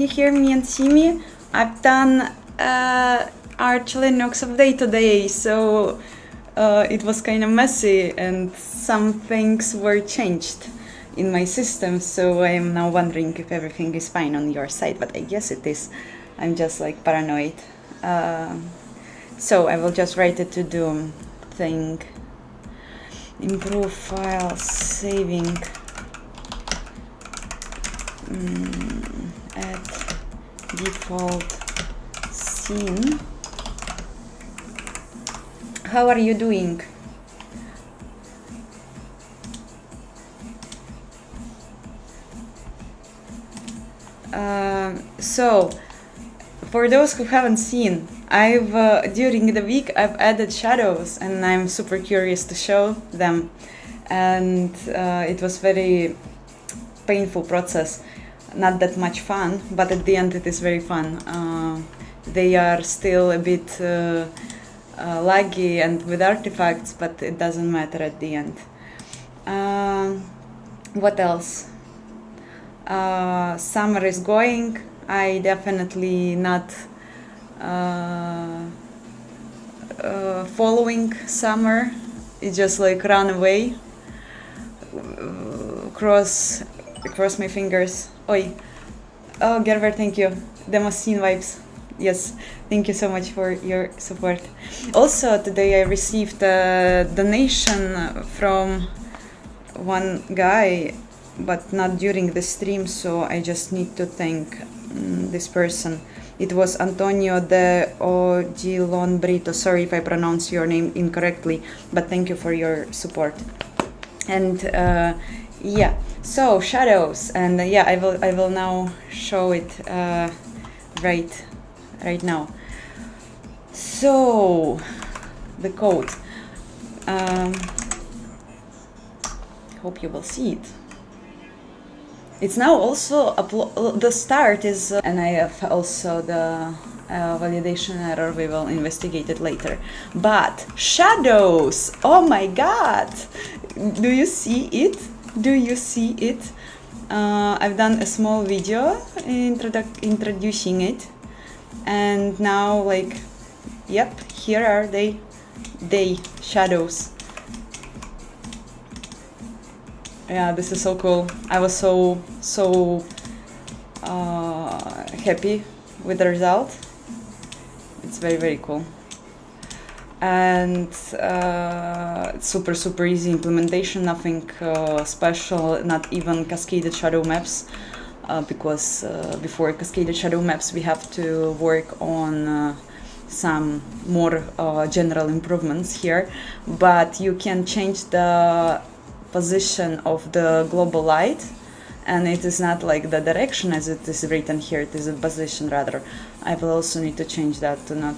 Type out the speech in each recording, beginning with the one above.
You hear me and see me? I've done Arch Linux update today, so it was kind of messy and some things were changed in my system, so I am now wondering if everything is fine on your side, but I guess it is. I'm just like paranoid. So I will just write it to do thing. Improve file saving. At default scene. How are you doing? So for those who haven't seen, I've during the week I've added shadows and I'm super curious to show them, and it was very painful process, not that much fun, but at the end it is very fun. They are still a bit laggy and with artifacts, but it doesn't matter at the end. What else? Summer is going. I definitely not following summer. It just like run away, cross my fingers. Oi. Oh, Gerber, thank you. Demoscene vibes. Yes, thank you so much for your support. Also, today I received a donation from one guy, but not during the stream, so I just need to thank this person. It was Antonio de Odilon Brito. Sorry if I pronounce your name incorrectly, but thank you for your support. And yeah, so shadows, and yeah, I will now show it right now. So the code. Hope you will see it. It's now also the start is, and I have also the validation error. We will investigate it later. But shadows, oh my god, do you see it? Do you see it? I've done a small video introducing it, and now like, yep, here are they shadows. Yeah, this is so cool. I was so happy with the result. It's very cool, and super easy implementation. Nothing special. Not even cascaded shadow maps, because before cascaded shadow maps we have to work on some more general improvements here. But you can change the position of the global light, and it is not like the direction as it is written here, it is a position rather. I will also need to change that to not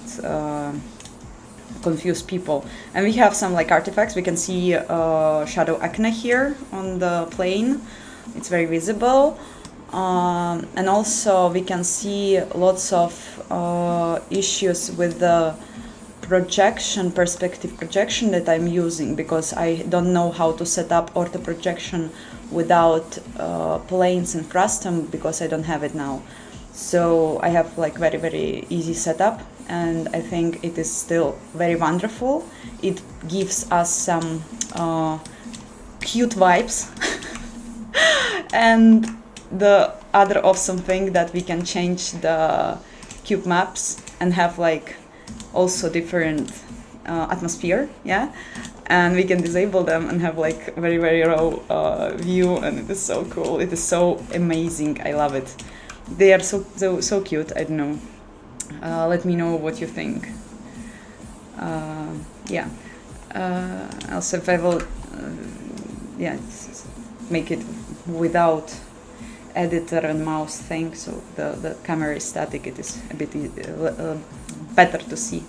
confuse people. And we have some like artifacts. We can see shadow acne here on the plane, it's very visible, and also we can see lots of issues with the perspective projection that I'm using, because I don't know how to set up ortho projection without planes and frustum, because I don't have it now. So I have like very easy setup, and I think it is still very wonderful. It gives us some cute vibes. And the other awesome thing that we can change the cube maps and have like also different atmosphere, yeah, and we can disable them and have like very raw view, and it is so cool. It is so amazing. I love it. They are so cute. I don't know. Let me know what you think. Yeah. Also, if I will, yeah, make it without editor and mouse thing, so the camera is static. It is a bit better to see.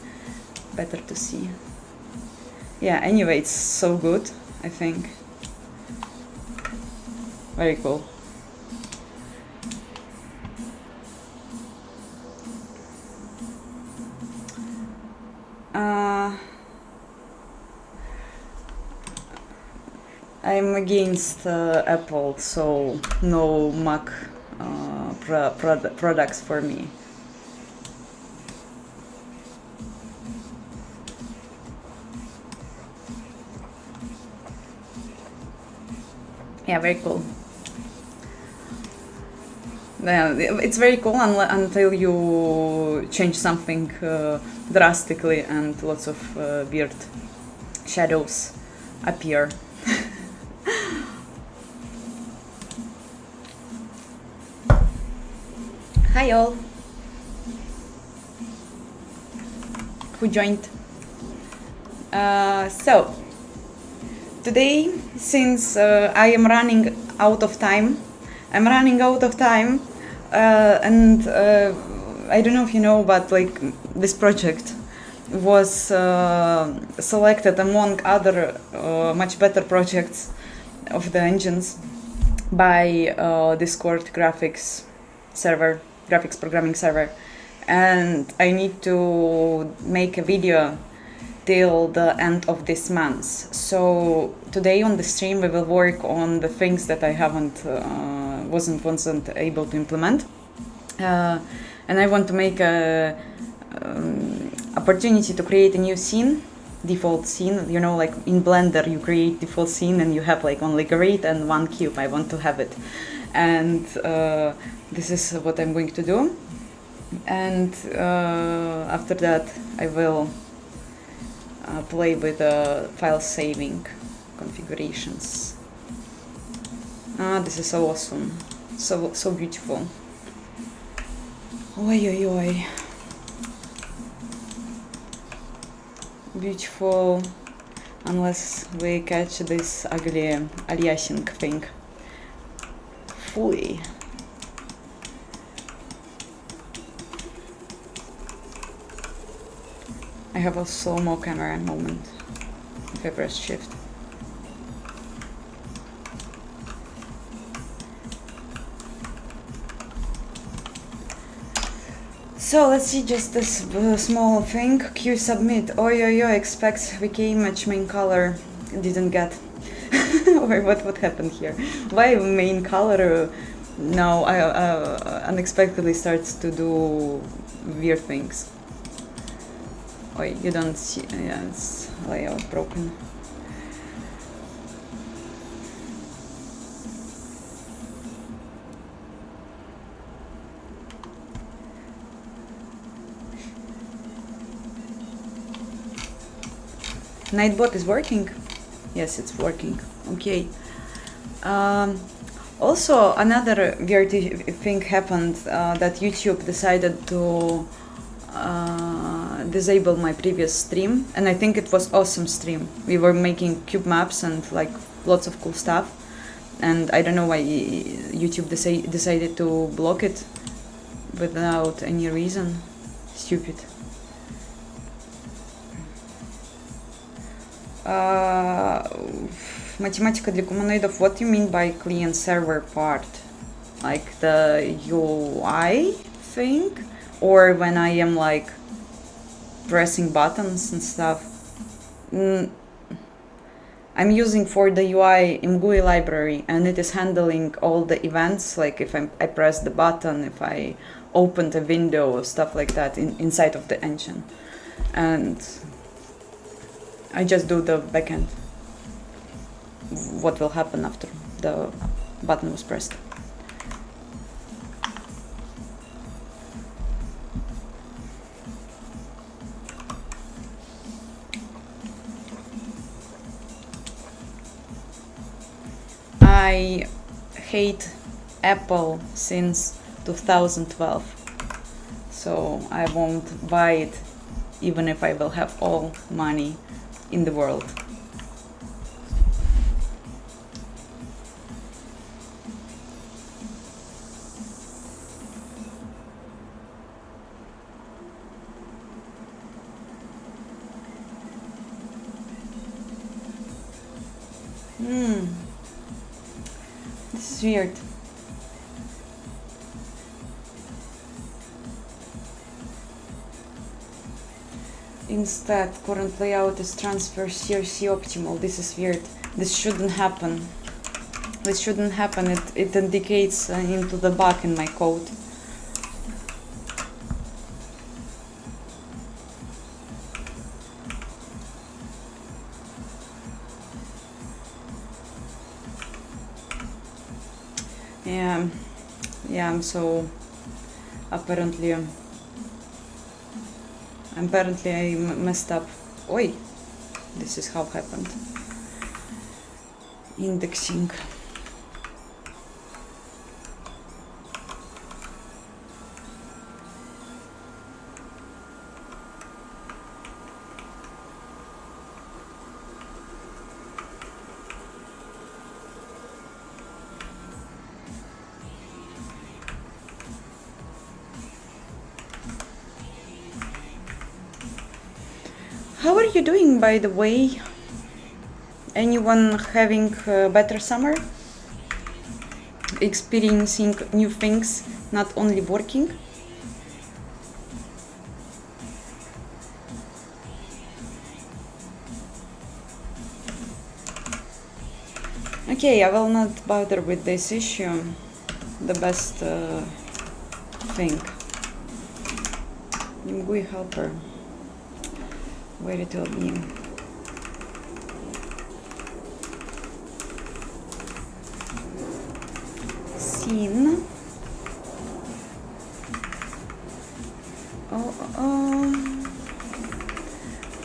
Yeah, anyway, it's so good, I think. Very cool. I'm against Apple, so no Mac products for me. Yeah, very cool. Yeah, it's very cool until you change something drastically and lots of weird shadows appear. Hi all who joined. So today, since I am running out of time, and I don't know if you know, but like this project was selected among other much better projects of the engines by Discord graphics programming server, and I need to make a video till the end of this month. So today on the stream we will work on the things that I wasn't able to implement, and I want to make a opportunity to create a new scene, default scene. You know, like in Blender you create default scene and you have like only grid and one cube. I want to have it, and this is what I'm going to do. And after that I will play with the file saving configurations. This is so awesome, so beautiful. Oi, oi, oi. Beautiful, unless we catch this ugly aliasing thing fully. I have a slow-mo camera moment if I press shift. So let's see just this small thing. Q submit. Oi, expects VK image main color. Didn't get. Or what happened here? Why main color now unexpectedly starts to do weird things? Oi, you don't see. Yeah, it's layout broken. Nightbot is working? Yes, it's working. Okay. Also, another weird thing happened, that YouTube decided to disable my previous stream, and I think it was awesome stream. We were making cube maps and like lots of cool stuff, and I don't know why YouTube decided to block it without any reason. Stupid. Математика для гуманоидов. What do you mean by client server part? Like the UI thing? Or when I am like pressing buttons and stuff? I'm using for the UI MGUI library, and it is handling all the events, like if I press the button, if I open the window, stuff like that inside of the engine. And I just do the backend. What will happen after the button was pressed. I hate Apple since 2012, so I won't buy it even if I will have all money in the world. This is weird. Instead, current layout is transfer CRC optimal. This is weird. This shouldn't happen. This shouldn't happen. It indicates into the bug in my code. Yeah, so apparently I messed up. Oi, this is how happened. Indexing. How are you doing, by the way? Anyone having a better summer? Experiencing new things, not only working? Okay, I will not bother with this issue. The best thing. GUI helper. Where it will be. Scene.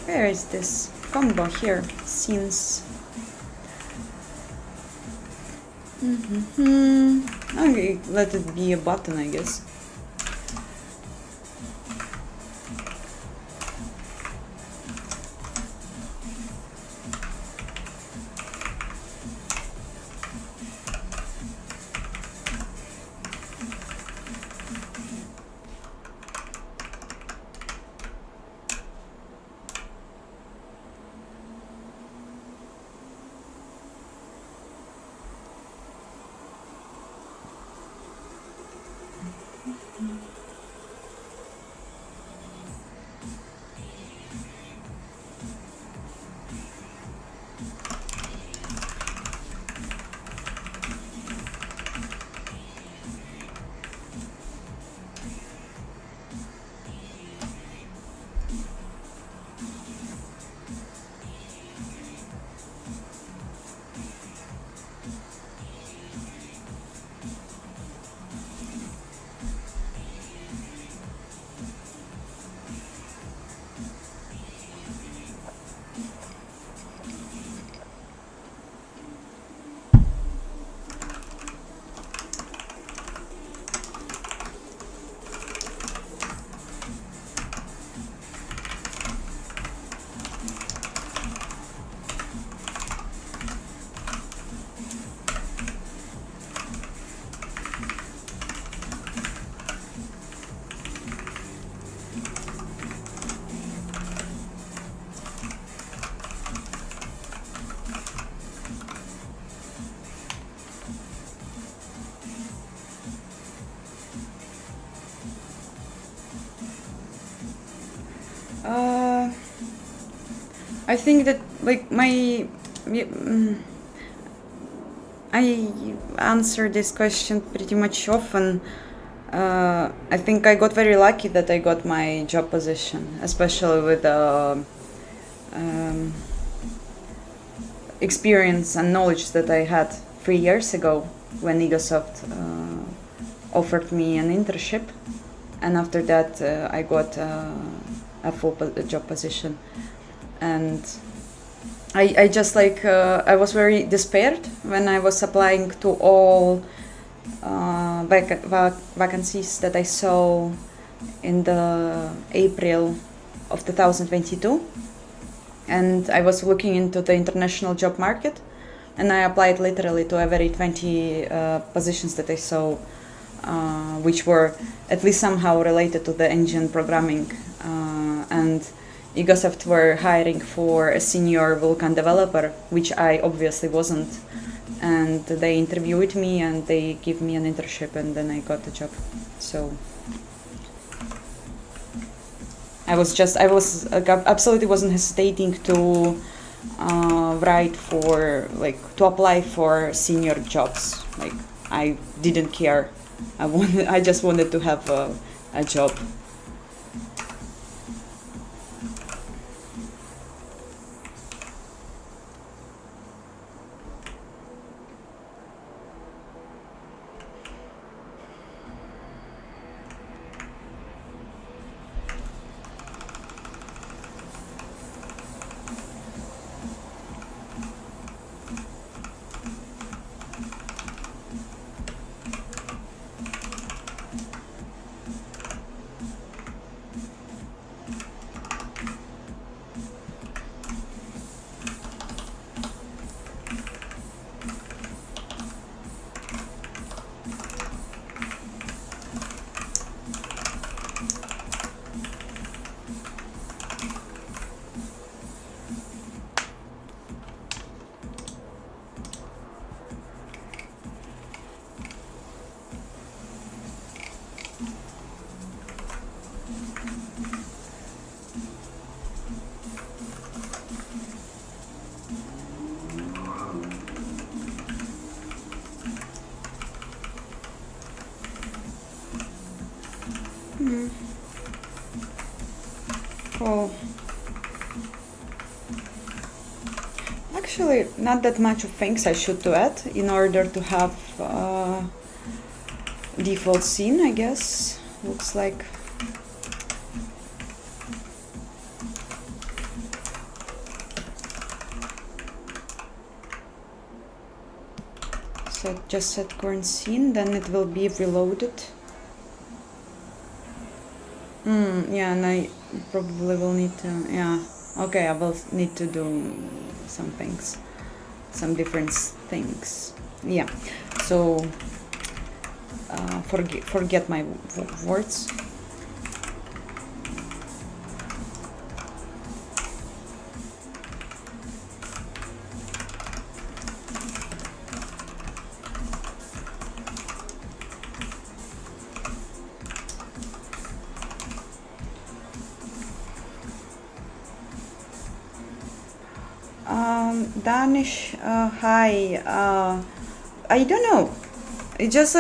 Where is this combo here? Scenes. Okay, let it be a button, I guess. I think that I answer this question pretty much often. I think I got very lucky that I got my job position, especially with experience and knowledge that I had 3 years ago when Egosoft offered me an internship, and after that I got a full job position. And I just I was very despaired when I was applying to all vacancies that I saw in the April of 2022, and I was looking into the international job market, and I applied literally to every 20 positions that I saw, which were at least somehow related to the engine programming, and Egosoft were hiring for a senior vulkan developer, which I obviously wasn't, and they interviewed me and they gave me an internship, and then I got the job. So I absolutely wasn't hesitating to write for like to apply for senior jobs. Like I didn't care. I just wanted to have a job. Cool. Actually, not that much of things I should do add in order to have default scene, I guess. Looks like. So just set current scene, then it will be reloaded. Yeah, and I probably will need to, yeah, okay, I will need to do some things, some different things. Yeah, so forget my words. Danish, hi. I don't know. It just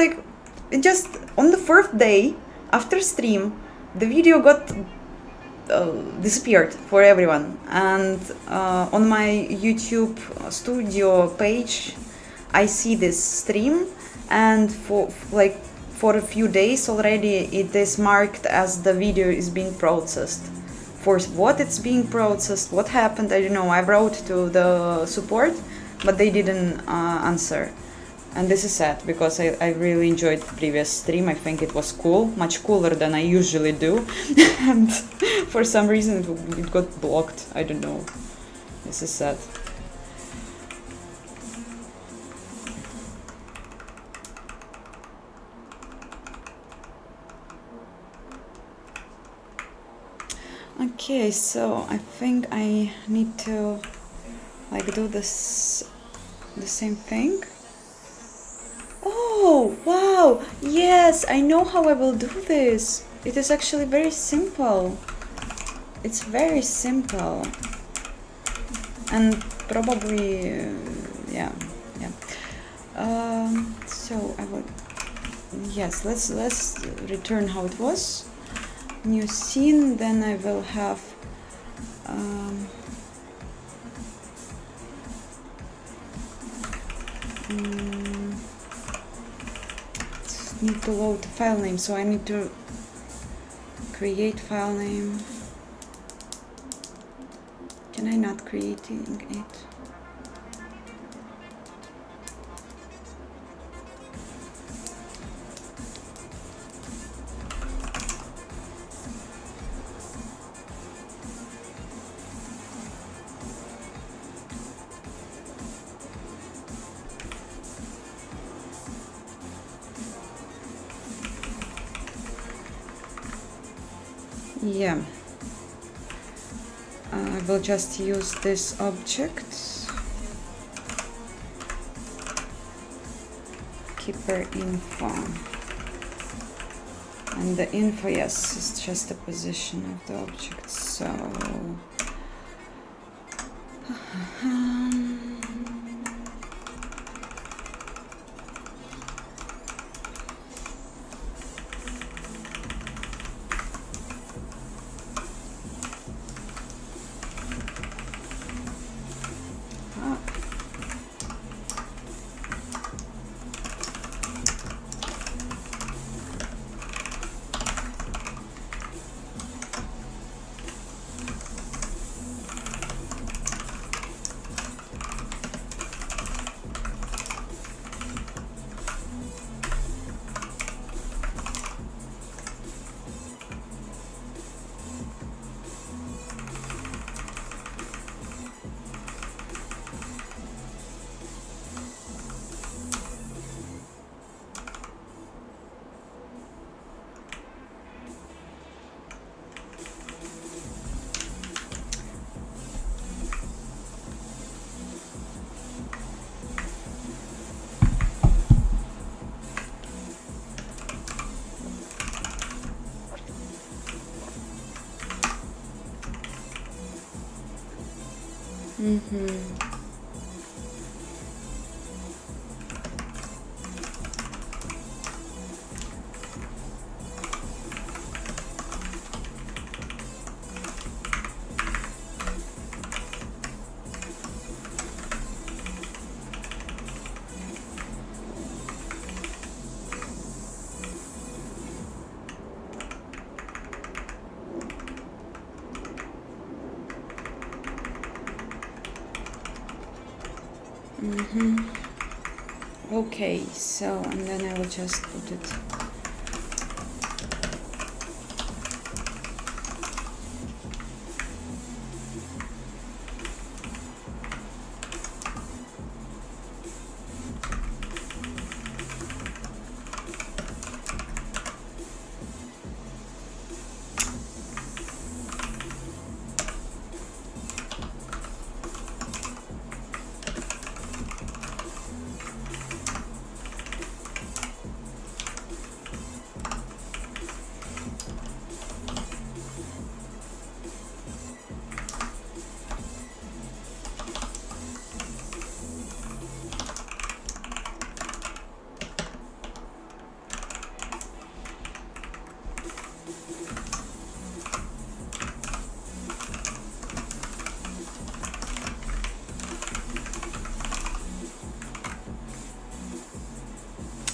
on the fourth day after stream, the video got disappeared for everyone. And on my YouTube studio page, I see this stream, and for a few days already, it is marked as the video is being processed. For what it's being processed, what happened, I don't know. I wrote to the support, but they didn't answer. And this is sad, because I really enjoyed the previous stream. I think it was cool, much cooler than I usually do. And for some reason it got blocked. I don't know. This is sad. Okay, so I think I need to do the same thing. Oh, wow! Yes, I know how I will do this. It is actually very simple. It's very simple. And probably, yeah. So I will, yes, let's return how it was. New scene, then I will have need to load the file name, so I need to create file name. Can I not creating it? Yeah, I will just use this object, keeper info, and the info, yes, is just the position of the object. So Okay, so, and then I will just put it.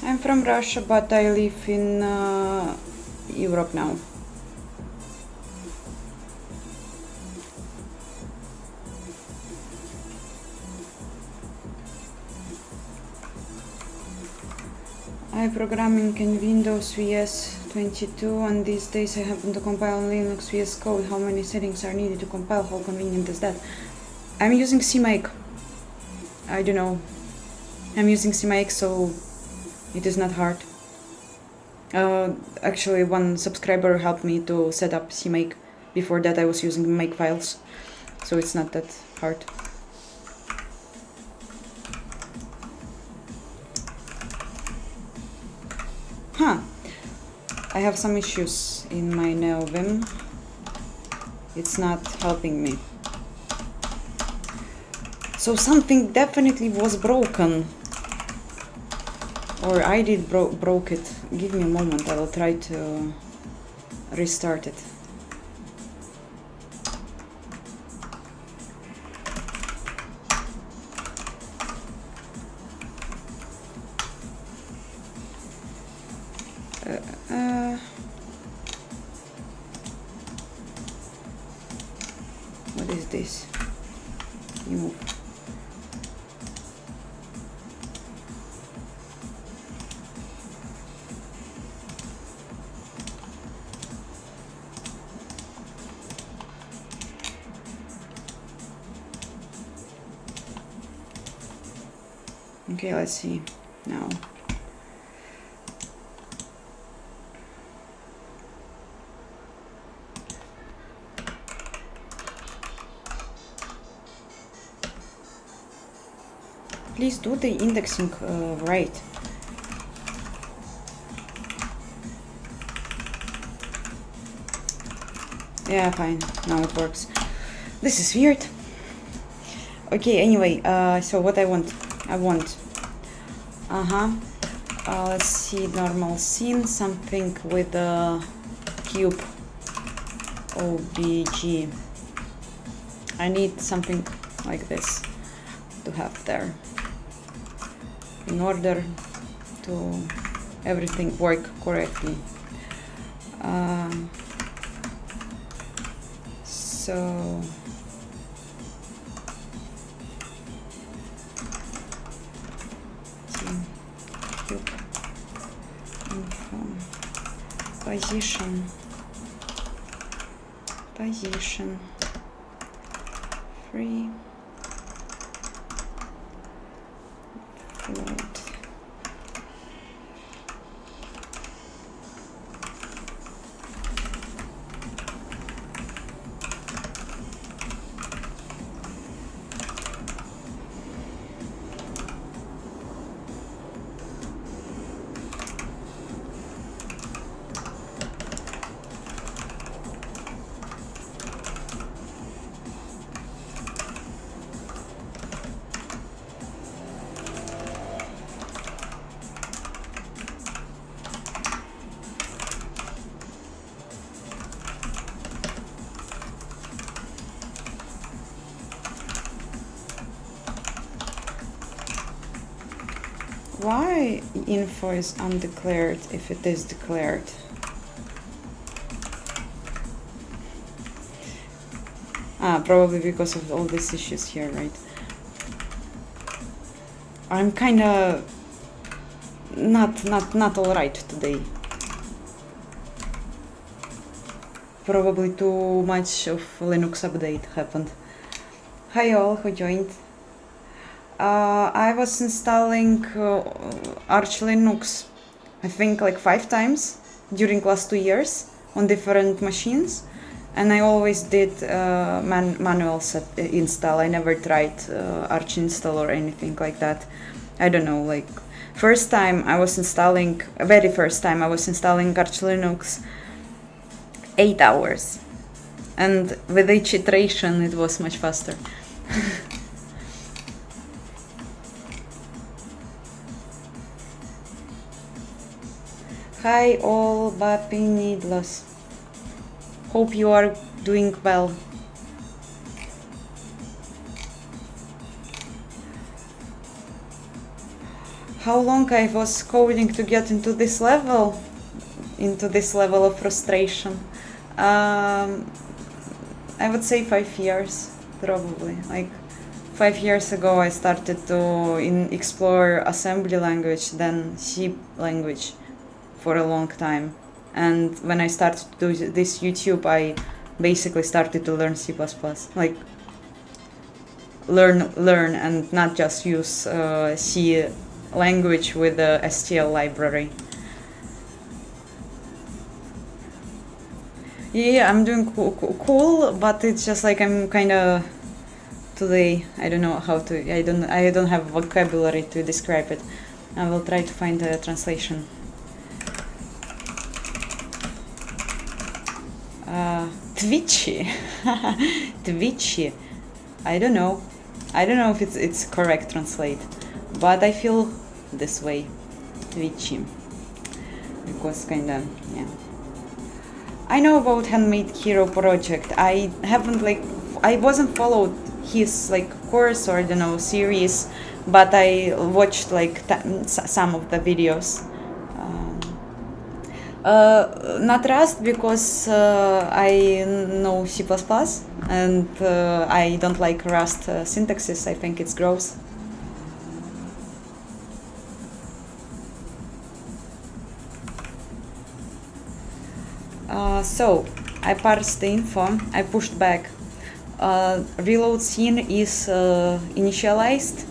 I'm from Russia, but I live in Europe now. I programming in Windows VS 22, and these days I happen to compile Linux VS Code. How many settings are needed to compile? How convenient is that? I'm using CMake. I don't know. I'm using CMake, so it is not hard. Actually, one subscriber helped me to set up CMake. Before that, I was using Makefiles, so it's not that hard. I have some issues in my NeoVim. It's not helping me. So something definitely was broken. Or I did broke it. Give me a moment, I will try to restart it. What is this? You move. Okay, let's see now. Please do the indexing right. Yeah, fine. Now it works. This is weird. Okay, anyway, so what I want, let's see, normal scene, something with a cube, OBG. I need something like this to have there in order to everything work correctly. So cube info position free float. Why info is undeclared if it is declared? Probably because of all these issues here, right? I'm kinda not all right today. Probably too much of Linux update happened. Hi all who joined. I was installing Arch Linux, I think like 5 times during last 2 years on different machines, and I always did manual install. I never tried Arch install or anything like that. I don't know, like very first time I was installing Arch Linux 8 hours, and with each iteration it was much faster. Hi all Bappy Needless. Hope you are doing well. How long I was coding to get into this level of frustration? I would say 5 years, probably. Like 5 years ago I started to explore assembly language, then C language for a long time, and when I started to do this YouTube, I basically started to learn C++, like learn and not just use C language with the STL library. Yeah, I'm doing cool, but it's just like I'm kind of today. I don't know how to. I don't have vocabulary to describe it. I will try to find a translation. Twitchy. Twitchy. I don't know if it's correct translate, but I feel this way, twitchy, because kinda, yeah. I know about Handmade Hero project. I wasn't followed his course or I don't know series, but I watched some of the videos. Not Rust because I know C++ and I don't like Rust syntaxes. I think it's gross. So I parsed the info, I pushed back. Reload scene is initialized,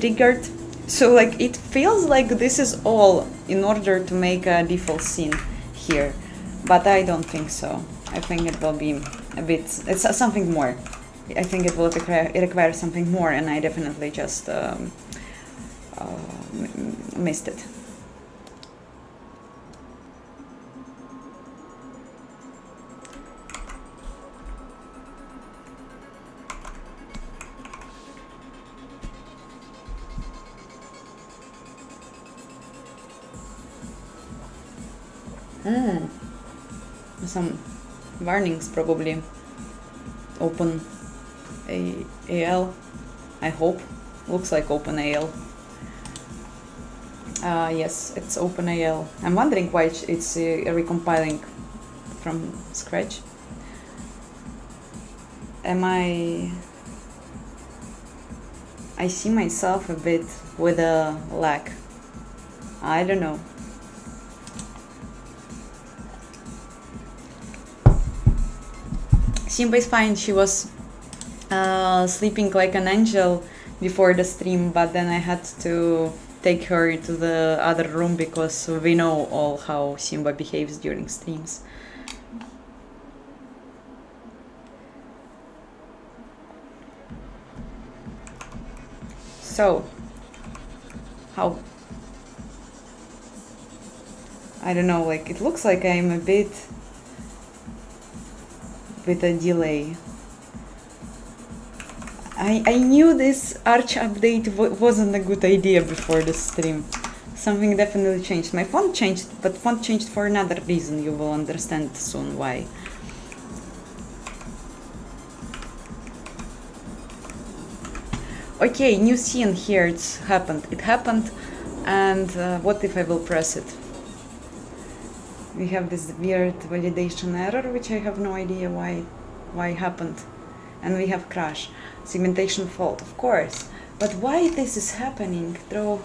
triggered. So it feels like this is all in order to make a default scene here, but I don't think so. I think it will be it's something more. I think it will require something more, and I definitely just missed it. Some warnings probably. Open AL, I hope. Looks like open AL. Yes, it's open AL. I'm wondering why it's recompiling from scratch. I see myself a bit with a lag. I don't know. Simba is fine. She was sleeping like an angel before the stream, but then I had to take her to the other room because we know all how Simba behaves during streams. So, how? I don't know, like it looks like I'm a bit with a delay. I knew this Arch update wasn't a good idea before the stream. Something definitely changed. My font changed, but font changed for another reason. You will understand soon why. Okay, new scene here. It's happened. It happened, and what if I will press it? We have this weird validation error, which I have no idea why happened, and we have crash. Segmentation fault, of course. But why this is happening? Throw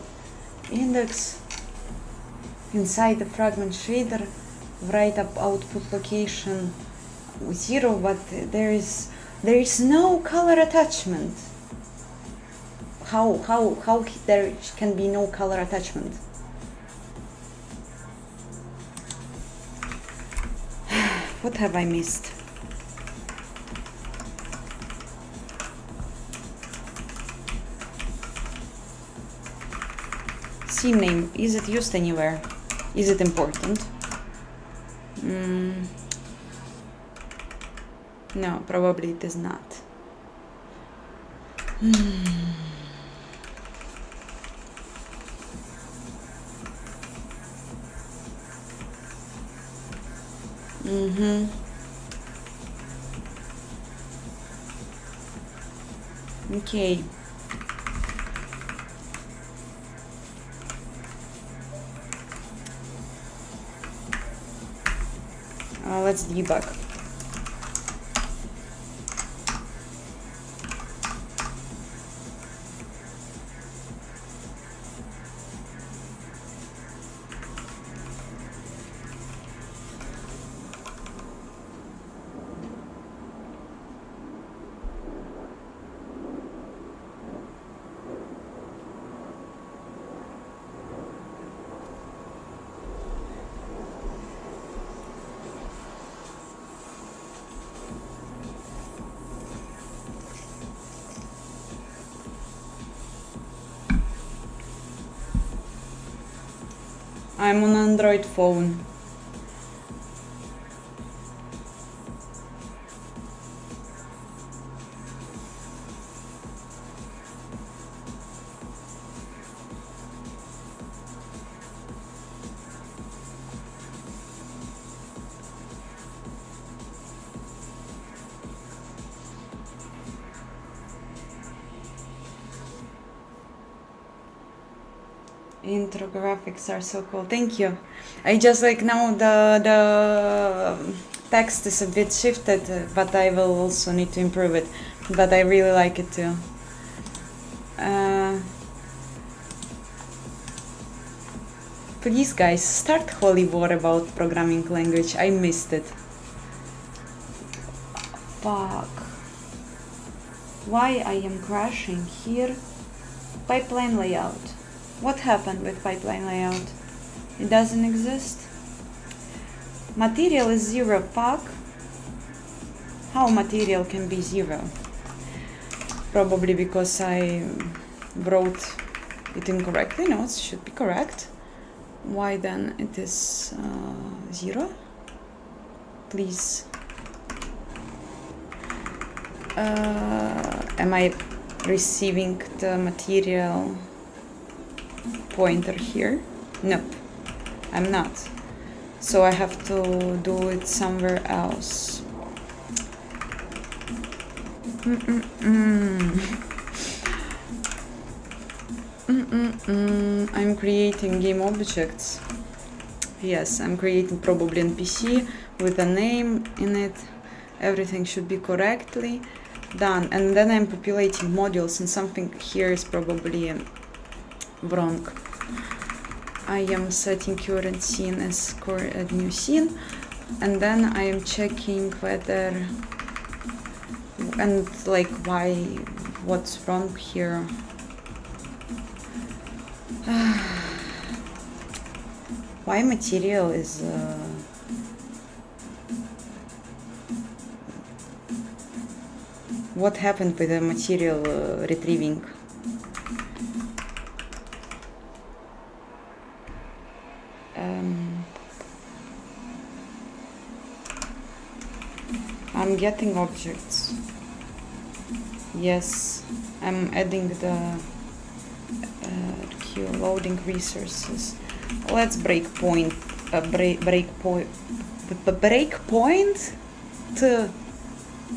index inside the fragment shader, write up output location 0, but there is no color attachment. How there can be no color attachment? What have I missed? Scene name, is it used anywhere? Is it important? No, probably it is not. Okay. Let's debug. I'm on Android phone. Intro graphics are so cool. Thank you. I just like now the text is a bit shifted, but I will also need to improve it. But I really like it too. Please guys, start holy war about programming language. I missed it. Fuck. Why I am crashing here? Pipeline layout. What happened with pipeline layout? It doesn't exist. Material is 0. Fuck. How material can be 0? Probably because I wrote it incorrectly. No, it should be correct. Why then it is 0? Please. Am I receiving the material pointer here? Nope, I'm not. so I have to do it somewhere else. I'm creating game objects. Yes, I'm creating probably NPC with a name in it. Everything should be correctly done. And then I'm populating modules, and something here is probably wrong. I am setting current scene as new scene, and then I am checking whether and like what's wrong here. Why material is what happened with the material retrieving? I'm getting objects. Yes, I'm adding the queue, loading resources. Let's breakpoint.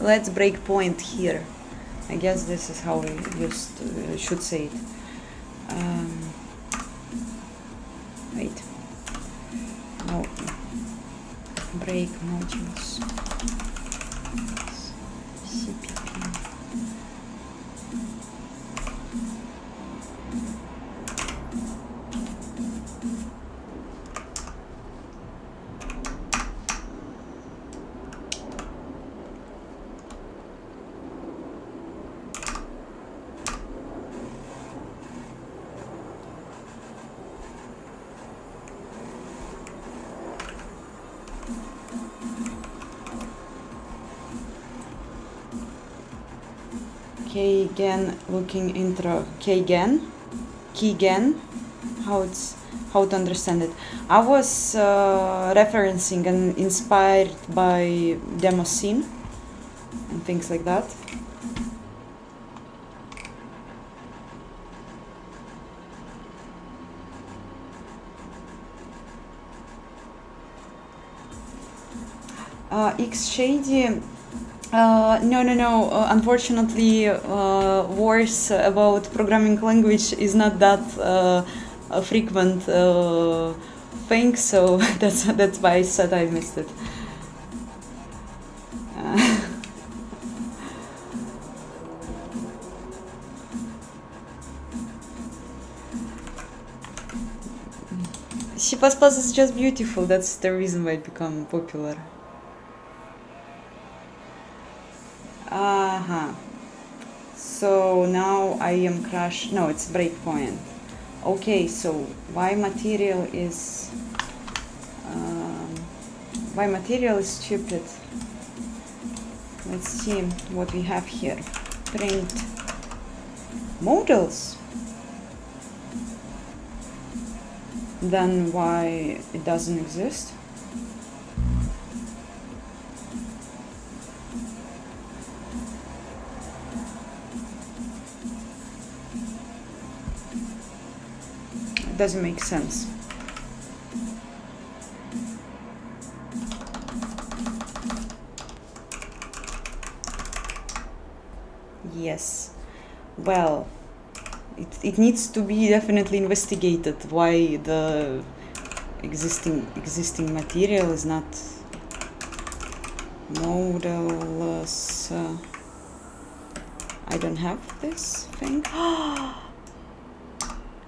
Let's breakpoint here. I guess this is how we should say it. Wait. No. Break modules. CPP. Keygen looking intro. Keygen, how to understand it. I was referencing and inspired by demo scene and things like that. Xshady. No. Unfortunately, wars about programming language is not that a frequent thing, so that's why I said I missed it. C++ is just beautiful. That's the reason why it became popular. So now I am crashed. No, it's breakpoint. Okay, so why material is stupid? Let's see what we have here. Print models. Then why it doesn't exist? Doesn't make sense. Yes. Well, it needs to be definitely investigated why the existing material is not modelless. I don't have this thing.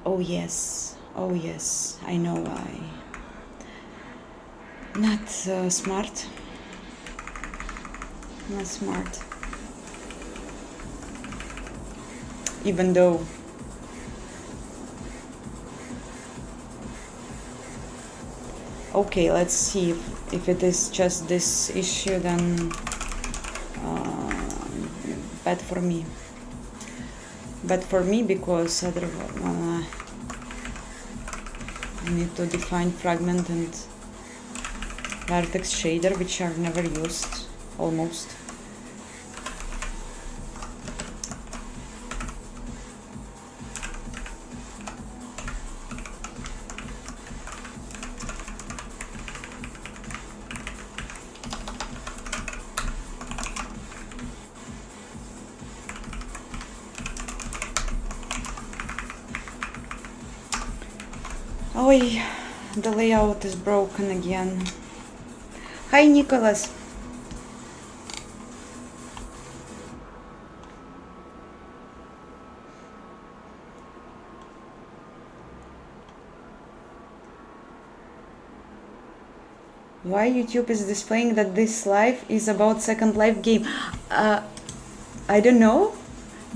Oh yes, I know why. Not smart. Not smart. Even though okay, let's see if it is just this issue, then bad for me. Bad for me because otherwise I need to define fragment and vertex shader, which are never used, almost. Oh, the layout is broken again. Hi, Nicholas. Why YouTube is displaying that this live is about Second Life game? I don't know,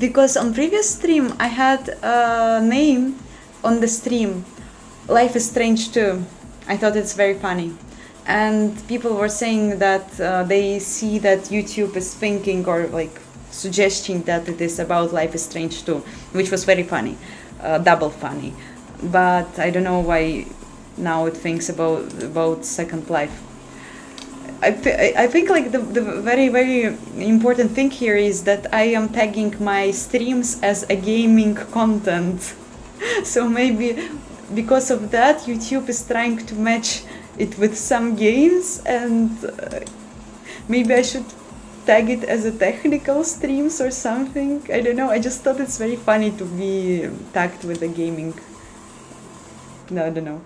because on previous stream I had a name on the stream, Life is Strange 2. I thought it's very funny, and people were saying that they see that YouTube is thinking or like suggesting that it is about Life is Strange 2, which was very funny, double funny. But I don't know why now it thinks about Second Life. I think like the very very important thing here is that I am tagging my streams as a gaming content. So maybe because of that YouTube is trying to match it with some games, and maybe I should tag it as a technical streams or something. I don't know, I just thought it's very funny to be tagged with a gaming. No, I don't know.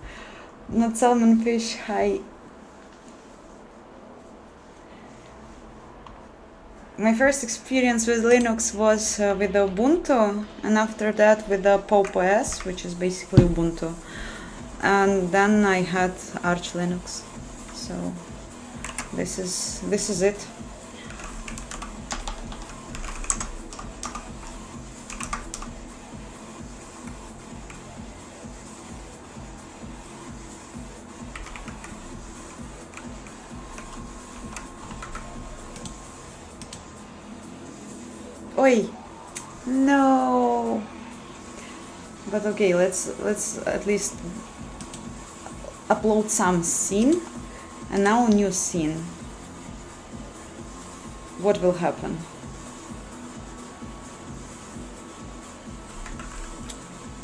Not salmon fish, hi. My first experience with Linux was with Ubuntu, and after that with the Pop OS, which is basically Ubuntu. And then I had Arch Linux. So this is it. Oi! No! But okay, let's at least upload some scene. And now new scene. What will happen?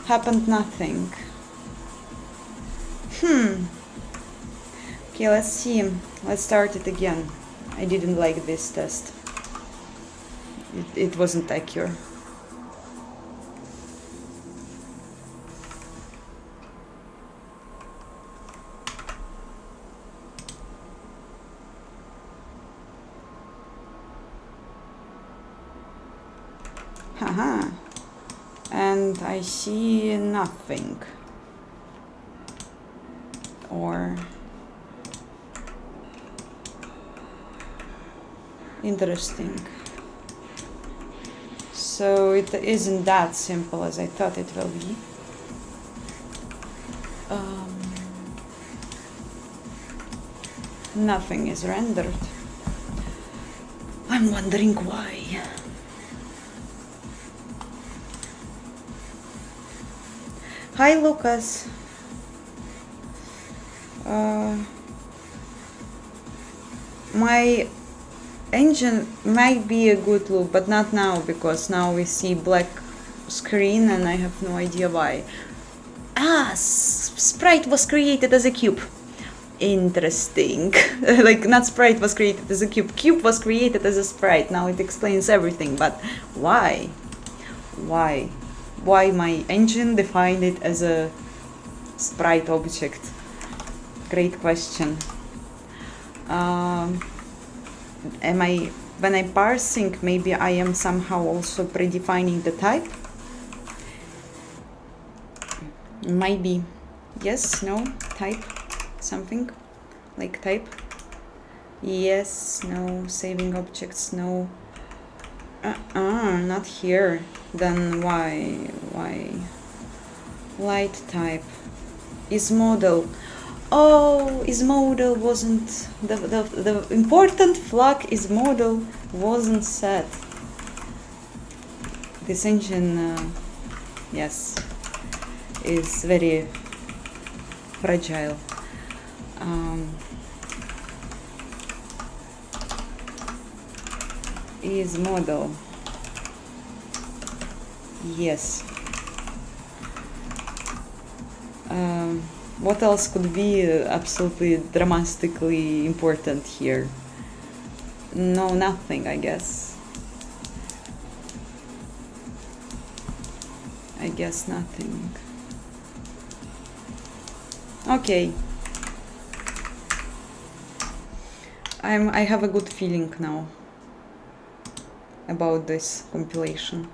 Happened nothing. Okay, let's see. Let's start it again. I didn't like this test. It wasn't accurate. Haha. And I see nothing. Or interesting. So it isn't that simple as I thought it will be. Nothing is rendered. I'm wondering why. Hi, Lucas. My engine might be a good look, but not now, because now we see black screen and I have no idea why. Sprite was created as a cube. Interesting. Like, not Sprite was created as a cube. Cube was created as a sprite. Now it explains everything, but why? Why? Why my engine defined it as a sprite object? Great question. When I'm parsing, maybe I am somehow also predefining the type? Maybe. Yes, no, type, something like type. Yes, no, saving objects, no. Not here. Then why? Light type. Is model. Oh, is model wasn't the important flag is model wasn't set. This engine, yes, is very fragile. Is model. Yes. What else could be absolutely dramatically important here? No, nothing, I guess. I guess nothing. Okay. I have a good feeling now about this compilation.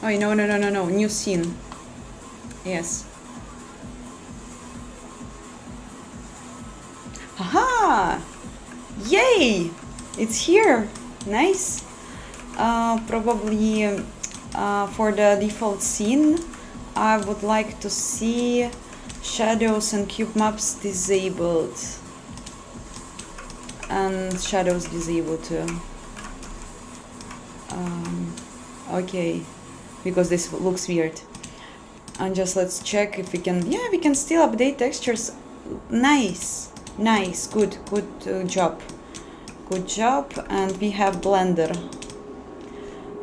Oh, no, new scene. Yes. Haha! Yay! It's here! Nice! Probably for the default scene, I would like to see shadows and cube maps disabled. And shadows disabled too. Okay, because this looks weird. And just let's check if we can, yeah, we can still update textures. Nice, nice, good job. Good job, and we have Blender.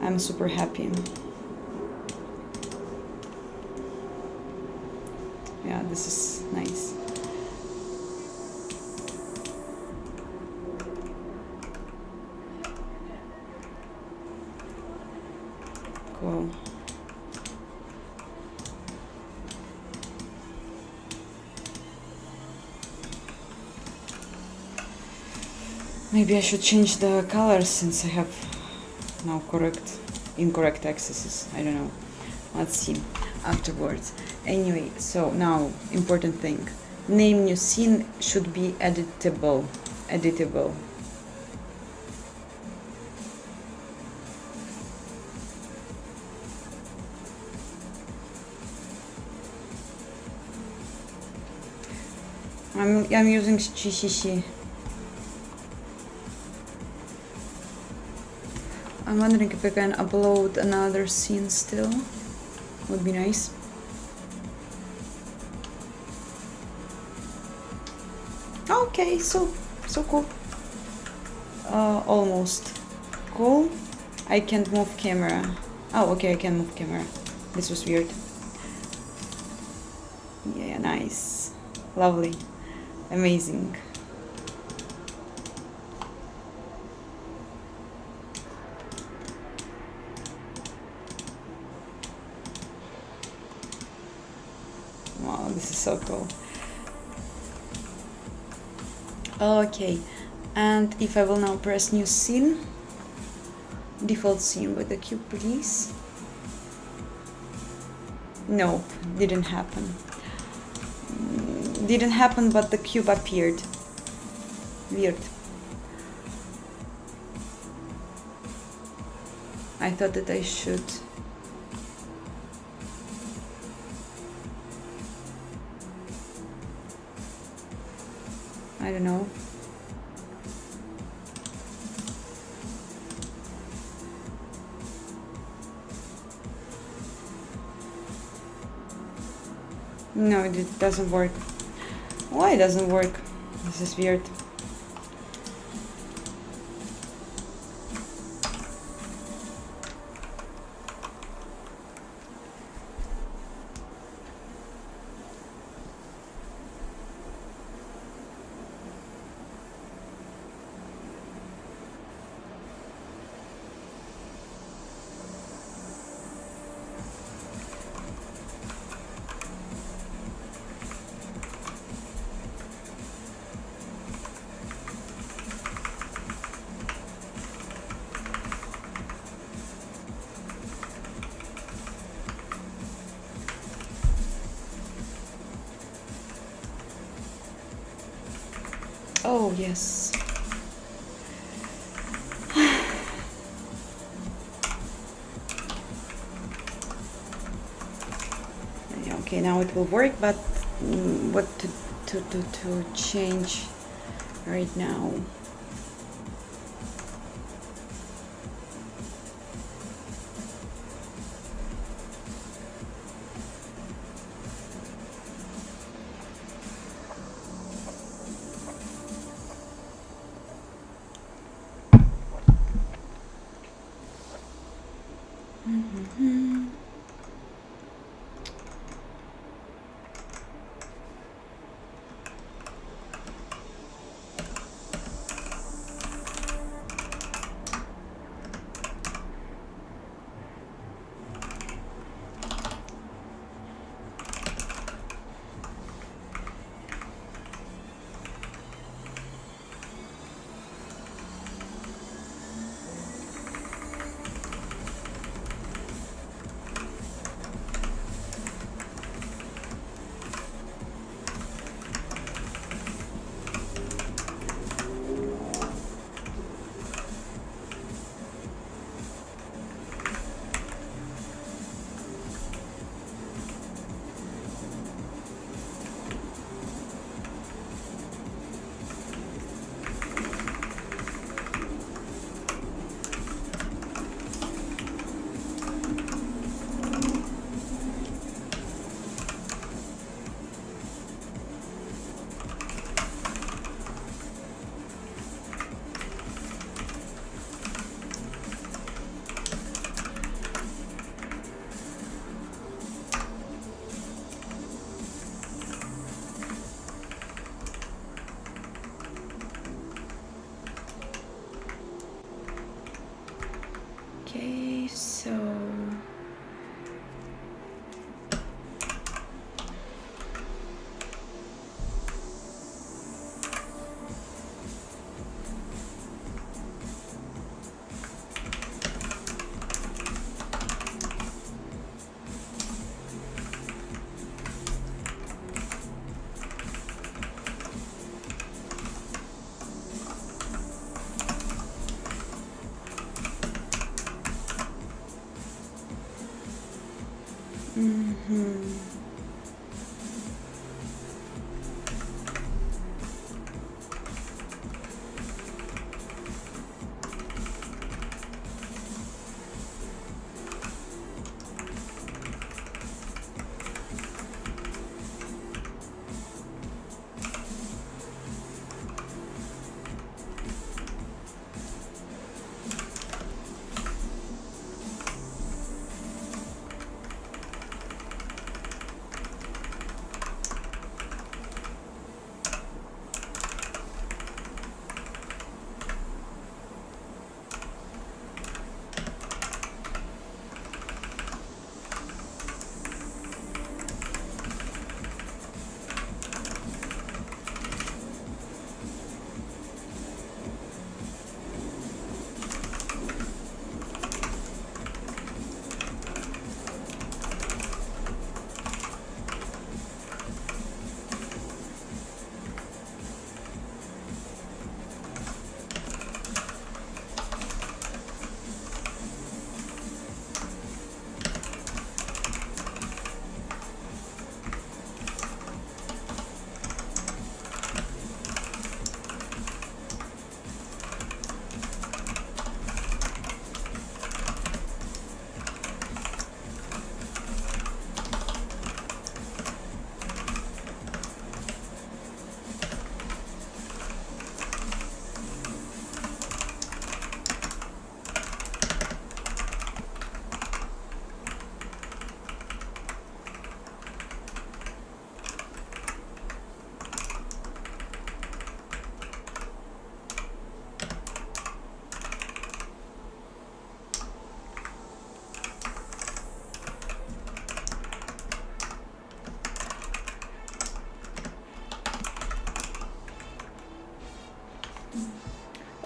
I'm super happy. Yeah, this is nice. Cool. Maybe I should change the colors since I have now incorrect axes. I don't know. Let's see afterwards. Anyway, so now important thing. Name new scene should be editable. I'm using GCC. I'm wondering if I can upload another scene still. Would be nice. Okay, so cool. Almost cool. I can't move camera. Oh, okay, I can move camera. This was weird. Yeah, nice, lovely, amazing. Wow, this is so cool. Okay, and if I will now press new scene, default scene with the cube, please. Nope, didn't happen. Didn't happen, but the cube appeared. Weird. I thought that I should. I don't know. No, it doesn't work. Why it doesn't work? This is weird. Oh, yes. Okay, now it will work, but what to change right now?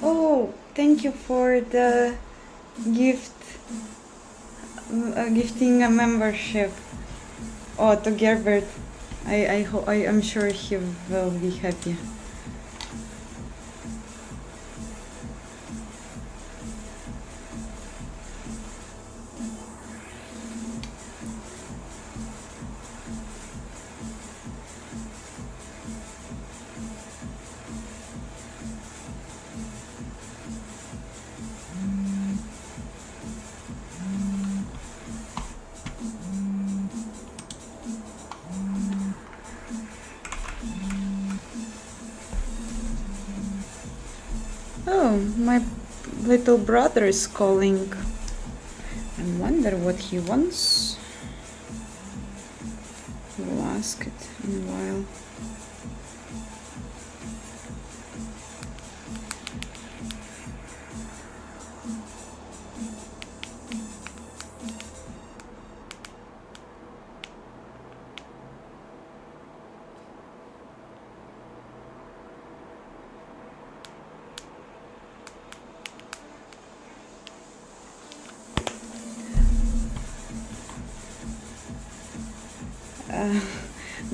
Oh, thank you for the gift, gifting a membership. Oh, to Gerbert. I'm sure he will be happy. Oh, my little brother is calling. I wonder what he wants. We'll ask it in a while.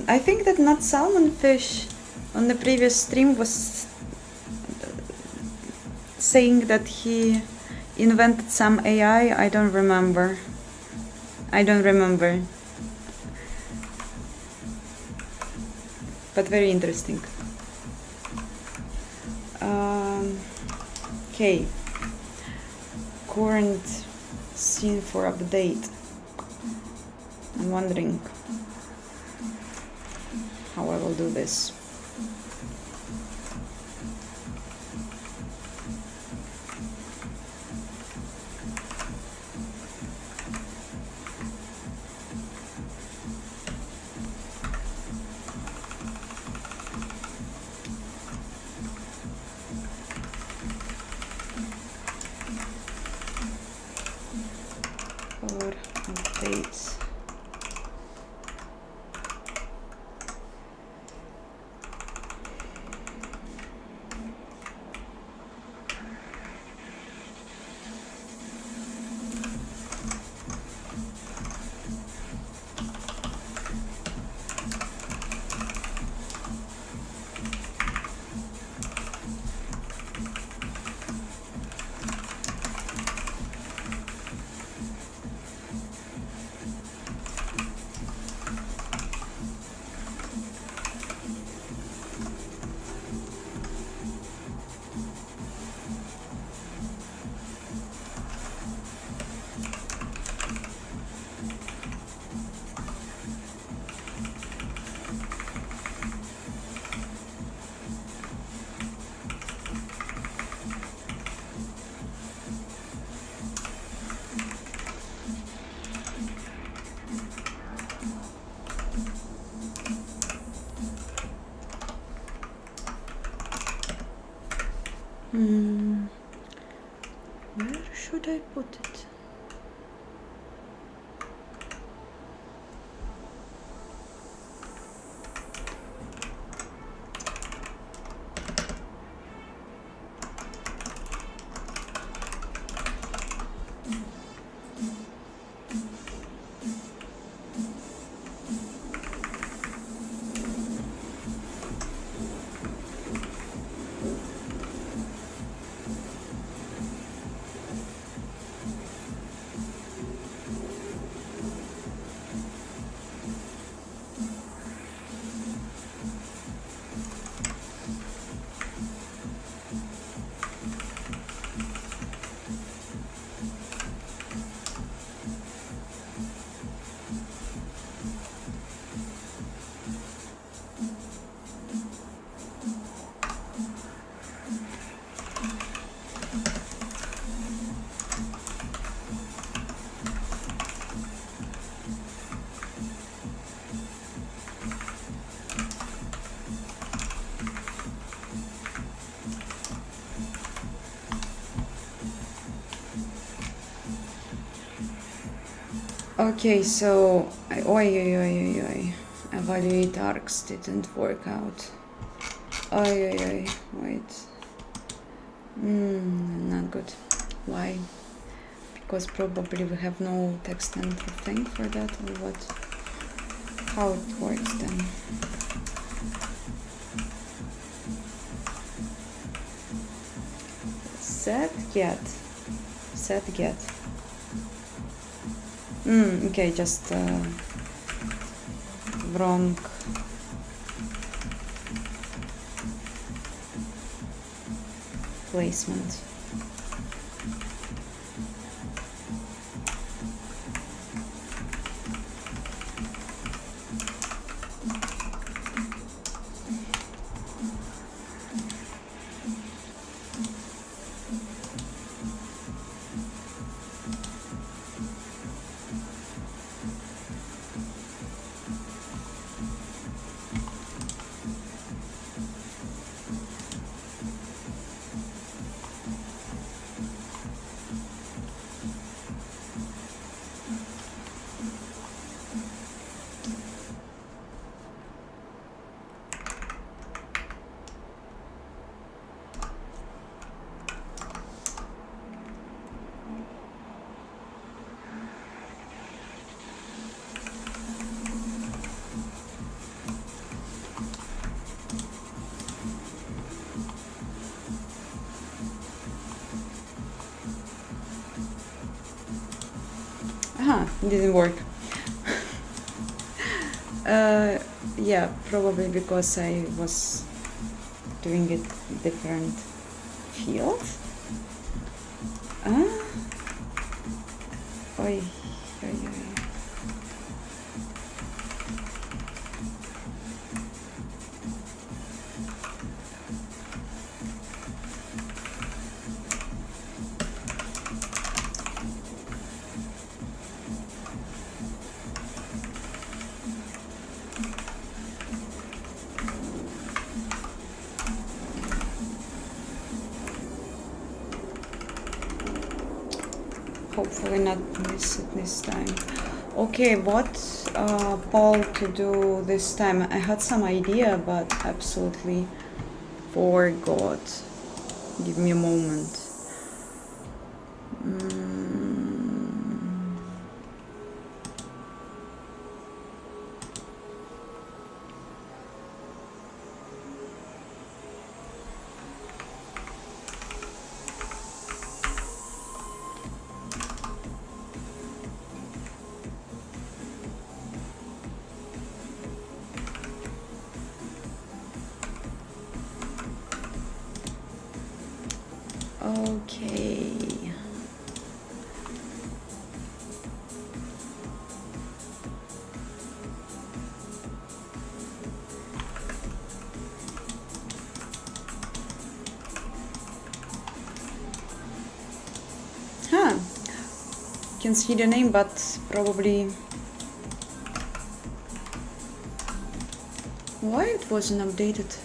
I think that not salmon fish on the previous stream was saying that he invented some AI. I don't remember. But very interesting. Okay. Current scene for update. I'm wondering how I will do this. For updates. Where should I put it? Okay, so evaluate arcs didn't work out. Wait. Not good. Why? Because probably we have no text entry thing for that, or what? How it works then? Set get. Okay, just wrong placement. Didn't work. Yeah, probably because I was doing it different field. Oi. Hopefully not miss it this time. Okay, what poll to do this time? I had some idea, but absolutely forgot. Give me a moment. Okay. Can see the name, but probably why it wasn't updated.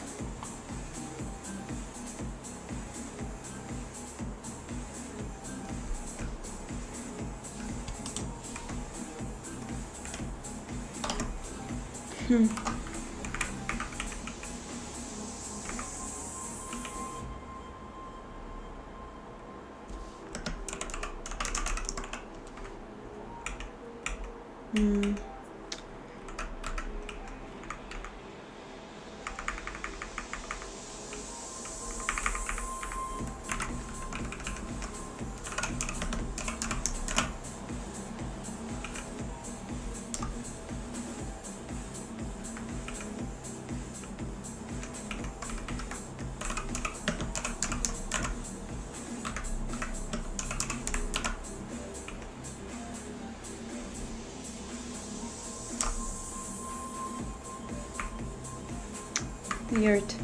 Weird.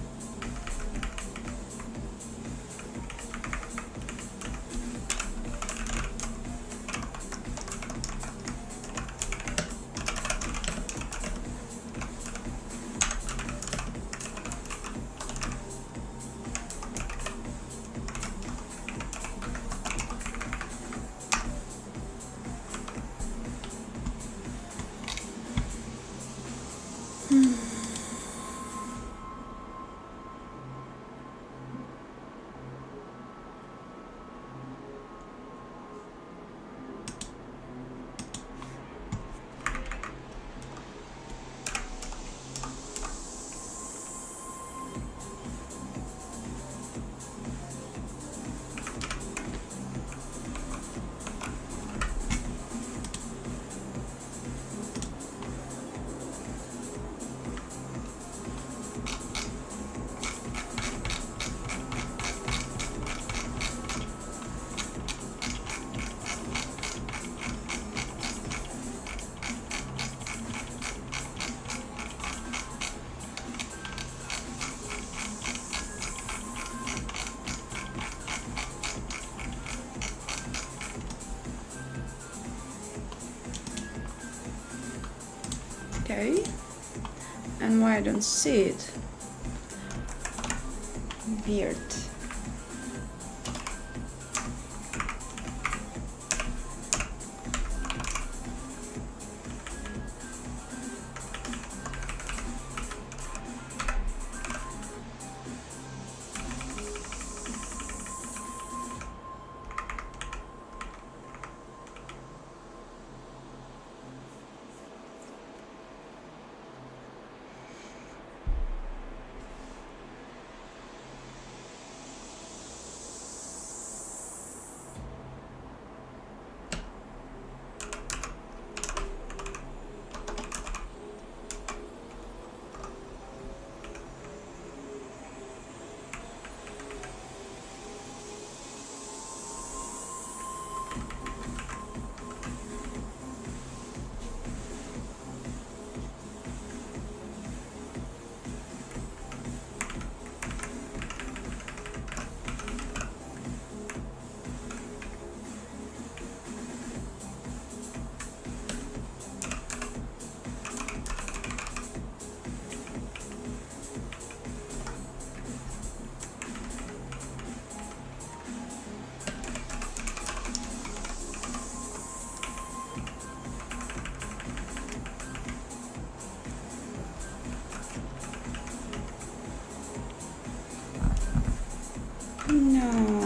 don't see it. Weird. No.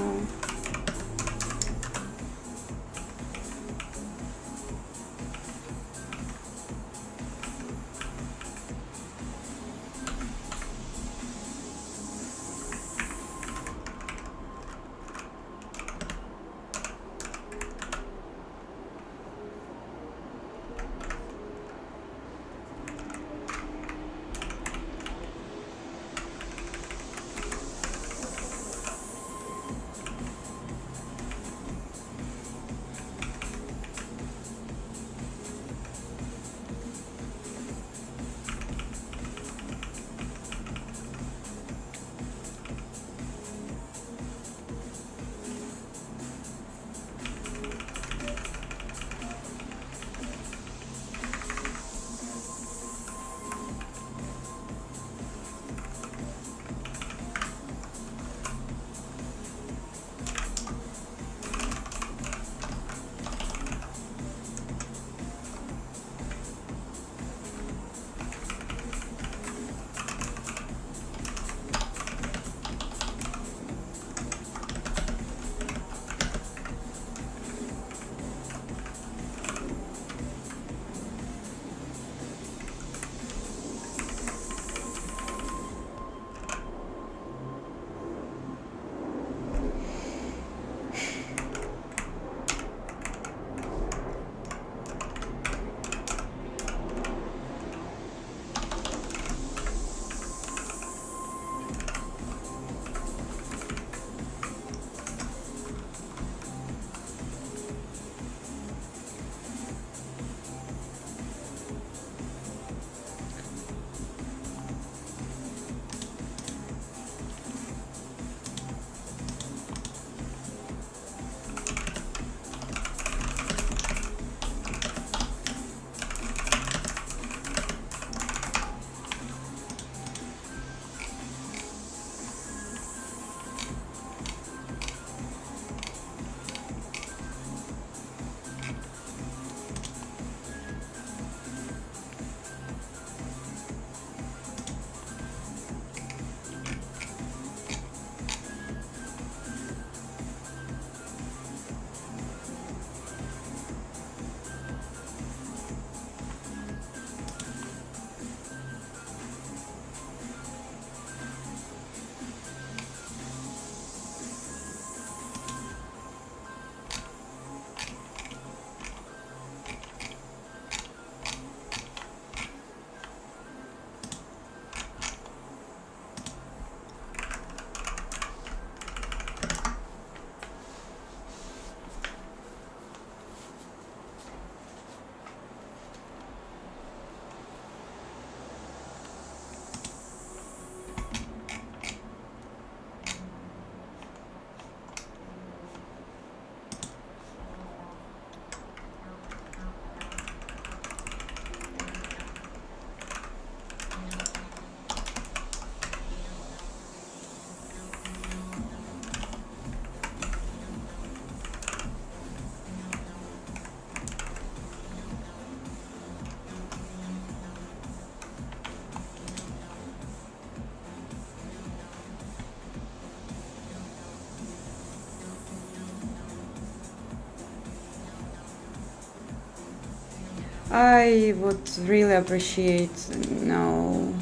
I would really appreciate no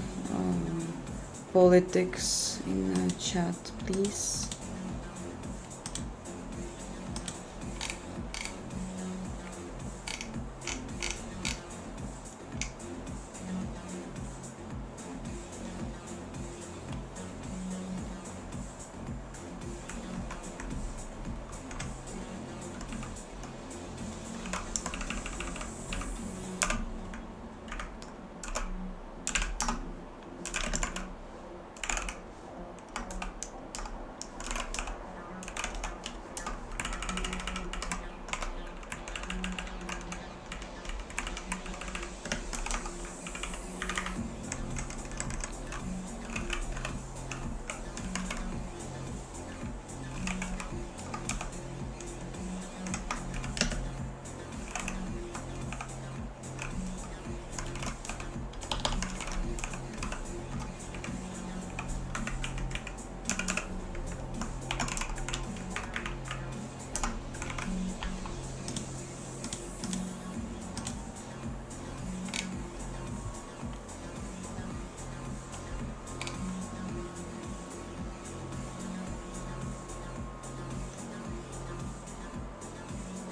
politics in the chat, please.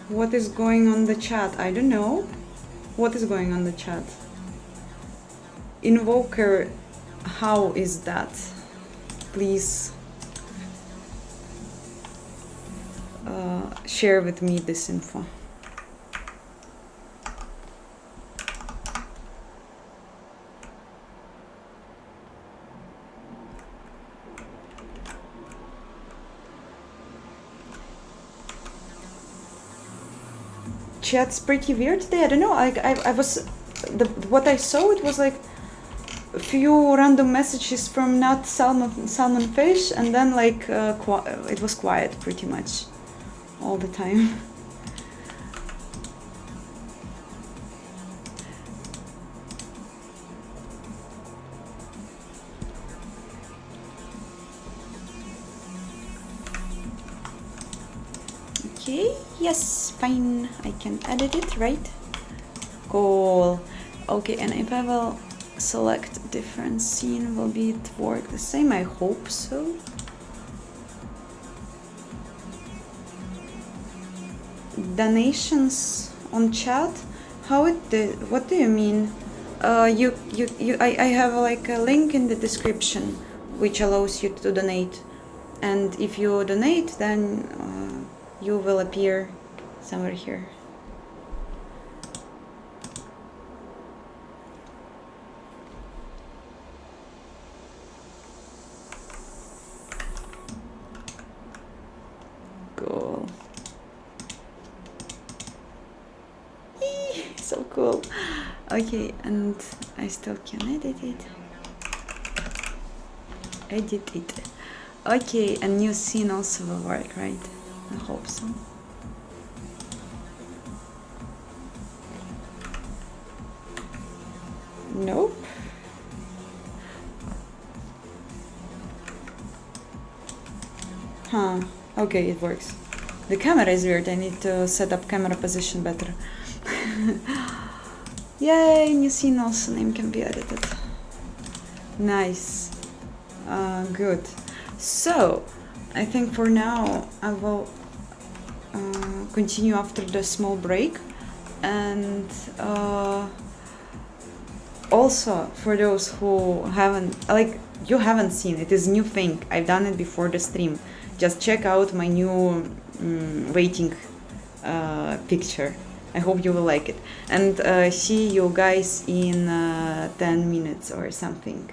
What is going on the chat? I don't know. What is going on the chat? Invoker, how is that? Please share with me this info. Chat's pretty weird today. I don't know. I was what I saw. It was like a few random messages from not salmon fish, and then like it was quiet pretty much all the time. Okay, yes, fine. I can edit it, right? Cool. Okay, and if I will select different scene, will it work the same? I hope so. Donations on chat? How it did? What do you mean? I have like a link in the description which allows you to donate, and if you donate, then you will appear somewhere here. Cool. So cool. Okay, and I still can edit it. Edit it. Okay, a new scene also will work, right? I hope so. Nope. Huh. Okay, it works. The camera is weird. I need to set up camera position better. Yay, new scene also name can be edited. Nice. Good. So, I think for now I will continue after the small break, and also for those who haven't, like, you haven't seen it, is new thing. I've done it before the stream. Just check out my new rating picture. I hope you will like it, and see you guys in 10 minutes or something.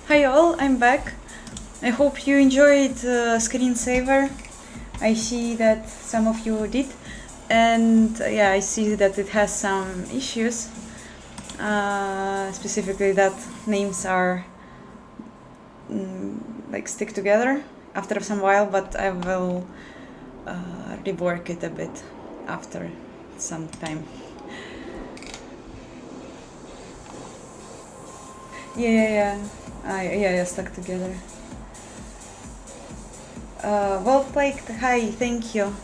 Hi all, I'm back. I hope you enjoyed Screensaver. I see that some of you did, and yeah, I see that it has some issues. Specifically that names are like stick together after some while, but I will rework it a bit after some time. Yeah, stuck together. Well played. Hi, thank you.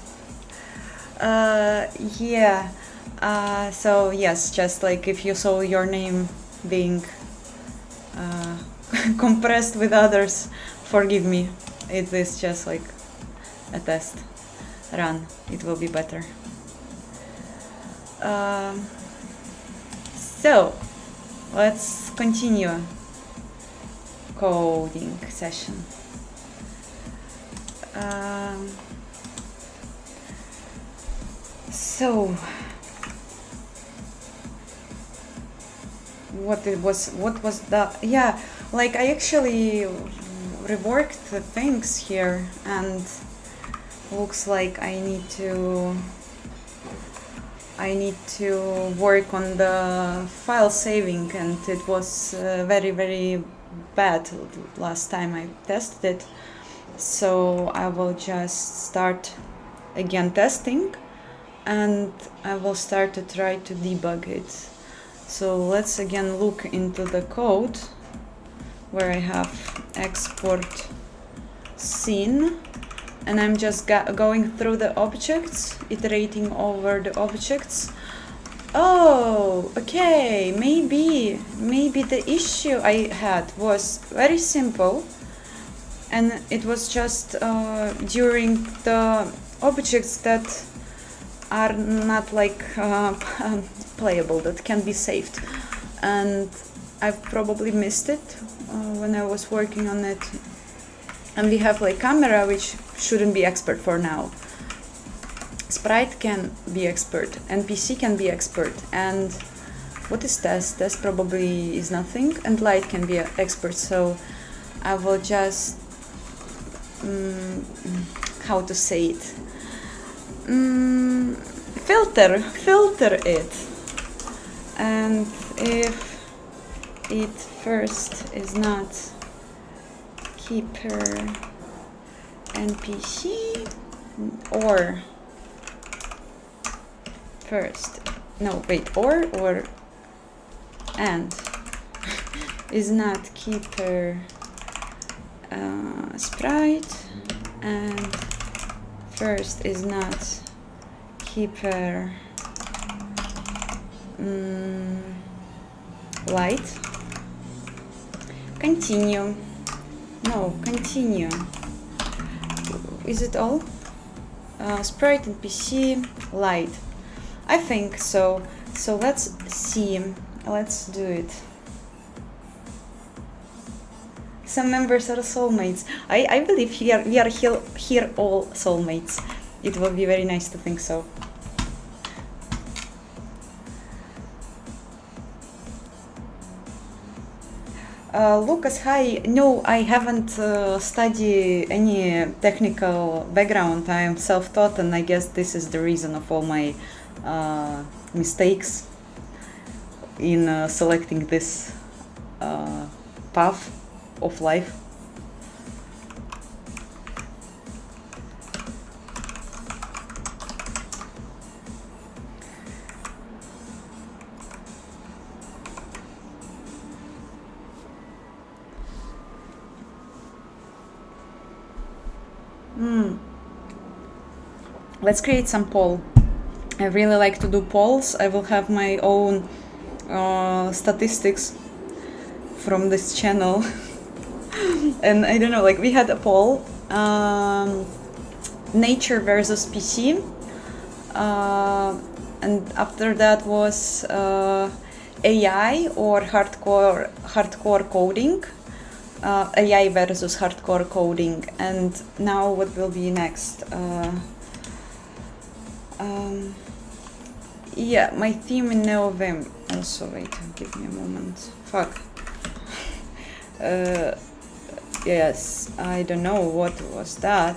Yeah. So yes, just like if you saw your name being compressed with others, forgive me. It is just like a test run. It will be better. So let's continue coding session. So what was the, yeah, like I actually reworked the things here, and looks like I need to work on the file saving, and it was very bad last time I tested it. So I will just start again testing, and I will start to try to debug it. So let's again look into the code where I have export scene, and I'm just going through the objects, iterating over the objects. Oh, okay, maybe the issue I had was very simple, and it was just during the objects that are not like playable, that can be saved, and I've probably missed it when I was working on it. And we have like camera, which shouldn't be expert for now. Sprite can be expert, NPC can be expert, and what is test? Test probably is nothing, and light can be expert. So I will just how to say it, filter it, and if it first is not keeper NPC, or first, no wait, or and is not keeper sprite, and first is not keeper light, continue. No, continue. Is it all? Sprite NPC light. I think so. So let's see. Let's do it. Some members are soulmates. I believe we are here all soulmates. It will be very nice to think so. Lucas, hi. No, I haven't studied any technical background. I am self-taught, and I guess this is the reason of all my mistakes in selecting this path of life. Let's create some poll. I really like to do polls. I will have my own statistics from this channel. And I don't know, like we had a poll, nature versus PC, and after that was AI or hardcore coding, AI versus hardcore coding, and now what will be next? Yeah, my theme in NeoVim. Also, wait, give me a moment. Fuck. Yes, I don't know what was that.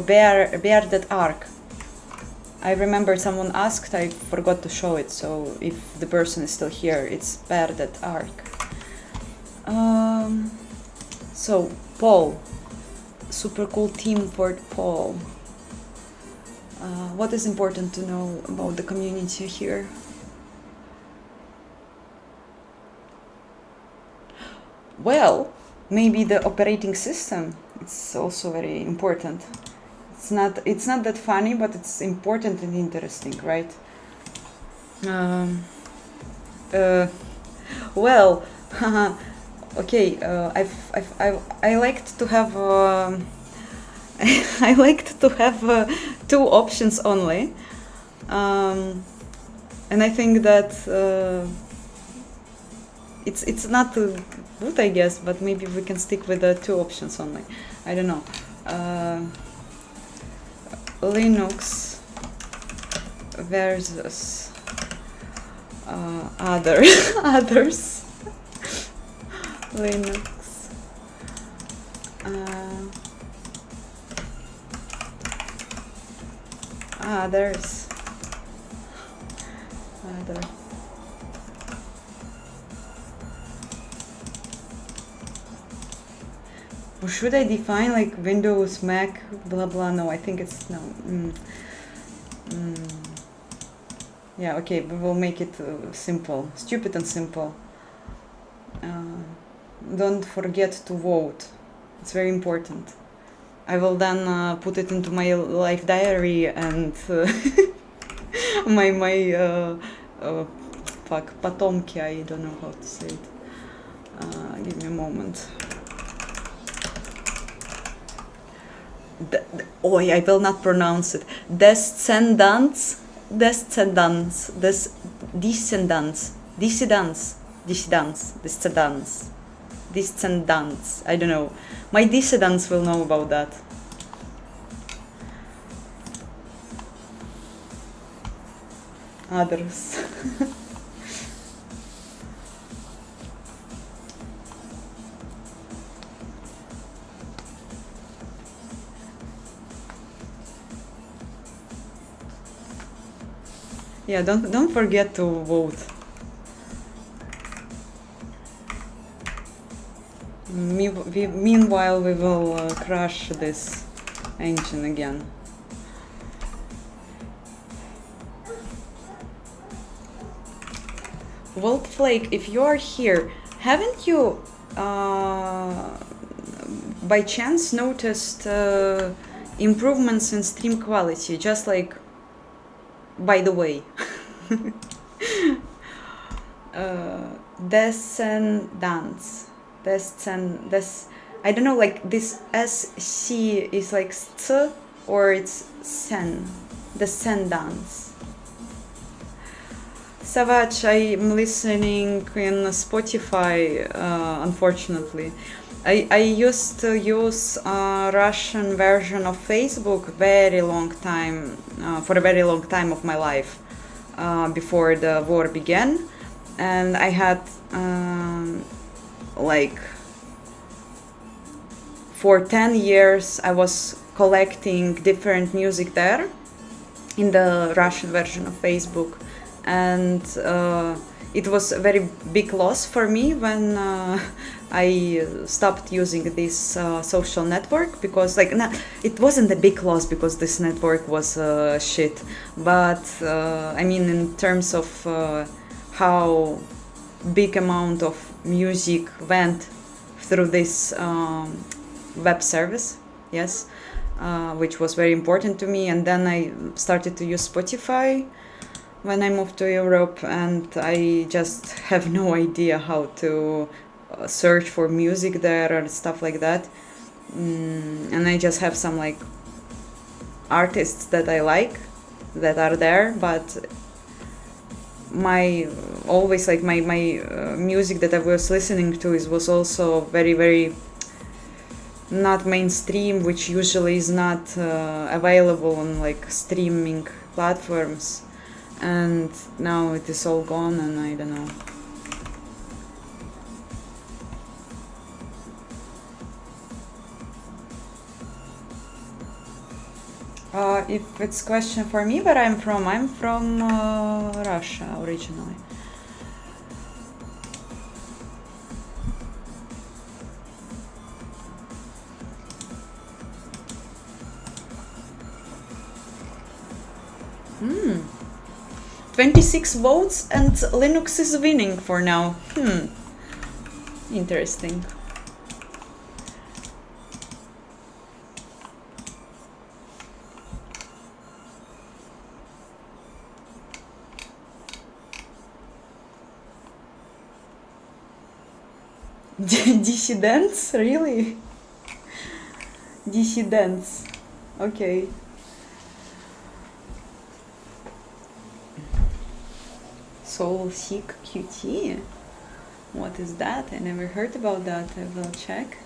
Bearded arc. I remember someone asked, I forgot to show it, so if the person is still here, it's bearded arc. So, Paul. Super cool team for Paul. What is important to know about the community here? Well, maybe the operating system. It's also very important. It's not that funny, but it's important and interesting, right? Well, okay. I liked to have I liked to have two options only, and I think that it's not good, I guess, but maybe we can stick with the two options only. I don't know. Linux versus others. Linux. Others. Other. Or should I define like Windows, Mac, blah blah? No, I think it's no. Yeah, okay, we will make it simple, stupid and simple. Don't forget to vote. It's very important. I will then put it into my life diary and my потомки. I don't know how to say it. Give me a moment. I will not pronounce it. Descendants. I don't know. My dissidents will know about that. Others. Yeah, don't forget to vote. Meanwhile, we will crash this engine again. Volt Flake, if you are here, haven't you by chance noticed improvements in stream quality? Just like by the way. Descendants. I don't know, like this SC is like st or it's sen. Descendants. Savage, I'm listening in Spotify, unfortunately. I used to use Russian version of Facebook very long time, for a very long time of my life, before the war began, and I had like for 10 years I was collecting different music there in the Russian version of Facebook, and it was a very big loss for me when I stopped using this social network, because like it wasn't a big loss because this network was shit, but I mean in terms of how big amount of music went through this web service, yes, which was very important to me. And then I started to use Spotify when I moved to Europe, and I just have no idea how to search for music there or stuff like that. And I just have some like artists that I like that are there, but my music that I was listening to was also very, very not mainstream, which usually is not available on like streaming platforms. And now it is all gone, and I don't know. if it's question for me, where I'm from Russia originally. Hmm. 26 votes and Linux is winning for now. Interesting. Dissidents? Really? Dissidents. Okay. Soul Seek QT? What is that? I never heard about that. I will check.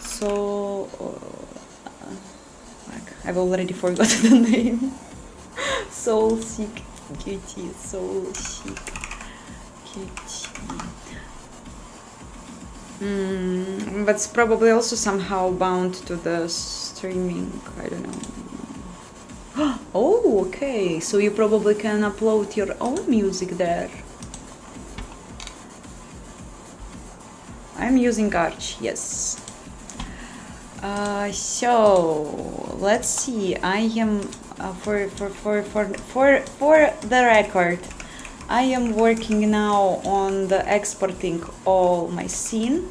So... I've already forgotten the name. Soul Seek QT. Soul Seek QT. But it's probably also somehow bound to the streaming. I don't know. Oh, okay. So you probably can upload your own music there. I'm using Arch, yes. So let's see. I am for the record, I am working now on the exporting all my scene,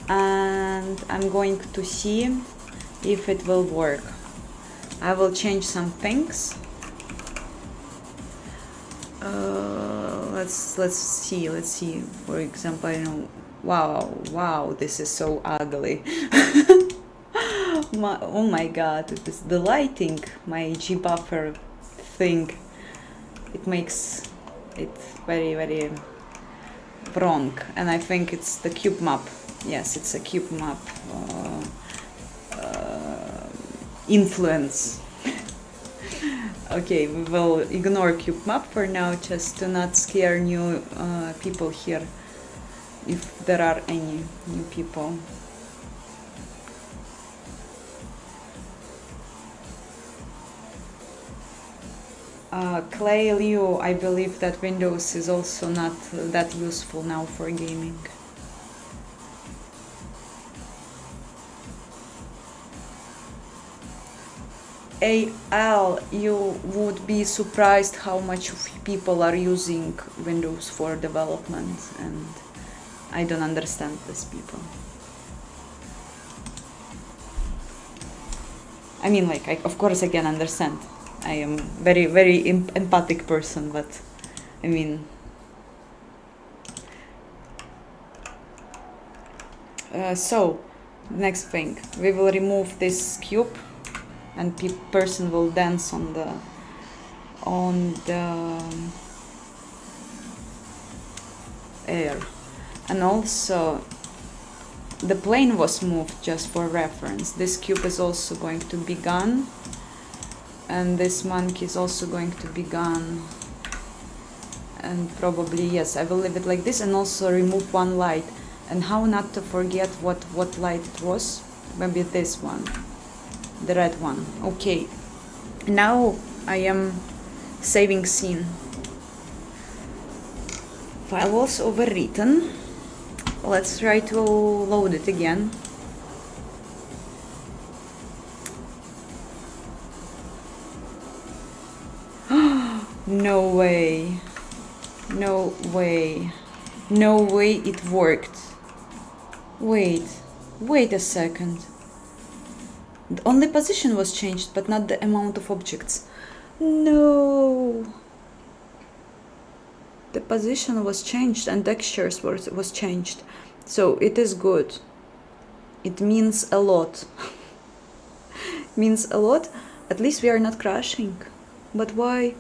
and I'm going to see if it will work. I will change some things. Let's see. For example, I know. Wow, this is so ugly. Oh my god, it is the lighting, my G buffer thing. It makes it very, very wrong, and I think it's the cube map. Yes, it's a cube map influence. Okay, we will ignore cube map for now, just to not scare new people here, if there are any new people. Clay Liu, I believe that Windows is also not that useful now for gaming. AL, you would be surprised how much people are using Windows for development, and I don't understand these people. I mean, like, of course I can understand. I am very, very empathic person, but I mean, so next thing, we will remove this cube, and person will dance on the air, and also the plane was moved just for reference. This cube is also going to be gone. And this monkey is also going to be gone, and probably, yes, I will leave it like this, and also remove one light. And how not to forget what light it was? Maybe this one, the red one. Okay, now I am saving scene. File was overwritten. Let's try to load it again. No way. No way. No way it worked. Wait a second. The only position was changed, but not the amount of objects. No. The position was changed and textures was changed. So it is good. It means a lot. Means a lot. At least we are not crashing. But why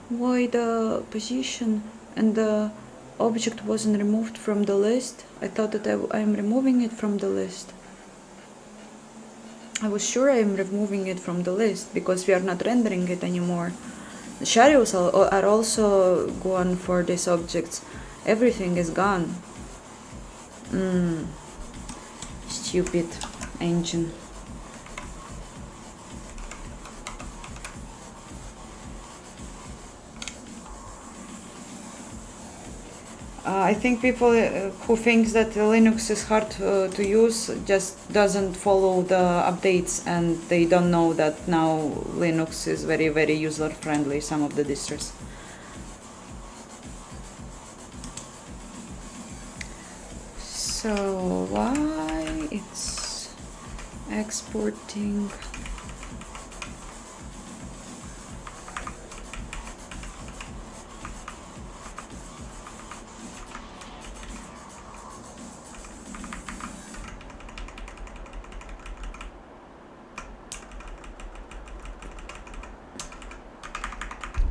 the position and the object wasn't removed from the list? I thought that I am removing it from the list. I was sure I am removing it from the list because we are not rendering it anymore. The shadows are also gone for these objects. Everything is gone. Stupid engine. I think people who think that Linux is hard to use just doesn't follow the updates, and they don't know that now Linux is very, very user friendly, some of the distros. So why it's exporting?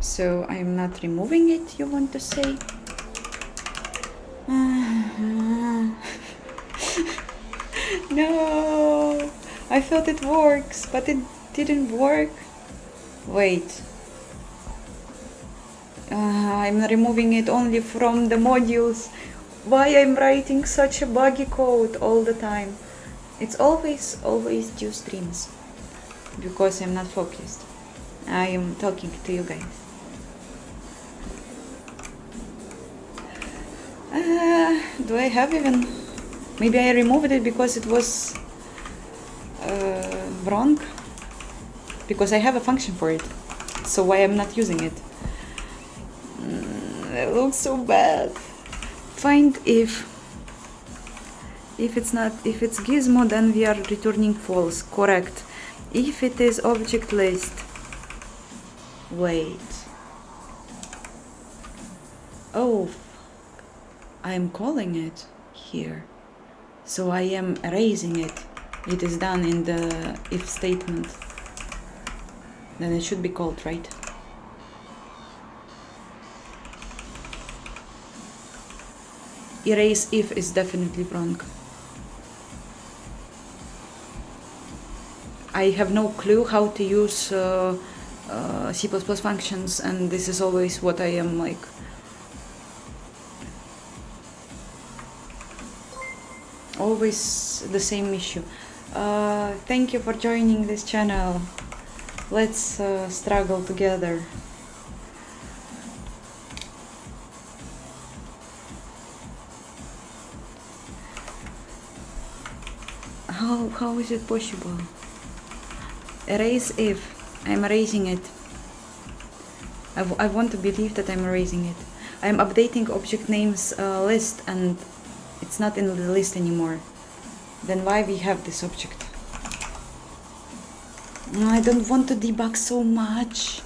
So I'm not removing it, you want to say? No, I thought it works, but it didn't work. Wait. I'm removing it only from the modules. Why I'm writing such a buggy code all the time? It's always two streams. Because I'm not focused. I am talking to you guys. Do I have even? Maybe I removed it because it was wrong. Because I have a function for it. So why I'm not using it? It looks so bad. Find if it's gizmo, then we are returning false. Correct. If it is object list. Wait. Oh, I'm calling it here. So I am erasing it. It is done in the if statement. Then it should be called, right? Erase if is definitely wrong. I have no clue how to use C++ functions, and this is always what I am like. Always the same issue. Thank you for joining this channel. Let's struggle together. How is it possible? Erase if. I'm erasing it. I want to believe that I'm erasing it. I'm updating object names list, and it's not in the list anymore. Then why we have this object? I don't want to debug so much.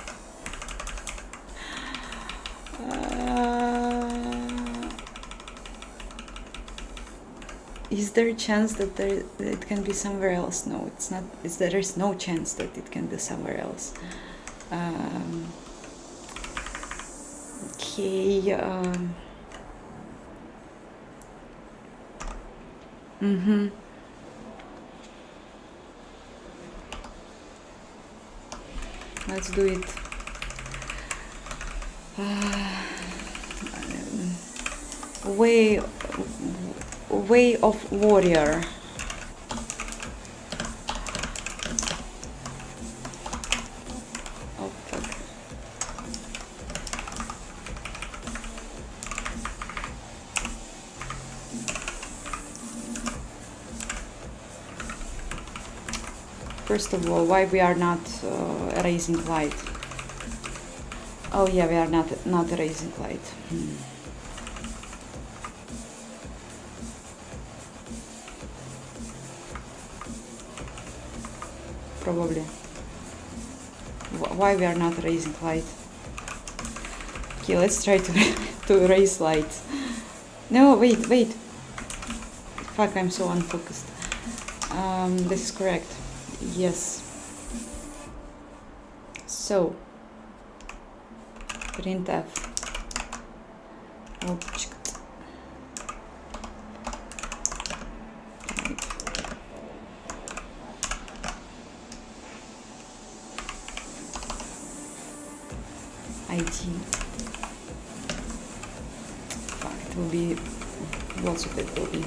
Is there a chance that it can be somewhere else? No, it's not. There is no chance that it can be somewhere else. Okay. Let's do it. Way of warrior. Oh fuck. First of all, why we are not erasing light? Oh yeah, we are not erasing light. Probably. Why we are not erasing light? Okay, let's try to erase light. No, wait. Fuck, I'm so unfocused. This is correct. Yes. So printf object ID. Fuck, it will be lots of it will be.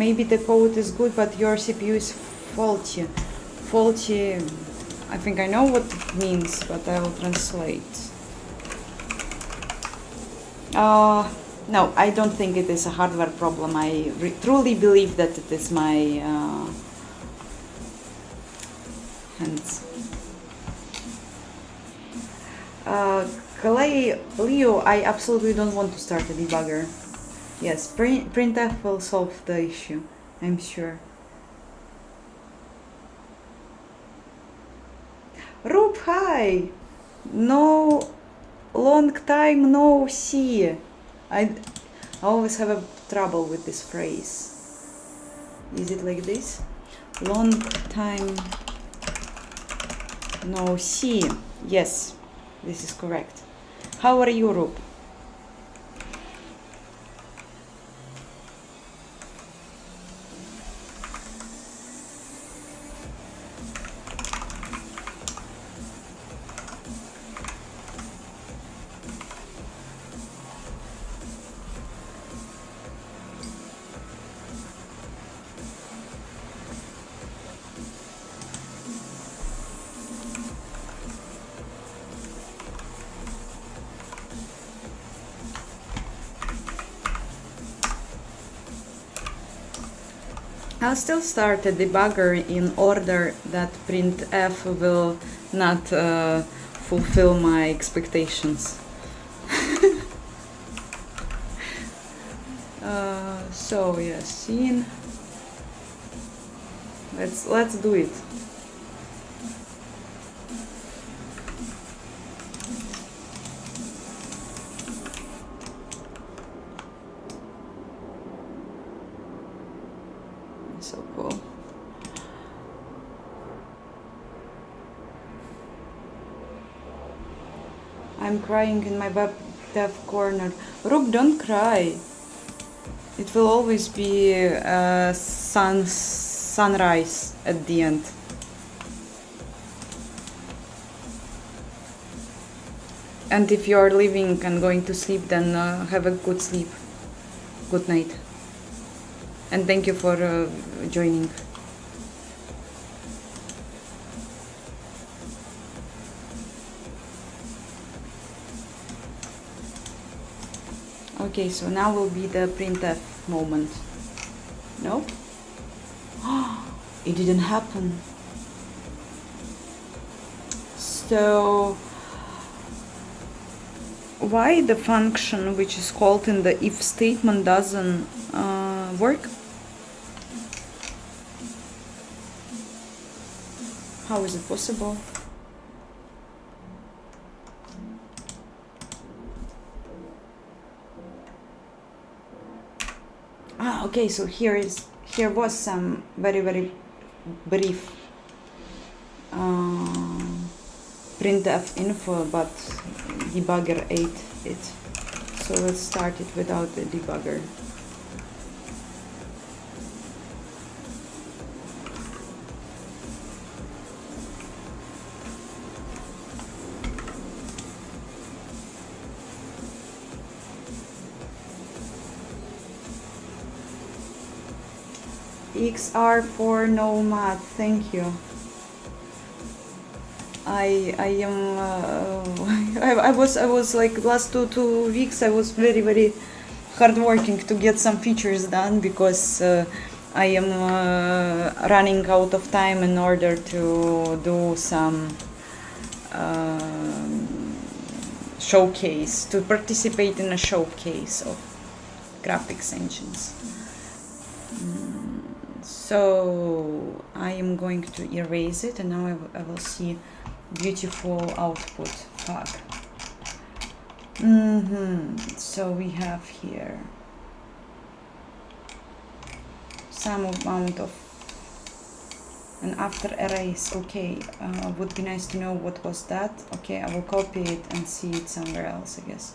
maybe the code is good, but your CPU is faulty. Faulty, I think I know what it means, but I will translate. No, I don't think it is a hardware problem. I truly believe that it is my hands. Leo, I absolutely don't want to start a debugger. Yes, printf will solve the issue, I'm sure. Rup, hi! No, long time no see. I always have a trouble with this phrase. Is it like this? Long time no see. Yes, this is correct. How are you, Rup? I'll still start a debugger in order that printf will not fulfill my expectations. So yeah, scene. Let's do it. So cool. I'm crying in my web dev corner. Rup, don't cry. It will always be sunrise at the end. And if you are leaving and going to sleep, then have a good sleep. Good night. And thank you for joining. Okay, so now will be the printf moment. No? It didn't happen. So why the function which is called in the if statement doesn't work? How is it possible? Okay, so here was some very brief printf info, but debugger ate it. So let's start it without the debugger. XR for Nomad, thank you. I am I was like last two weeks I was very hardworking to get some features done because I am running out of time in order to do some showcase, to participate in a showcase of graphics engines. So I am going to erase it, and now I will see beautiful output. Fuck. So we have here some amount of an after erase. Okay, would be nice to know what was that. Okay, I will copy it and see it somewhere else, I guess.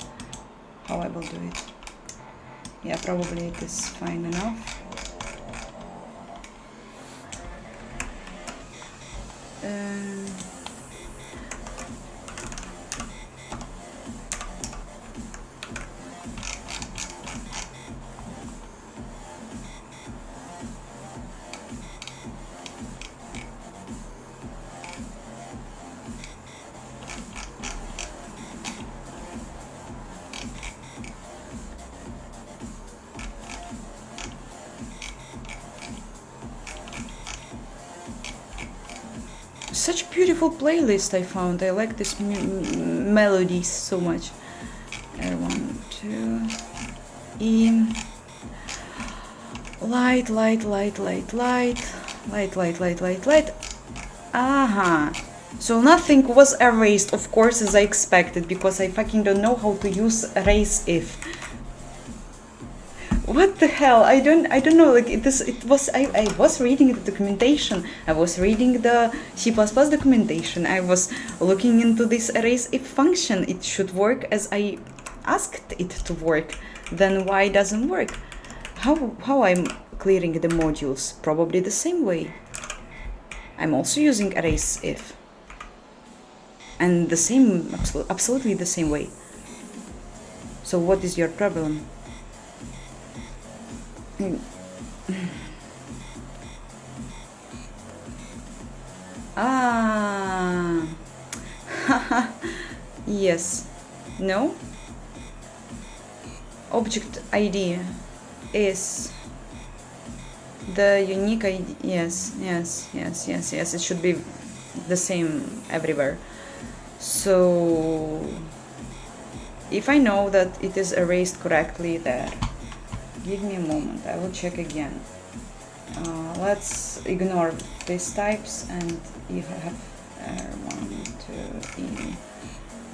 How I will do it. Yeah, probably it is fine enough. Such beautiful playlist I found. I like this melodies so much. R1, 2, E. Light, light, light, light, light, light, light, light, light, light. Aha. So nothing was erased, of course, as I expected, because I fucking don't know how to use erase if. What the hell? I don't know. Like I was reading the documentation. I was reading the C++ documentation. I was looking into this erase if function. It should work as I asked it to work. Then why doesn't work? How I'm clearing the modules? Probably the same way. I'm also using erase if. And the same, absolutely the same way. So what is your problem? Ah. Yes. No? Object ID is the unique ID. Yes, yes, yes, yes, yes. It should be the same everywhere. So if I know that it is erased correctly there, give me a moment, I will check again. Let's ignore these types, and if I have R1, 2, E,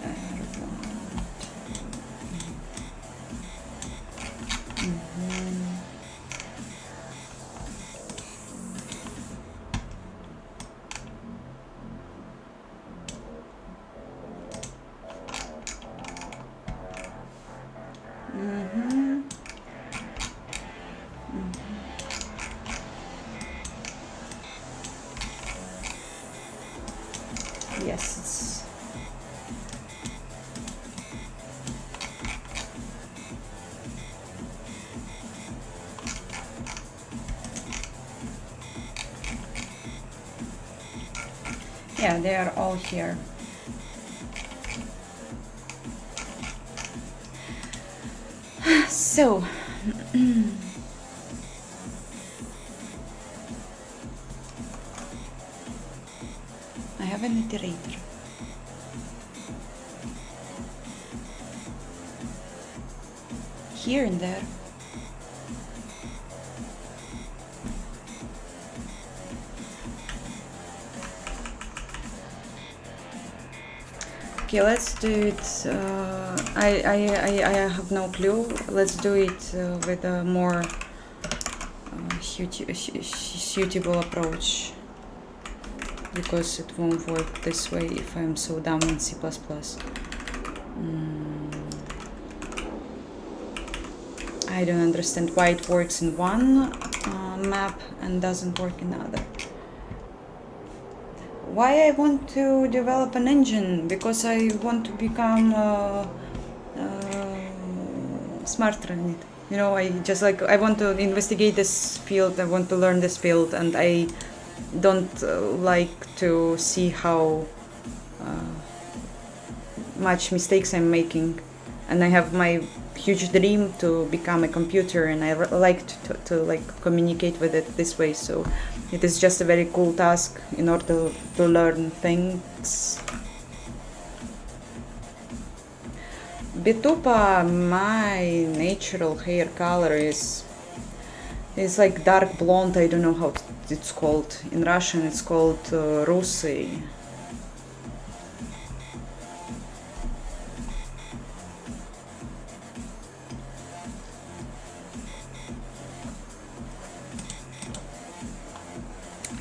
R1, 2, E. Yes. Yeah, they are all here. So I have an iterator. Here and there. Okay, let's do it. I have no clue. Let's do it with a more suitable approach, because it won't work this way if I'm so dumb in C++. I don't understand why it works in one map and doesn't work in other. Why I want to develop an engine? Because I want to become smarter in it. You know, I want to investigate this field, I want to learn this field, and I don't like to see how much mistakes I'm making. And I have my huge dream to become a computer, and I like to like communicate with it this way. So it is just a very cool task in order to learn things. Bitupa, my natural hair color is like dark blonde. I don't know how it's called in Russian. It's called Rusy.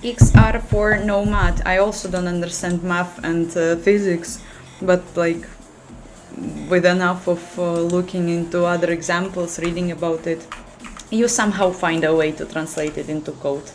X are for no math. I also don't understand math and physics, but like with enough of looking into other examples, reading about it, you somehow find a way to translate it into code.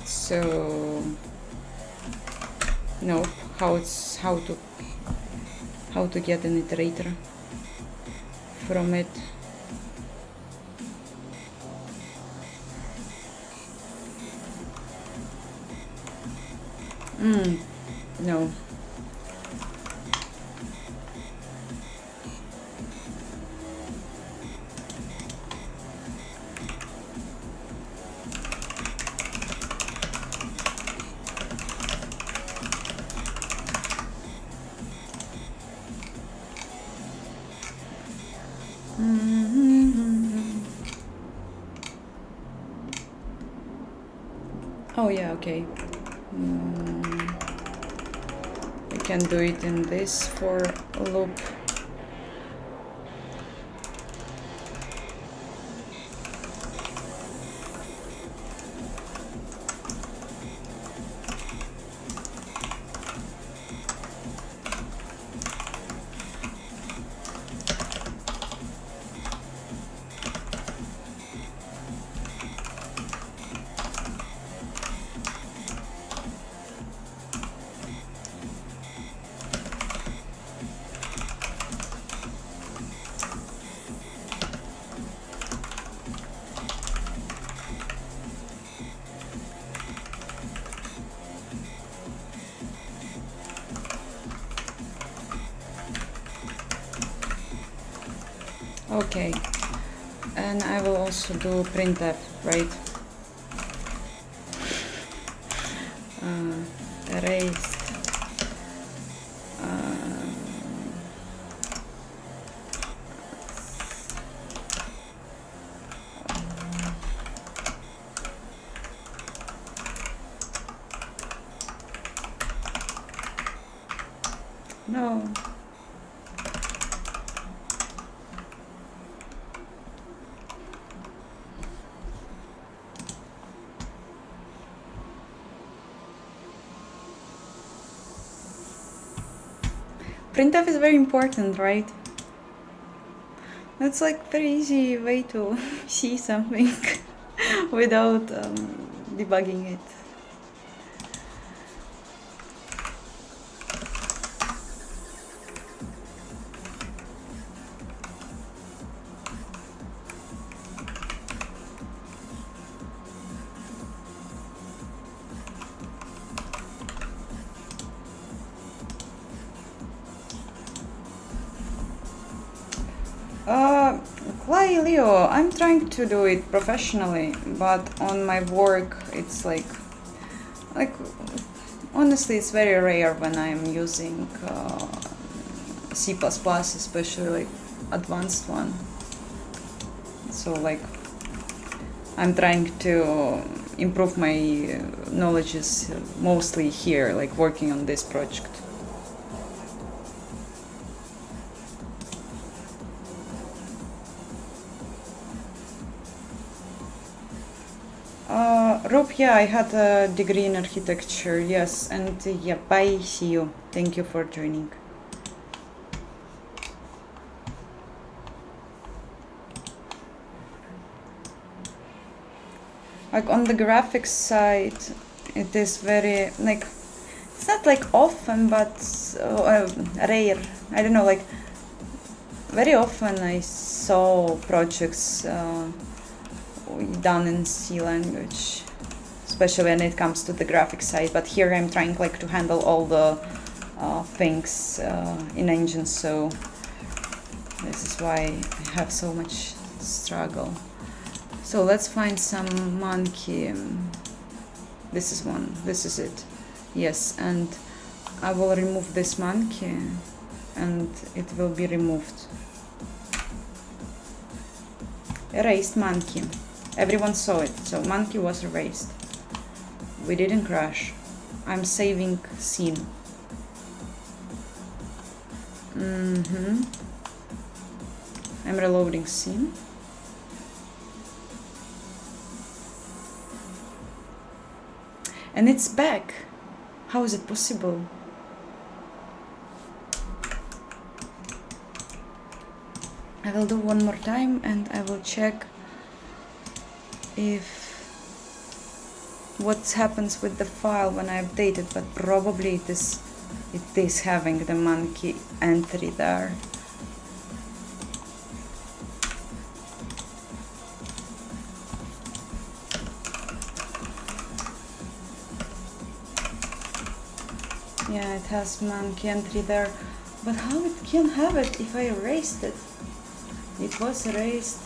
So No, how to get an iterator from it. No. Oh yeah, okay. We can do it in this for loop. Okay, and I will also do printf, right? Erased. No. Printf is very important, right? That's like very easy way to see something without debugging it. Leo, I'm trying to do it professionally, but on my work it's like honestly it's very rare when I'm using C++, especially like advanced one. So like I'm trying to improve my knowledges mostly here, like working on this project. Rob, yeah, I had a degree in architecture, yes, and yeah, bye, see you. Thank you for joining. Like on the graphics side, it is very, like, it's not like often, but rare. I don't know, like, very often I saw projects done in C language, especially when it comes to the graphics side, but here I'm trying like to handle all the things in engine, so this is why I have so much struggle. So let's find some monkey. This is one, this is it. Yes, and I will remove this monkey and it will be removed. Erased monkey. Everyone saw it, so monkey was erased. We didn't crash. I'm saving scene. I'm reloading scene. And it's back. How is it possible? I will do one more time and I will check if what happens with the file when I update it, but probably it is having the monkey entry there. Yeah, it has monkey entry there, but how it can have it if I erased it? It was erased.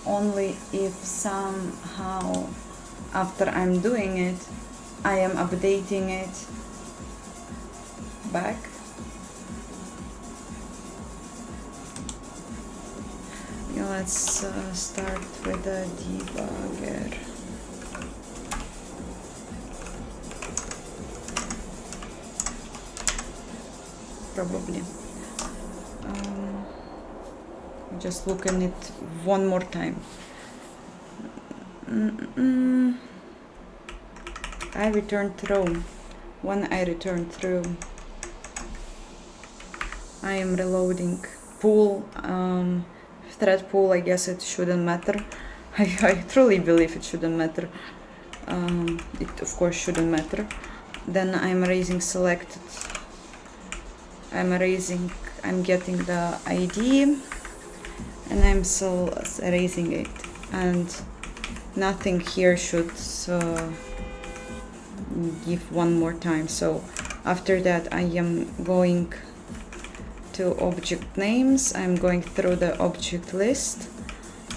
Only if somehow after I'm doing it, I am updating it back. Yeah, let's start with the debugger. Probably. Just look at it one more time. I return through. When I return through, I am reloading pool, thread pool. I guess it shouldn't matter. I truly believe it shouldn't matter. It of course shouldn't matter. Then I'm erasing selected. I'm getting the ID, and I'm still erasing it, and nothing here should give one more time. So after that I am going to object names, I'm going through the object list,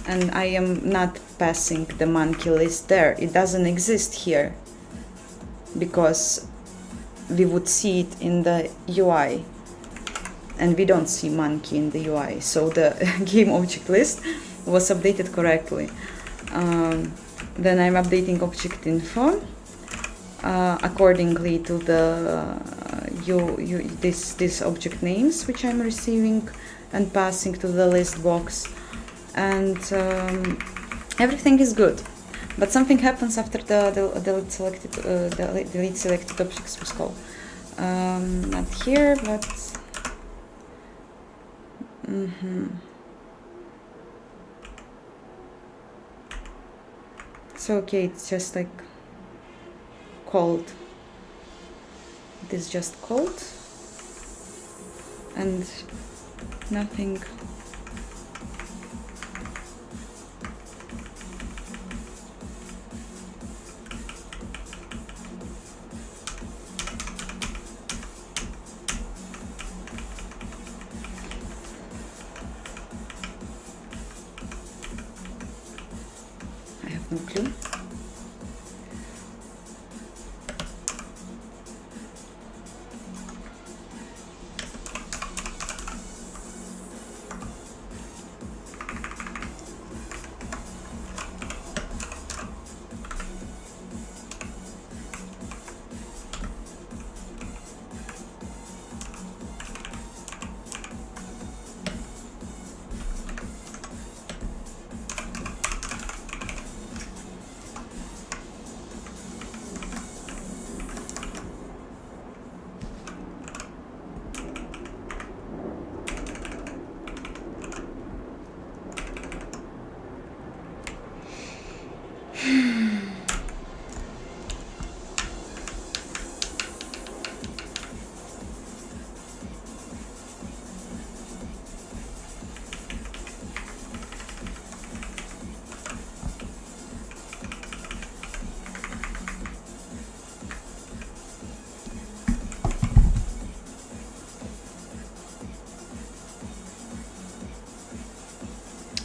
and I am not passing the monkey list there. It doesn't exist here because we would see it in the UI, and we don't see monkey in the UI, so the game object list was updated correctly. Then I'm updating object info accordingly to the this object names which I'm receiving and passing to the list box, and everything is good. But something happens after the delete selected objects was called. Not here, but so okay, it's just like called. It is just called and nothing. I have no clue.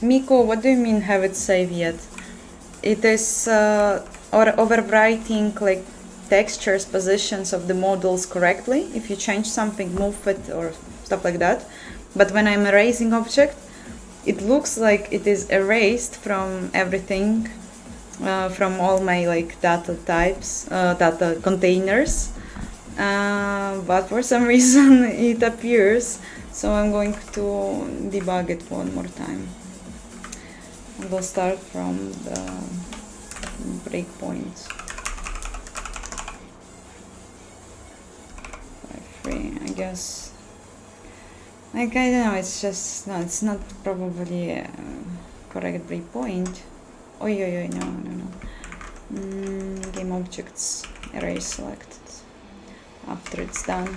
Miko, what do you mean haven't saved yet? It is or overwriting like textures, positions of the models correctly. If you change something, move it or stuff like that. But when I'm erasing object, it looks like it is erased from everything, from all my like data types, data containers. But for some reason it appears. So I'm going to debug it one more time. We'll start from the breakpoint. 5.3, I guess. Like, I don't know, it's just, no, it's not probably correct breakpoint. Oh, no. Game objects, erase selected after it's done.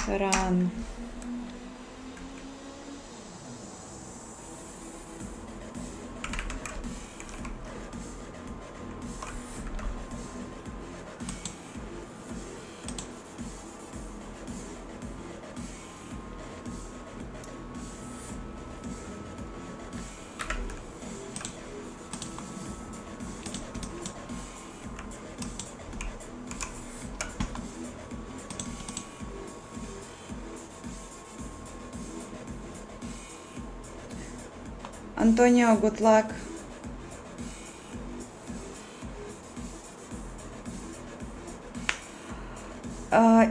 Run. Antonio, good luck.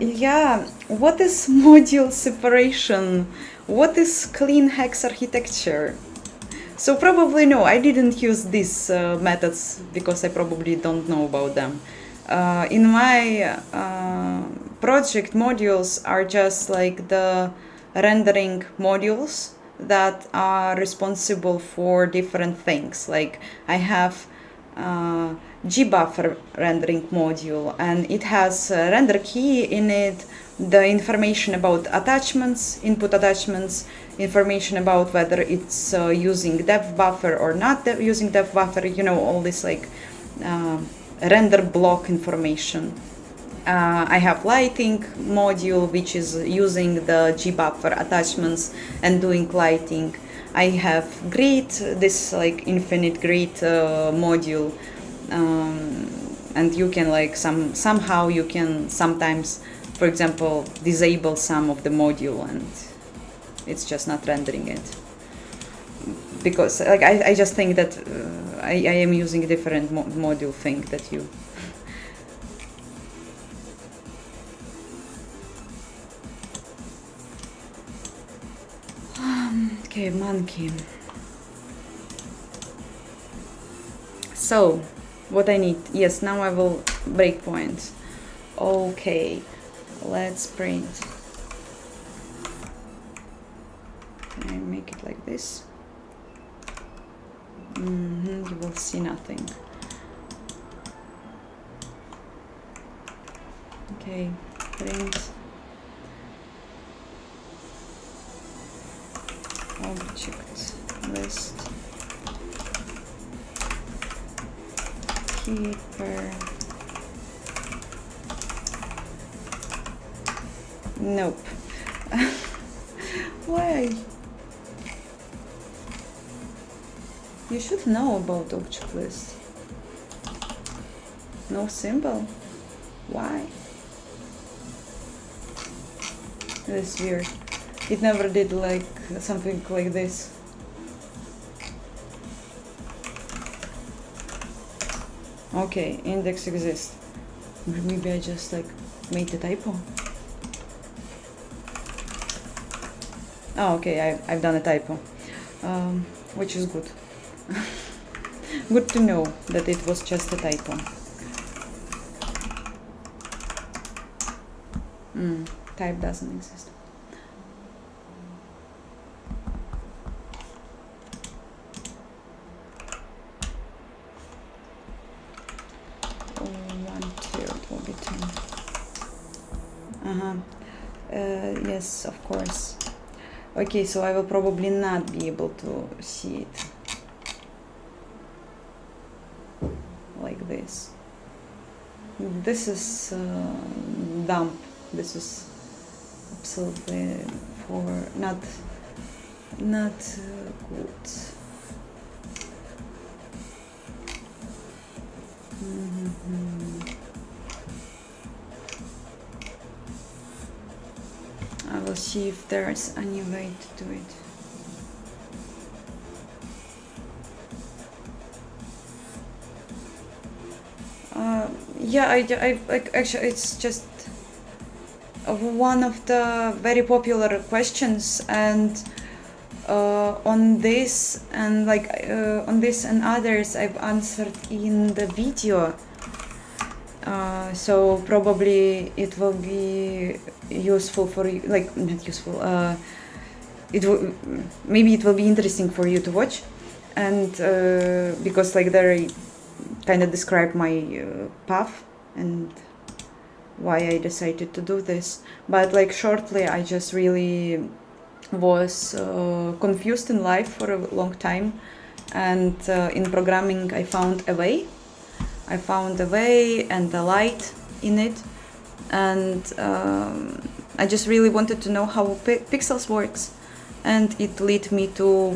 Ilya, what is module separation? What is clean hex architecture? So probably no, I didn't use these methods because I probably don't know about them. In my project, modules are just like the rendering modules that are responsible for different things. Like I have gbuffer rendering module, and it has a render key in it, the information about attachments, input attachments, information about whether it's using depth buffer or not using depth buffer, you know, all this like render block information. I have lighting module, which is using the gbuffer attachments and doing lighting. I have grid, this like infinite grid module, and you can like somehow you can sometimes, for example, disable some of the module and it's just not rendering it. Because like I just think that I am using a different module thing that you. Okay, monkey. So, what I need? Yes, now I will breakpoint. Okay, let's print. Can I make it like this? You will see nothing. Okay, print. Object list keeper. Nope. Why? You should know about object list. No symbol? Why? This is weird. It never did like something like this. Okay, index exists. Maybe I just like made a typo. Oh, okay, I've done a typo, which is good. Good to know that it was just a typo. Type doesn't exist. Yes, of course. Okay, so I will probably not be able to see it like this. This is dumb. This is absolutely not good. I will see if there's any way to do it. Yeah, I actually it's just one of the very popular questions, and on this and like on this and others I've answered in the video, so probably it will be useful for you, like not useful, maybe it will be interesting for you to watch, and because like there I kind of describe my path and why I decided to do this. But like shortly, I just really was confused in life for a long time, and in programming I found a way. I found a way and a light in it, and I just really wanted to know how pixels works, and it led me to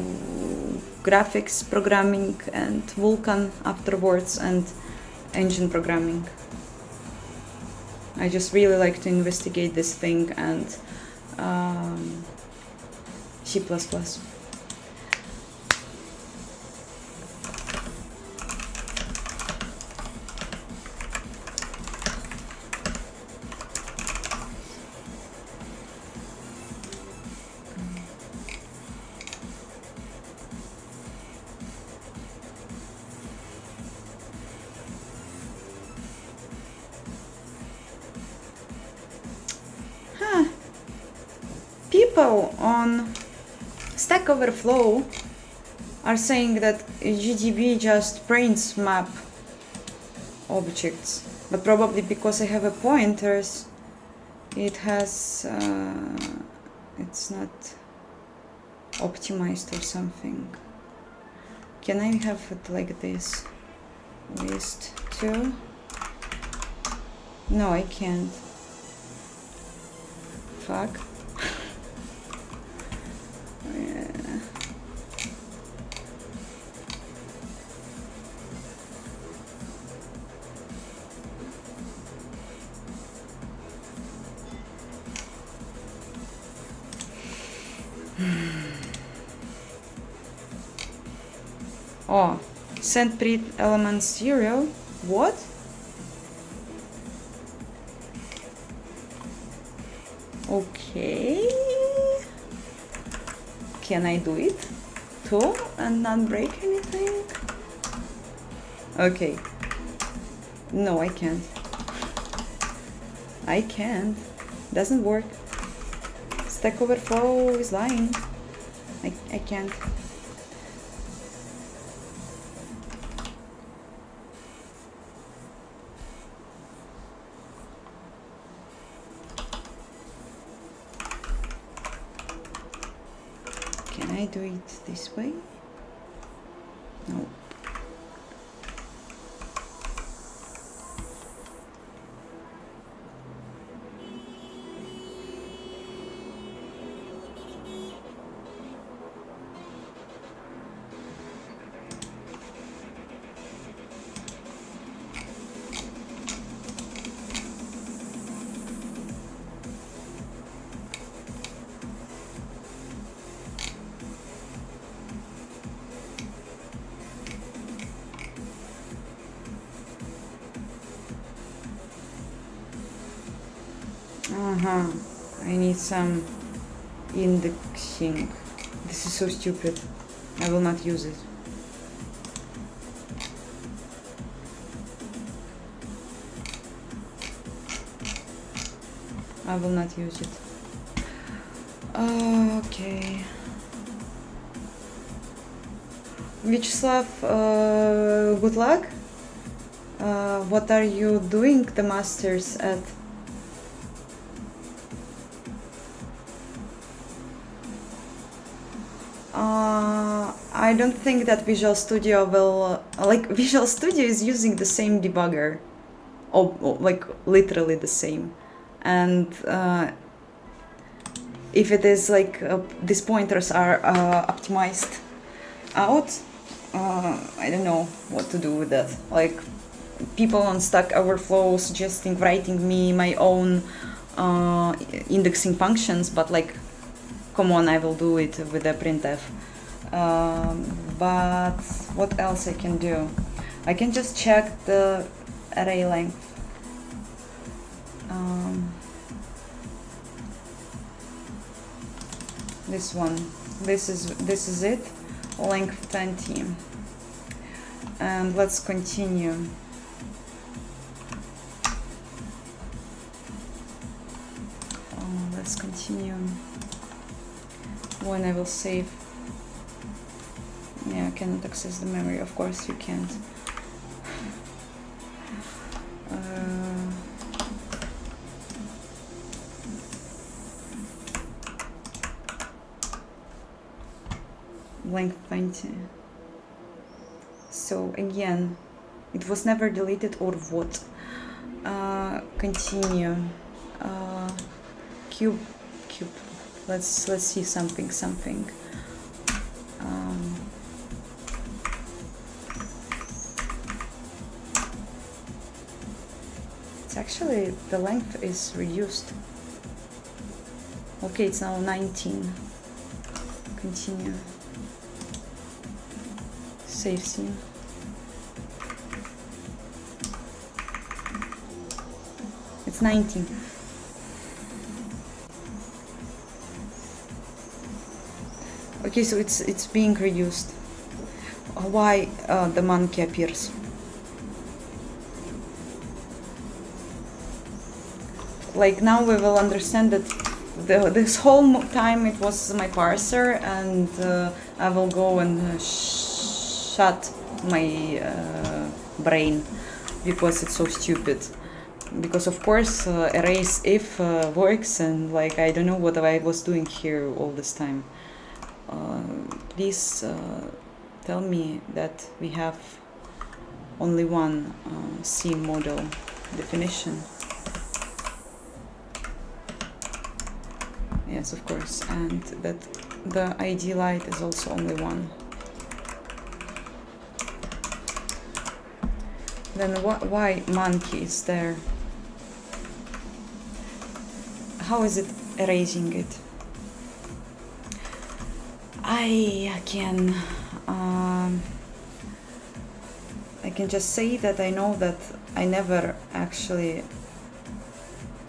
graphics programming and Vulkan afterwards, and engine programming. I just really like to investigate this thing, and C++. People on Stack Overflow are saying that GDB just prints map objects, but probably because I have a pointers, it has it's not optimized or something. Can I have it like this? List 2? No, I can't. Fuck. Oh, send print element 0. What? Okay. Can I do it too and not break anything? Okay. No, I can't. I can't. Doesn't work. Stack Overflow is lying. I can't. Can I do it this way? No. I need some indexing. This is so stupid. I will not use it. I will not use it. Okay. Vyacheslav, good luck. What are you doing the masters at? I don't think that Visual Studio will... like, Visual Studio is using the same debugger. Like, literally the same. And if it is like these pointers are optimized out, I don't know what to do with that. Like, people on Stack Overflow suggesting writing me my own indexing functions, but like, come on, I will do it with a printf. But what else I can do? I can just check the array length. This one, This is it. Length 20. And let's continue. Let's continue. When I will save. Yeah, I cannot access the memory. Of course you can't. Length 20. So again, it was never deleted or what? Continue. Cube. Let's see something. It's actually, the length is reduced. Okay, it's now 19. Continue. Save scene. It's 19. Okay, so it's being reduced. Why the monkey appears? Like now we will understand that this whole time it was my parser, and I will go and shut my brain because it's so stupid. Because of course erase if works, and like I don't know what I was doing here all this time. Please tell me that we have only one scene model definition. Yes, of course, and that the ID light is also only one. Then why monkey is there? How is it erasing it? I can just say that I know that I never actually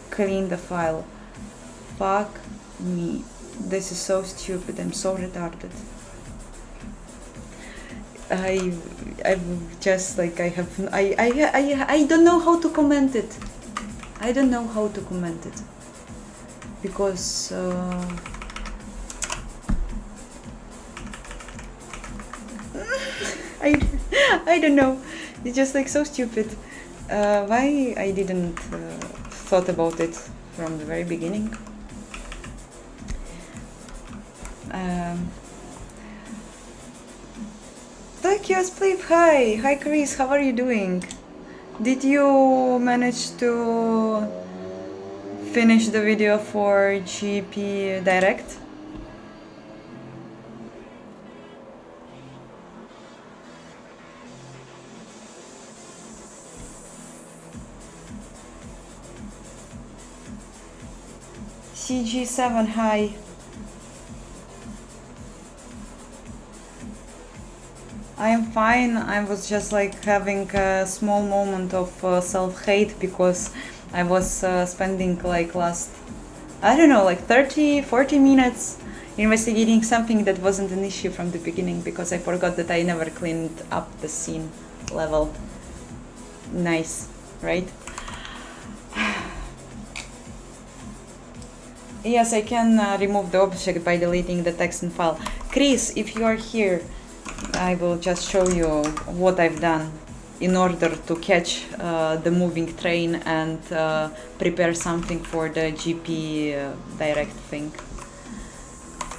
cleaned the file. Fuck me. This is so stupid. I'm so retarded. I just like I don't know how to comment it. I don't know how to comment it because I don't know. It's just like so stupid. Why I didn't thought about it from the very beginning. Thank you, Spliff. Hi Chris, how are you doing? Did you manage to finish the video for GP Direct? CG7, hi. I am fine. I was just like having a small moment of self-hate because I was spending like last, I don't know, like 30-40 minutes investigating something that wasn't an issue from the beginning because I forgot that I never cleaned up the scene level. Nice, right? Yes, I can remove the object by deleting the text in file. Chris, if you are here, I will just show you what I've done in order to catch the moving train and prepare something for the GP Direct thing.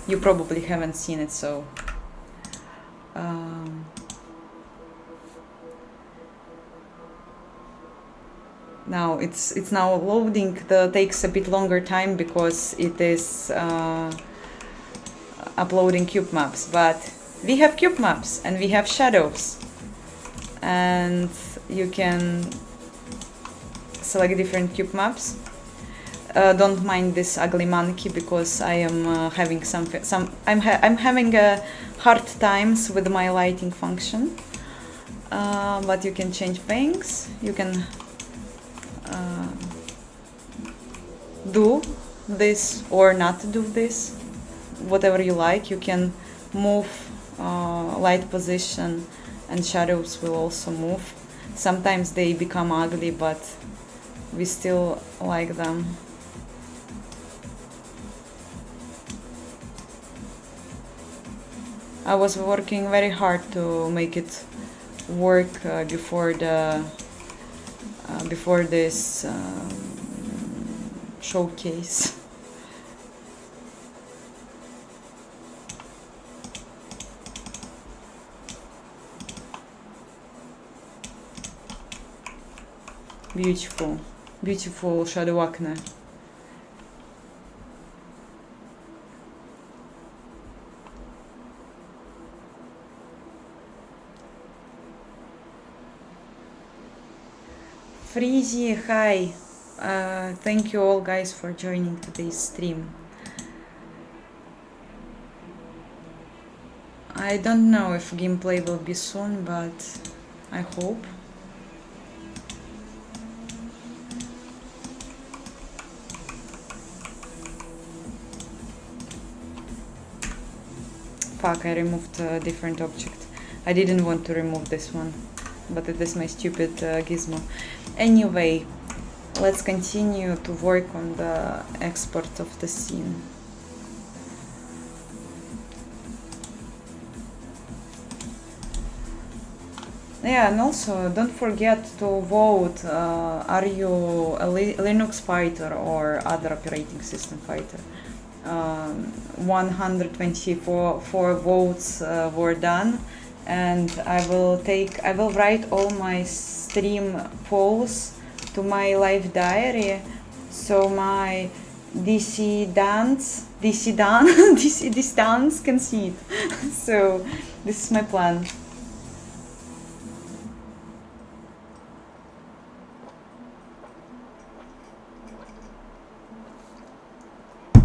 You probably haven't seen it, so... Now it's now loading. Takes a bit longer time because it is uploading cube maps, but we have cube maps and we have shadows, and you can select different cube maps. Don't mind this ugly monkey because I am having I'm having hard times with my lighting function, but you can change things. You can do this or not do this. whatever you like. You can move light position, and shadows will also move. Sometimes they become ugly, but we still like them. I was working very hard to make it work before this showcase. Beautiful, beautiful shadow acne. Freezy, hi. Thank you all guys for joining today's stream. I don't know if gameplay will be soon, but I hope. Fuck, I removed a different object. I didn't want to remove this one, but it is my stupid gizmo. Anyway, let's continue to work on the export of the scene. Yeah, and also don't forget to vote. Are you a Linux fighter or other operating system fighter? 124 votes were done, and I will write all my stream polls to my live diary, so my DC dance can see it. So this is my plan.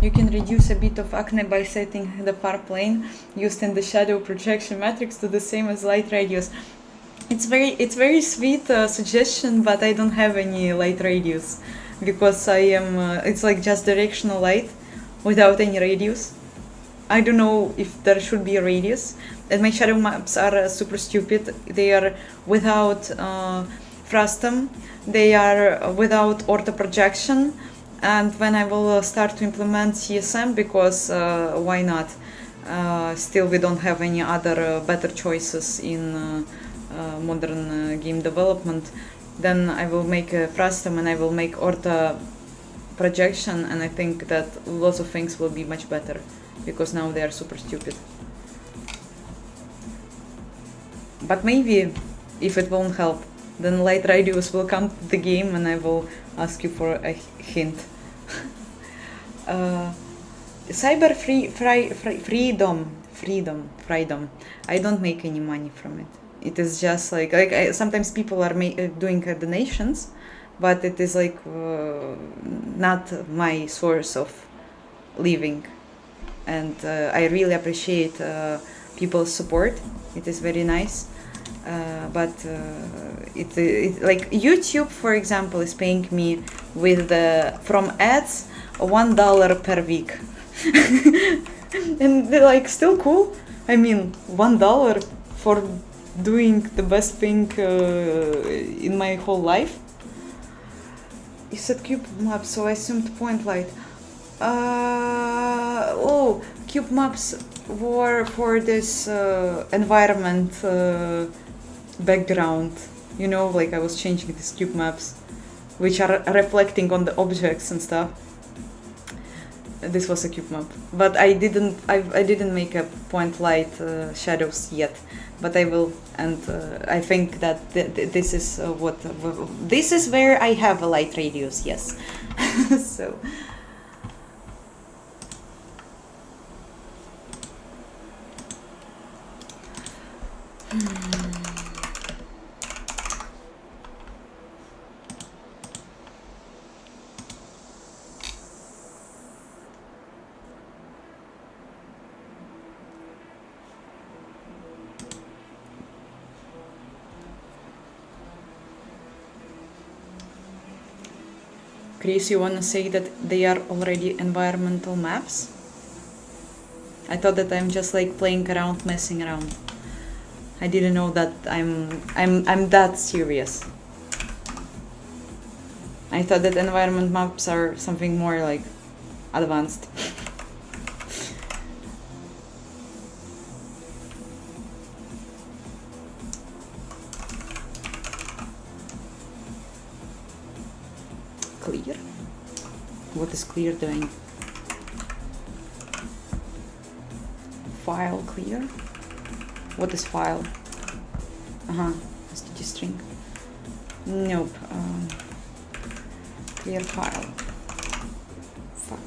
You can reduce a bit of acne by setting the far plane used in the shadow projection matrix to the same as light radius. It's very sweet suggestion, but I don't have any light radius because I am it's like just directional light without any radius. I don't know if there should be a radius, and my shadow maps are super stupid. They are without frustum, they are without ortho projection. And when I will start to implement CSM, because why not? Still, we don't have any other better choices in modern game development. Then I will make a frustum and I will make ortho projection, and I think that lots of things will be much better because now they are super stupid. But maybe if it won't help, then light radius will come to the game and I will ask you for a hint. Cyber freedom. I don't make any money from it. It is just like sometimes people are doing donations, but it is like not my source of living. And I really appreciate people's support. It is very nice. But it like YouTube, for example, is paying me with from ads $1 per week, and they're like still cool. I mean, $1 for doing the best thing in my whole life. You said cube maps, so I assumed point light. Oh, cube maps were for this environment background. You know, like I was changing these cube maps, which are reflecting on the objects and stuff. This was a cube map, but I didn't make a point light shadows yet, but I will, and I think that this is this is where I have a light radius. Yes. So. Chris, you want to say that they are already environmental maps? I thought that I'm just like playing around, messing around. I didn't know that I'm that serious. I thought that environment maps are something more like advanced. Clear? What is clear doing? File clear? What is file? STG string. Nope. Clear file. Fuck.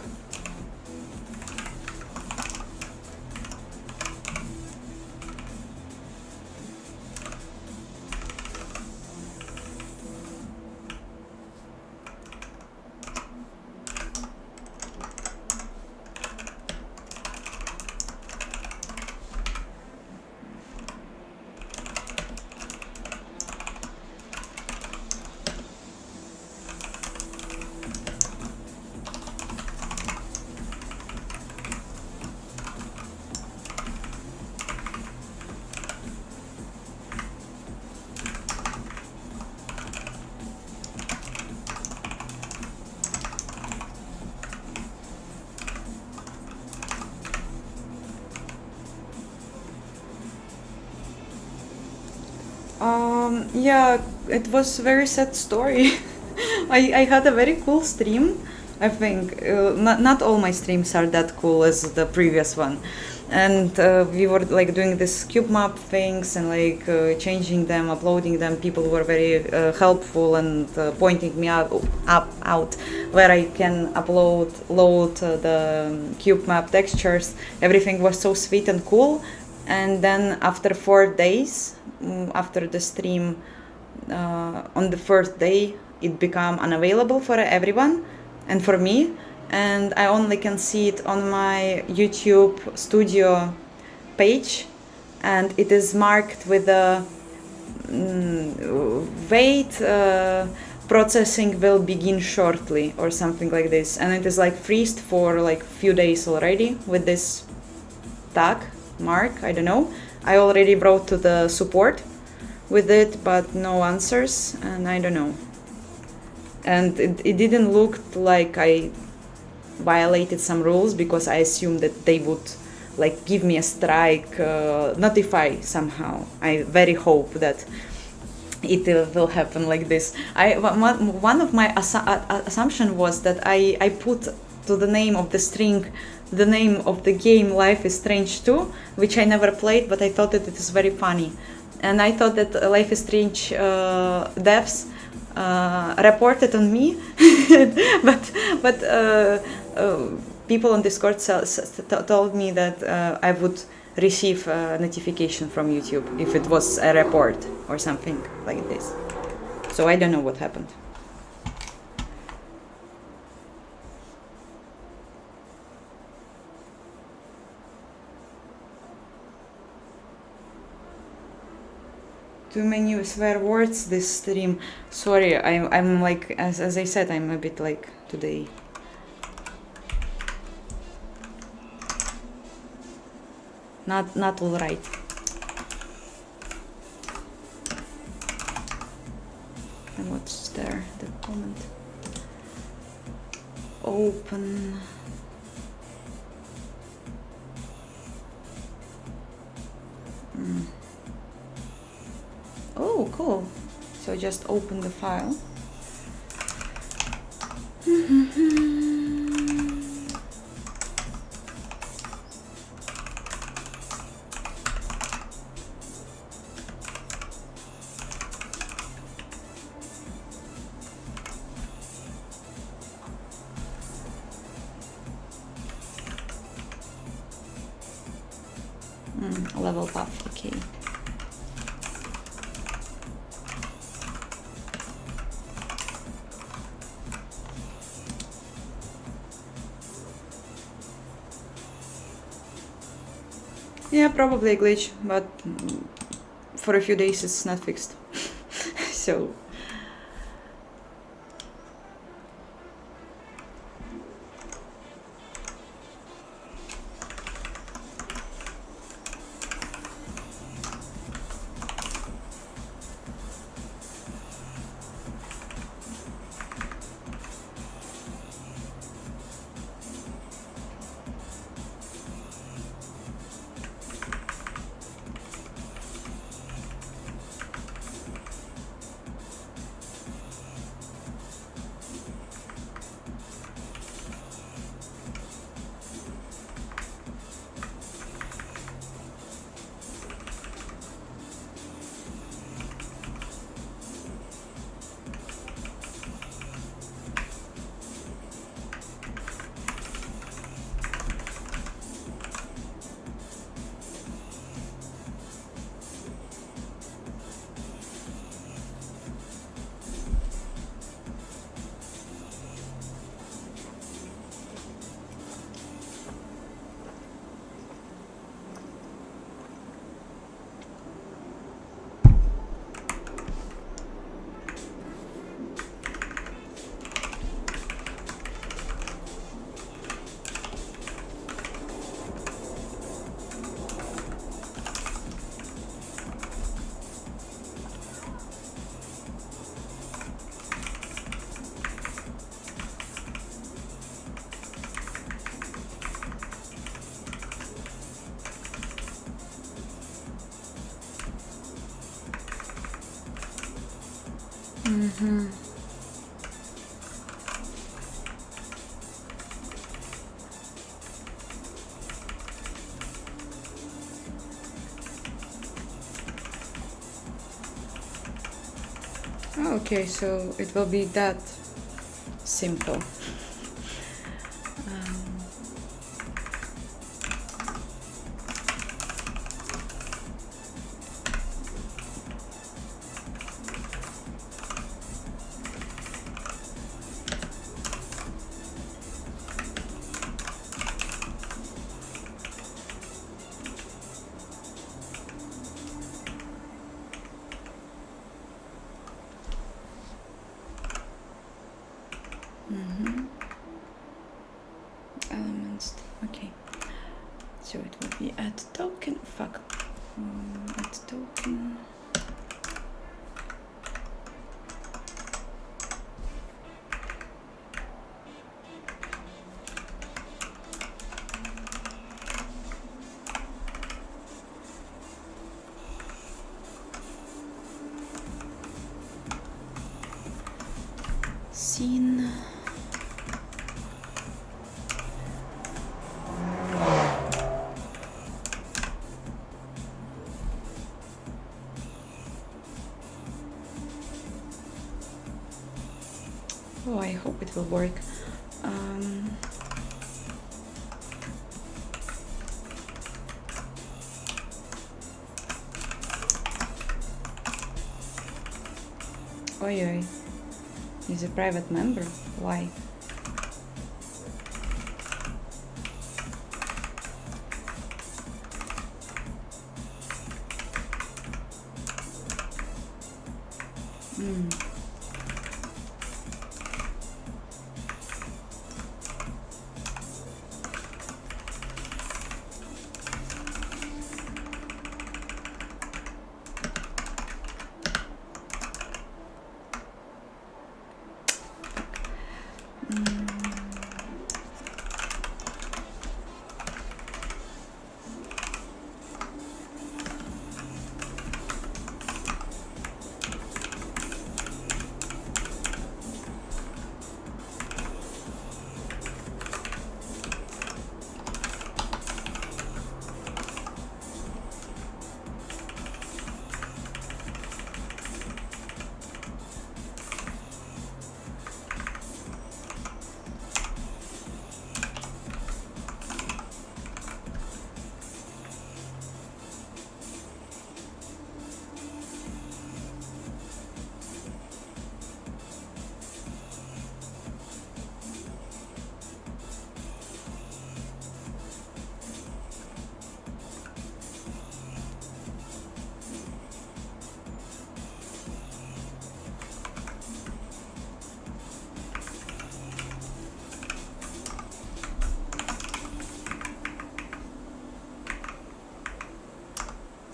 Yeah, it was a very sad story. I had a very cool stream. I think not all my streams are that cool as the previous one, and we were like doing this cube map things and like changing them, uploading them. People were very helpful and pointing me out where I can load the cube map textures. Everything was so sweet and cool. And then after 4 days, after the stream, on the first day, it became unavailable for everyone and for me. And I only can see it on my YouTube studio page. And it is marked with a wait, processing will begin shortly or something like this. And it is like freezed for like few days already with this tag. Mark, I don't know. I already brought to the support with it, but no answers, and I don't know. And it didn't look like I violated some rules, because I assumed that they would like give me a strike, notify somehow. I very hope that it will happen like this. One of my assumption was that I put to the name of the string the name of the game Life is Strange 2, which I never played, but I thought that it is very funny. And I thought that Life is Strange devs reported on me, but people on Discord told me that I would receive a notification from YouTube if it was a report or something like this. So I don't know what happened. Too many swear words this stream. Sorry, I'm like, as I said, I'm a bit like today. Not all right. And what's there? The comment. Open. Oh, cool. So just open the file. Level path, okay. Yeah, probably a glitch, but for a few days it's not fixed. So Okay, so it will be that simple. Elements, okay. So it will be add token, fuck. Add token. Scene. Oh, I hope it will work. Oi, he's a private member. Why?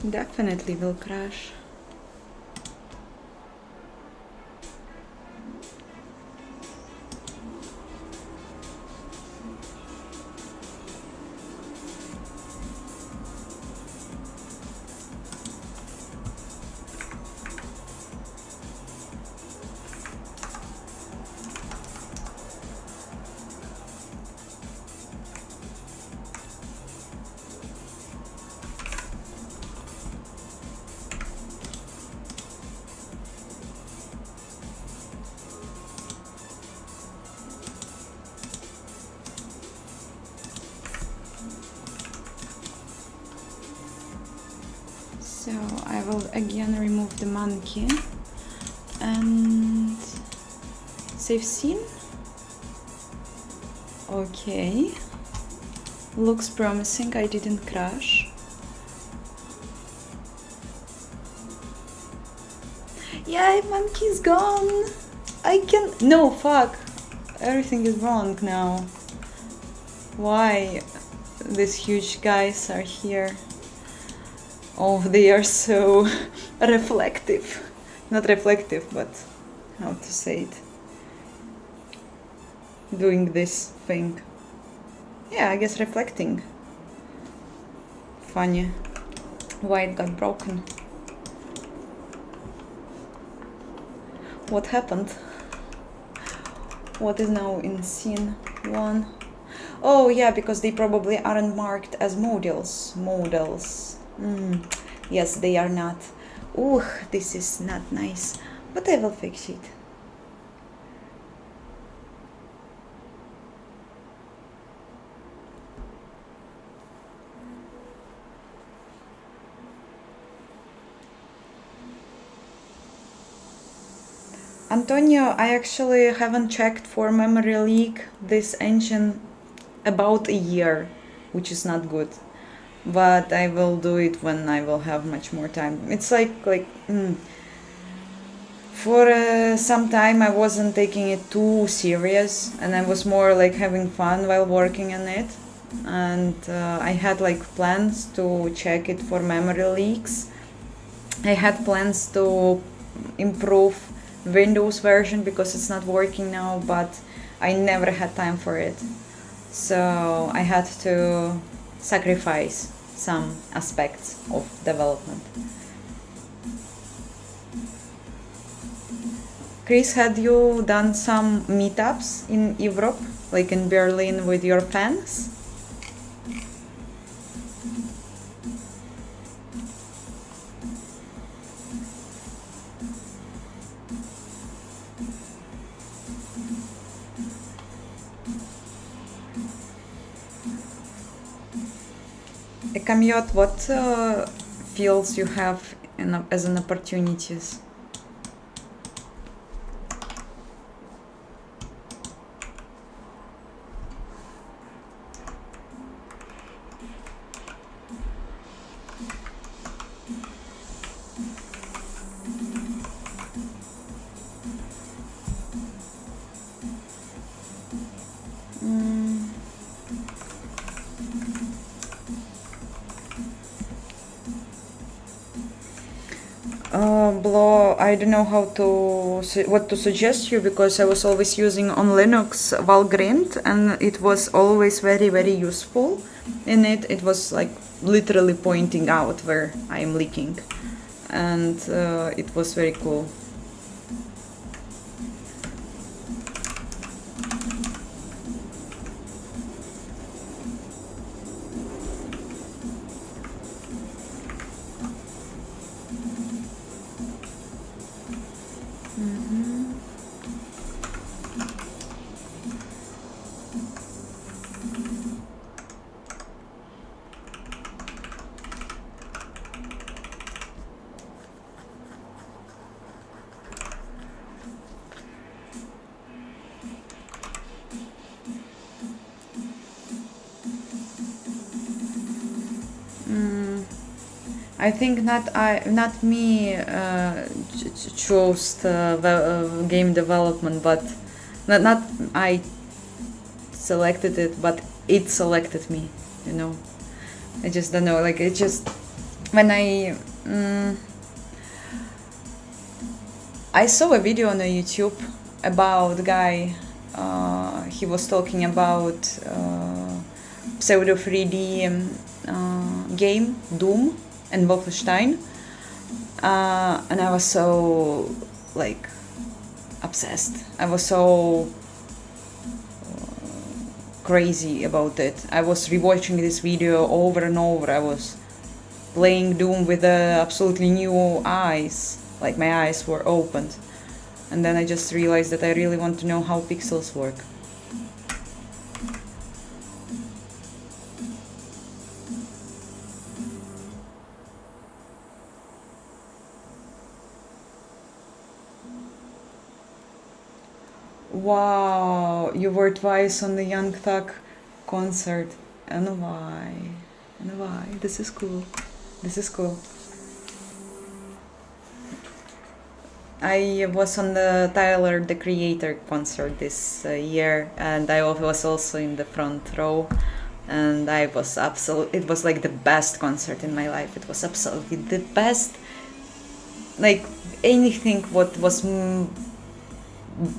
Definitely will crash. So I will again remove the monkey and save scene. Okay, looks promising. I didn't crash. Yeah, monkey's gone. I can, no, fuck, everything is wrong now. Why these huge guys are here? Oh, they are so reflective. Not reflective, but how to say it? Doing this thing. Yeah, I guess reflecting. Funny. Why it got broken. What happened? What is now in scene 1? Oh yeah, because they probably aren't marked as models. Yes, they are not. Ooh, this is not nice, but I will fix it. Antonio, I actually haven't checked for memory leak this engine about a year, which is not good. But I will do it when I will have much more time. It's for some time I wasn't taking it too serious, and I was more like having fun while working on it. And I had like plans to check it for memory leaks. I had plans to improve Windows version because it's not working now, but I never had time for it. So I had to sacrifice some aspects of development. Chris, had you done some meetups in Europe, like in Berlin with your fans? Kamyot, what fields you have as an opportunities? Blo, I don't know what to suggest you, because I was always using on Linux Valgrind, and it was always very, very useful in it. It was like literally pointing out where I am leaking, and it was very cool. I think not me chose the game development, but not I selected it, but it selected me. You know, I just don't know. Like it just when I saw a video on YouTube about a guy. He was talking about pseudo 3D game Doom and Wolfenstein, and I was so like obsessed. I was so crazy about it. I was rewatching this video over and over. I was playing Doom with absolutely new eyes, like my eyes were opened. And then I just realized that I really want to know how pixels work. Wow, you were twice on the Young Thug concert. And why? And why? This is cool. This is cool. I was on the Tyler, the Creator concert this year, and I was also in the front row, and I was it was like the best concert in my life. It was absolutely the best, like anything what was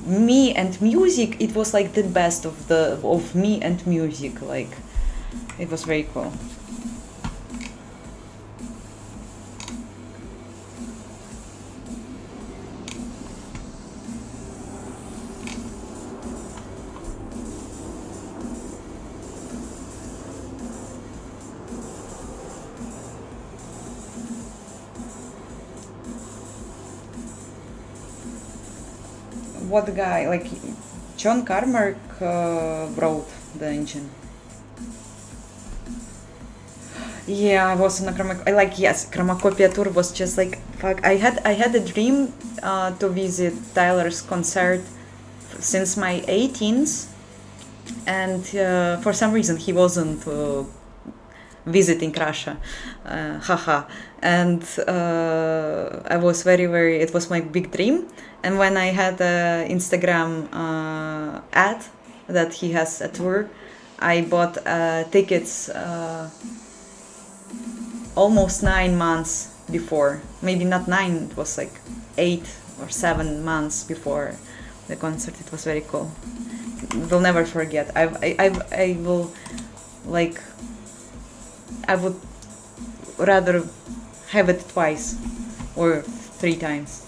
me and music, it was like the best of me and music. Like it was very cool. what guy, like John Carmack wrote the engine. Yeah, I was on a Chromacopia tour was just like fuck. I had a dream to visit Tyler's concert since my 18th, and for some reason he wasn't visiting Russia, haha. And I was very, it was my big dream. And when I had an Instagram ad that he has a tour, I bought tickets almost 9 months before. Maybe not 9, it was like 8 or 7 months before the concert. It was very cool. Will never forget. I will, like, I would rather have it twice or 3 times.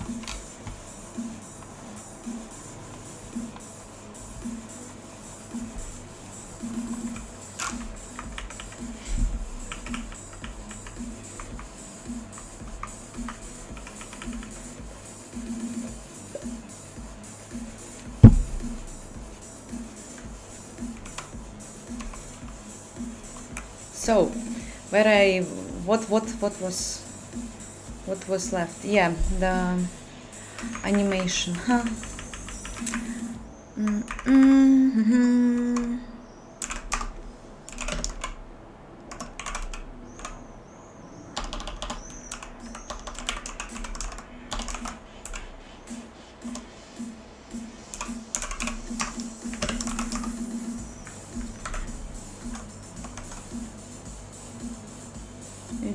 So, what was left? Yeah, the animation, huh?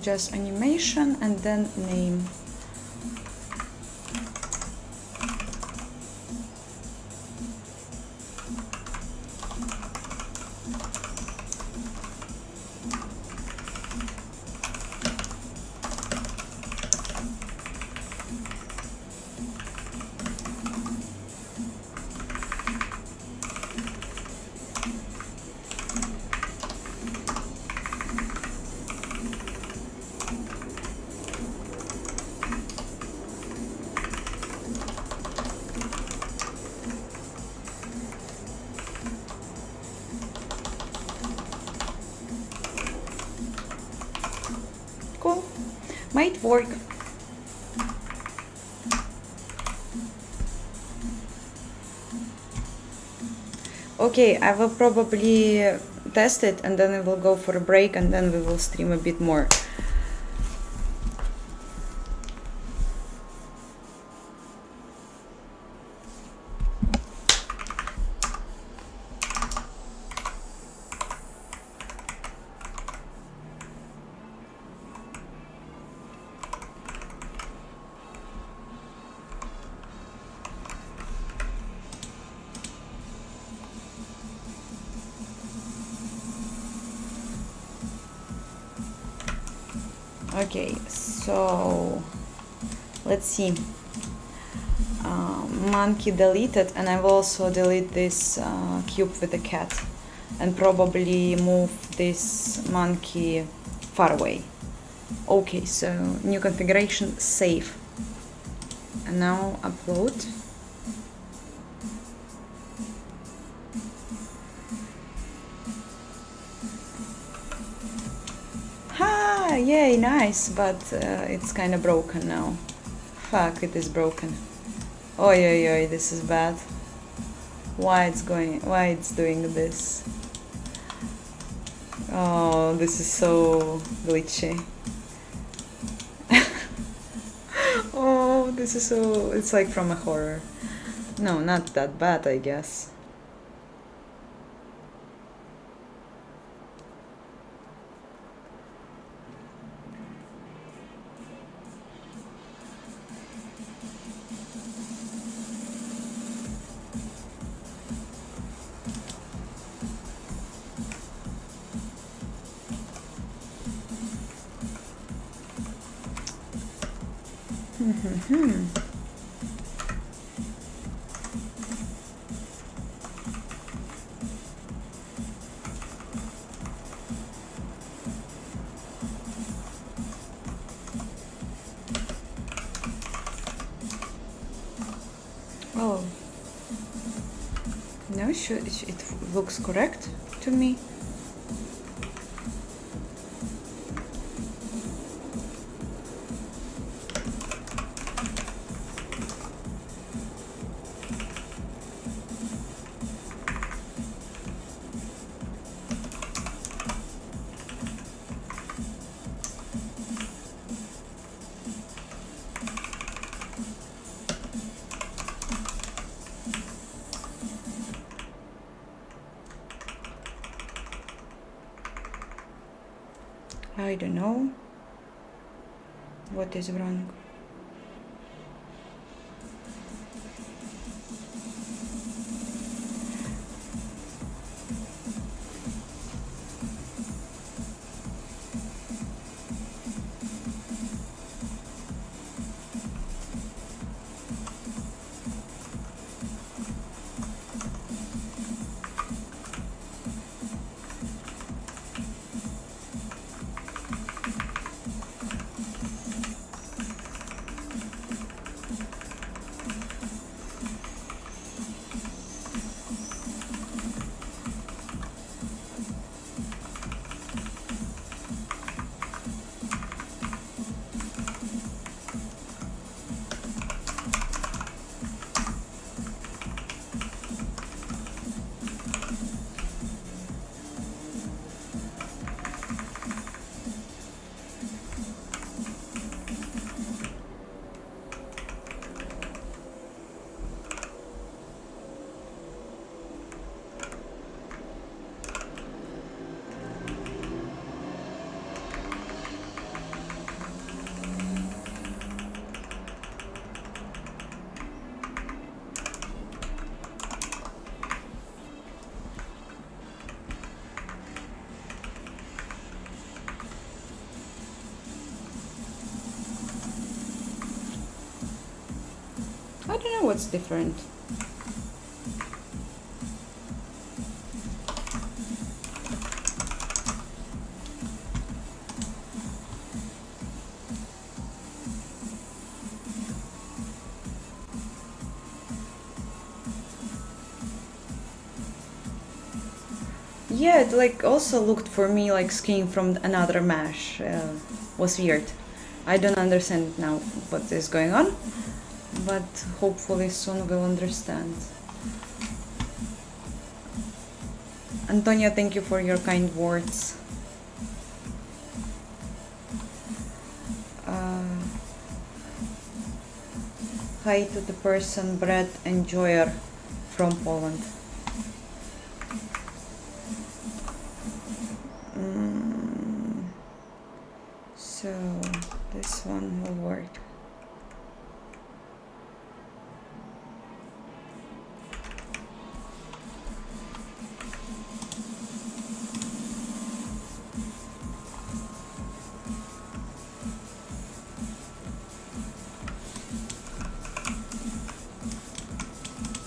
Just animation and then name. Cool, might work. Okay, I will probably test it and then we will go for a break and then we will stream a bit more. Okay, so let's see. Monkey deleted, and I will also delete this cube with the cat and probably move this monkey far away. Okay, so new configuration, save, and now upload. Yay, nice, but it's kind of broken now. Fuck, it is broken. Oi, oi, oi, this is bad. Why it's doing this? Oh, this is so glitchy. Oh, this is so, it's like from a horror. No, not that bad, I guess. Oh, No, it looks correct to me. I don't know what is wrong. I don't know what's different. Yeah, it like also looked for me like skiing from another mesh. Was weird. I don't understand now what is going on, but hopefully soon we'll understand. Antonia, thank you for your kind words. Hi to the person, Brad Enjoyer from Poland. So this one will work.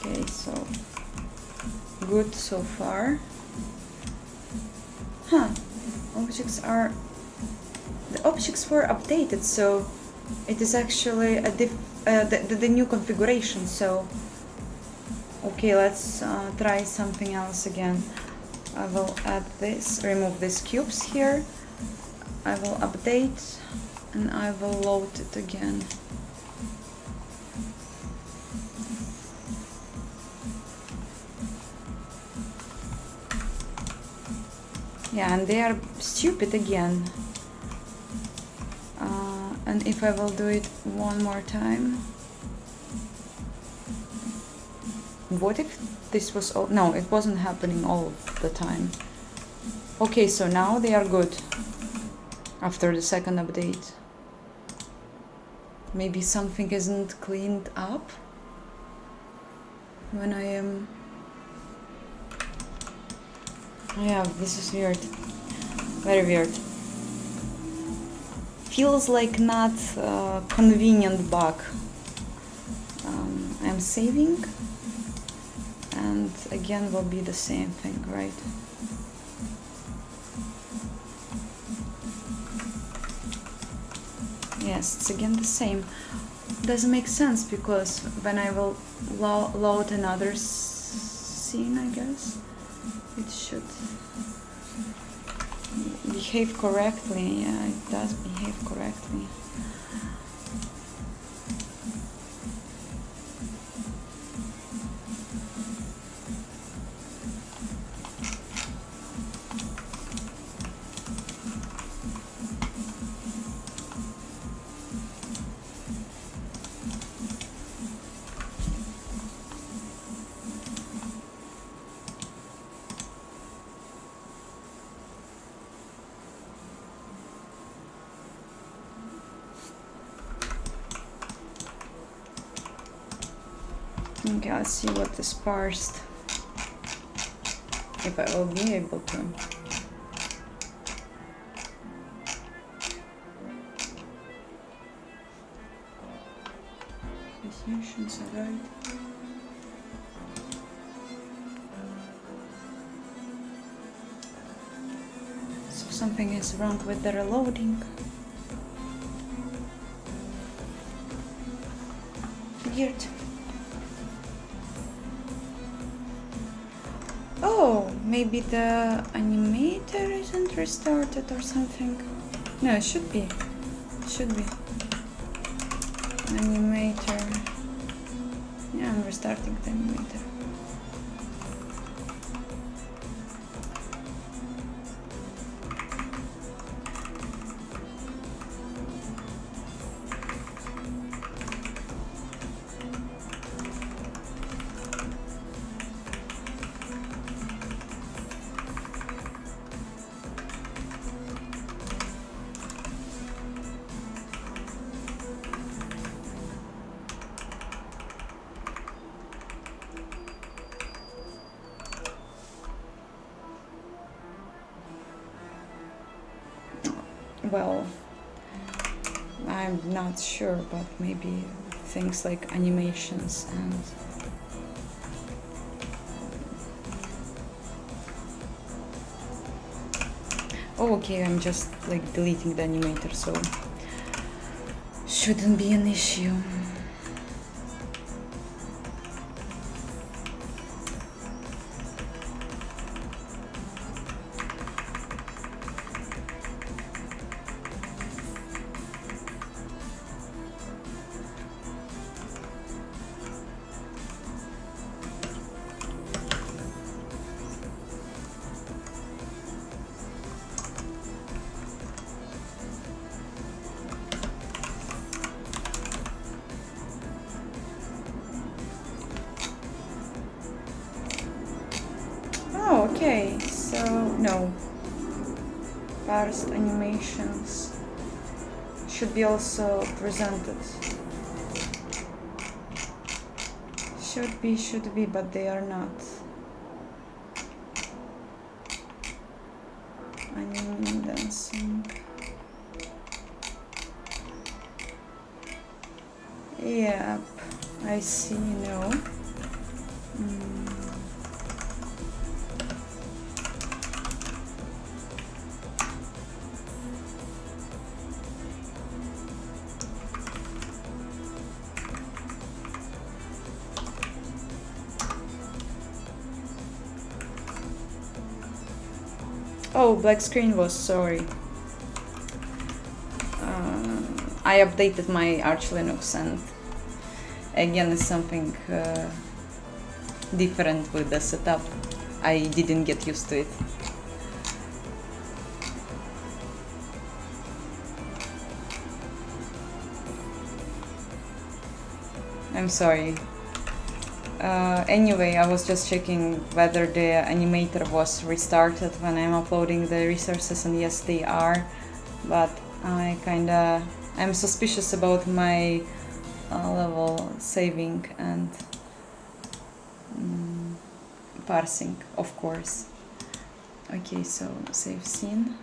Okay, so good so far. The objects were updated, so it is actually a the new configuration. So okay, let's try something else again. I will add this, remove these cubes here. I will update and I will load it again. Yeah, and they are stupid again. And if I will do it one more time. What if this was all? No, it wasn't happening all the time. Okay, so now they are good after the second update. Maybe something isn't cleaned up when I am... Yeah, this is weird. Very weird. Feels like not a convenient bug. I'm saving, and again will be the same thing, right? Yes, it's again the same. Doesn't make sense because when I will load another scene, I guess. It should behave correctly. Yeah, it does behave correctly. Okay, I'll see what is parsed. If I will be able to. Definitions are right. So something is wrong with the reloading. Weird. Oh, maybe the animator isn't restarted or something. No, it should be. It should be. Animator. Yeah, I'm restarting the animator. Well, I'm not sure, but maybe things like animations and oh, okay, I'm just like deleting the animator, so shouldn't be an issue. Oh, okay, so no. Parsed animations should be also presented. Should be, but they are not. Anime dancing. Yep, I see, no. Oh, black screen was, sorry. I updated my Arch Linux and again it's something different with the setup. I didn't get used to it. I'm sorry. Anyway, I was just checking whether the animator was restarted when I'm uploading the resources, and yes, they are, but I'm suspicious about my level saving and parsing, of course. Okay, so save scene,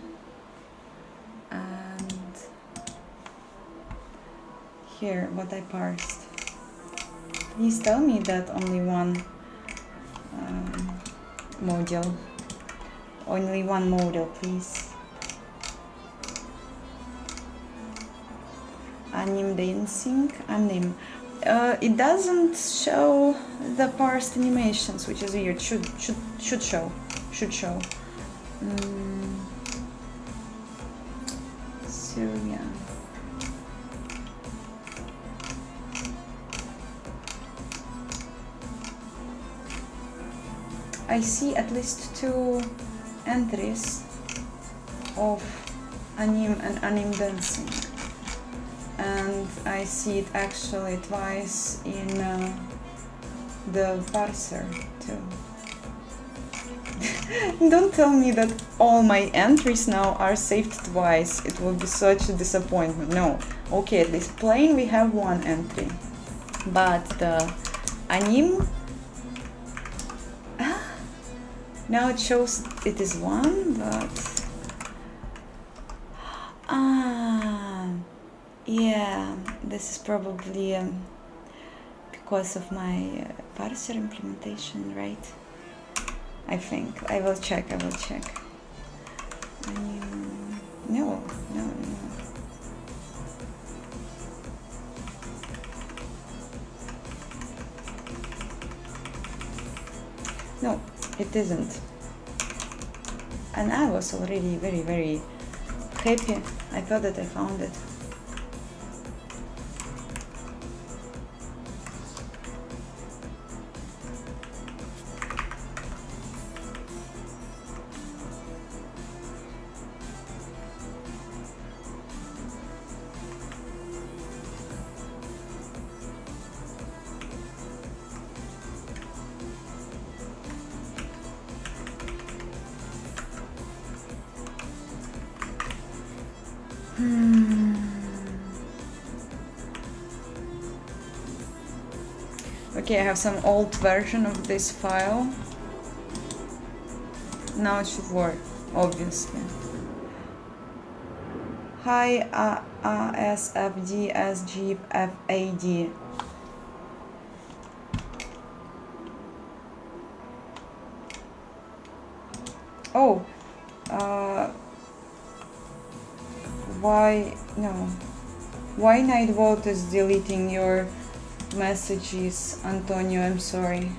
and here what I parsed. Please tell me that only one module. Only one module, please. Anim dancing, anim. It doesn't show the parsed animations, which is weird. Should show. So yeah. I see at least 2 entries of anim and anim dancing, and I see it actually twice in the parser too. Don't tell me that all my entries now are saved twice. It will be such a disappointment. No. Okay, at least plain we have 1 entry, but the anim, now it shows it is 1, but yeah, this is probably because of my parser implementation, right? I think. I will check. No. No, it isn't. And I was already very, very happy. I thought that I found it. Okay, I have some old version of this file. Now it should work, obviously. Hi, ASFDSGFAD. Oh, why no? Why Nightvolt is deleting your messages, Antonio? I'm sorry.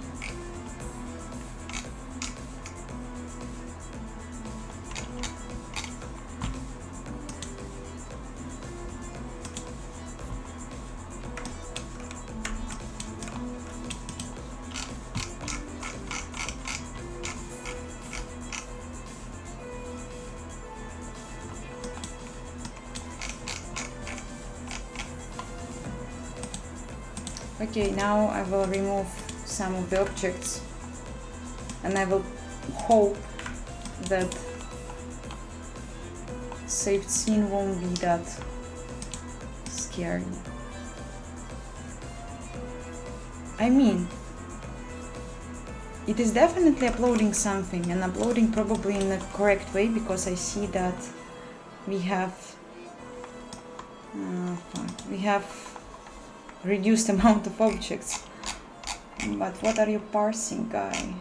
Okay, now I will remove some of the objects, and I will hope that saved scene won't be that scary. I mean, it is definitely uploading something, and uploading probably in the correct way, because I see that we have reduced amount of objects. But what are you parsing, guy?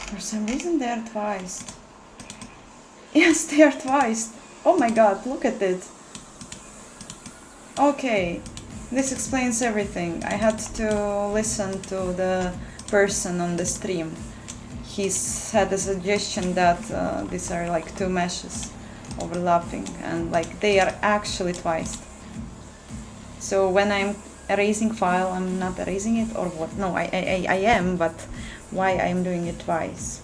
For some reason they are twice. Yes, they are twice. Oh my god, look at it. Okay. This explains everything. I had to listen to the person on the stream. He had a suggestion that these are like 2 meshes overlapping, and like they are actually twice. So when I'm erasing file, I'm not erasing it, or what? No, I am, but why I'm doing it twice?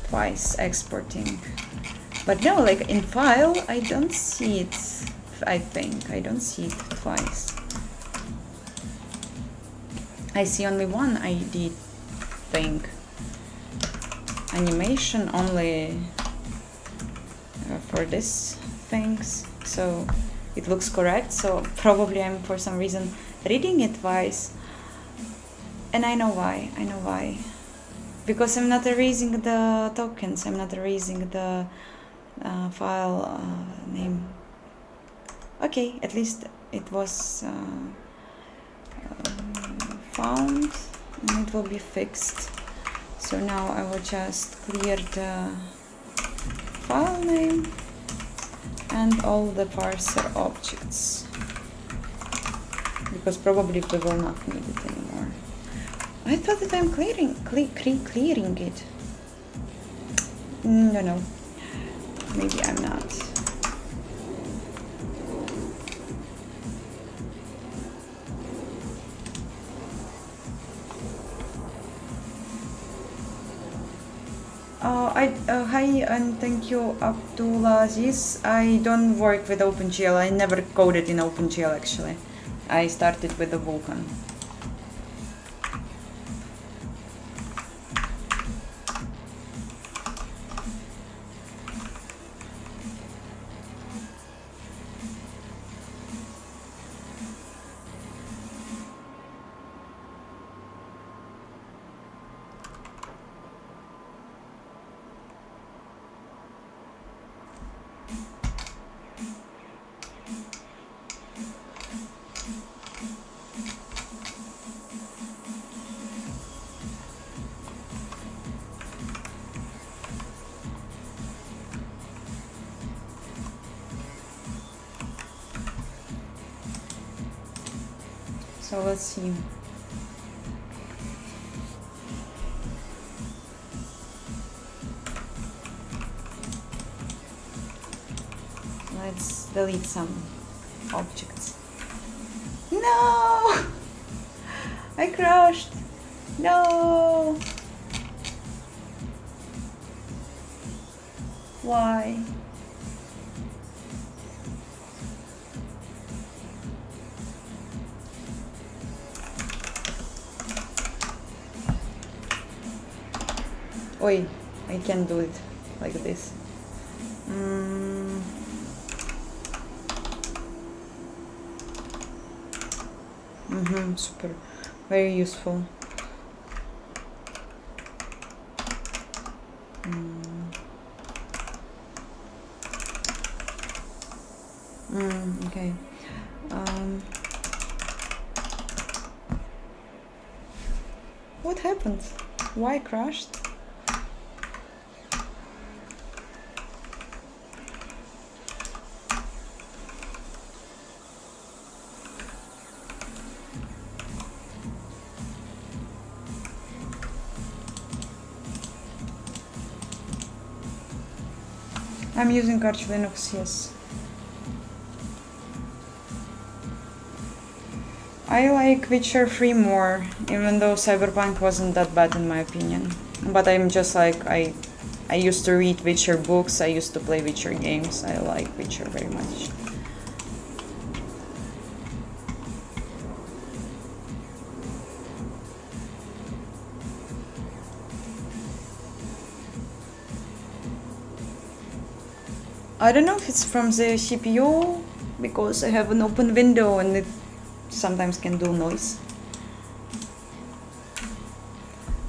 Twice exporting. But no, like in file, I don't see it. I think I don't see it twice. I see only one ID thing. Animation only for this things. So it looks correct. So probably I'm for some reason reading it twice. And I know why. Because I'm not erasing the tokens. I'm not erasing the file name. Okay, at least it was found, and it will be fixed. So now I will just clear the file name and all the parser objects, because probably we will not need it anymore. I thought that I'm clearing it. No, maybe I'm not. Hi and thank you, Abdulaziz. I don't work with OpenGL. I never coded in OpenGL actually. I started with the Vulkan. So let's see. Let's delete some objects. No! I crashed. No! Why? Oi, I can't do it like this. Super, very useful. Okay. What happened? Why crashed? I'm using Arch Linux, yes. I like Witcher 3 more, even though Cyberpunk wasn't that bad in my opinion. But I'm just like, I used to read Witcher books, I used to play Witcher games, I like Witcher very much. I don't know if it's from the CPU, because I have an open window and it sometimes can do noise.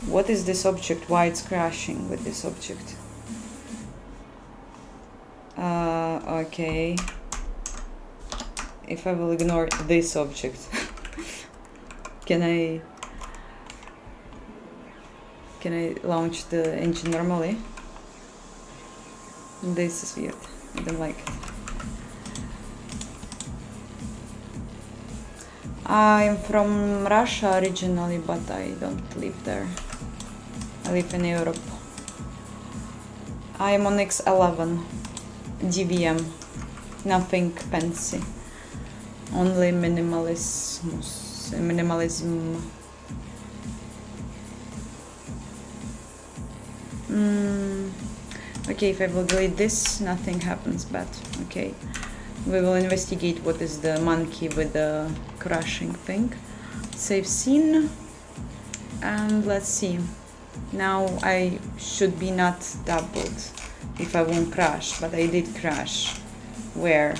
What is this object? Why it's crashing with this object? Okay. If I will ignore this object, can I launch the engine normally? This is weird. I don't like it. I'm from Russia originally, but I don't live there. I live in Europe. I am on X11 DVM. Nothing fancy. Only minimalism. Okay, if I will delete this, nothing happens, but okay. We will investigate what is the monkey with the crashing thing. Save scene. And let's see. Now I should be not doubled if I won't crash, but I did crash. Where?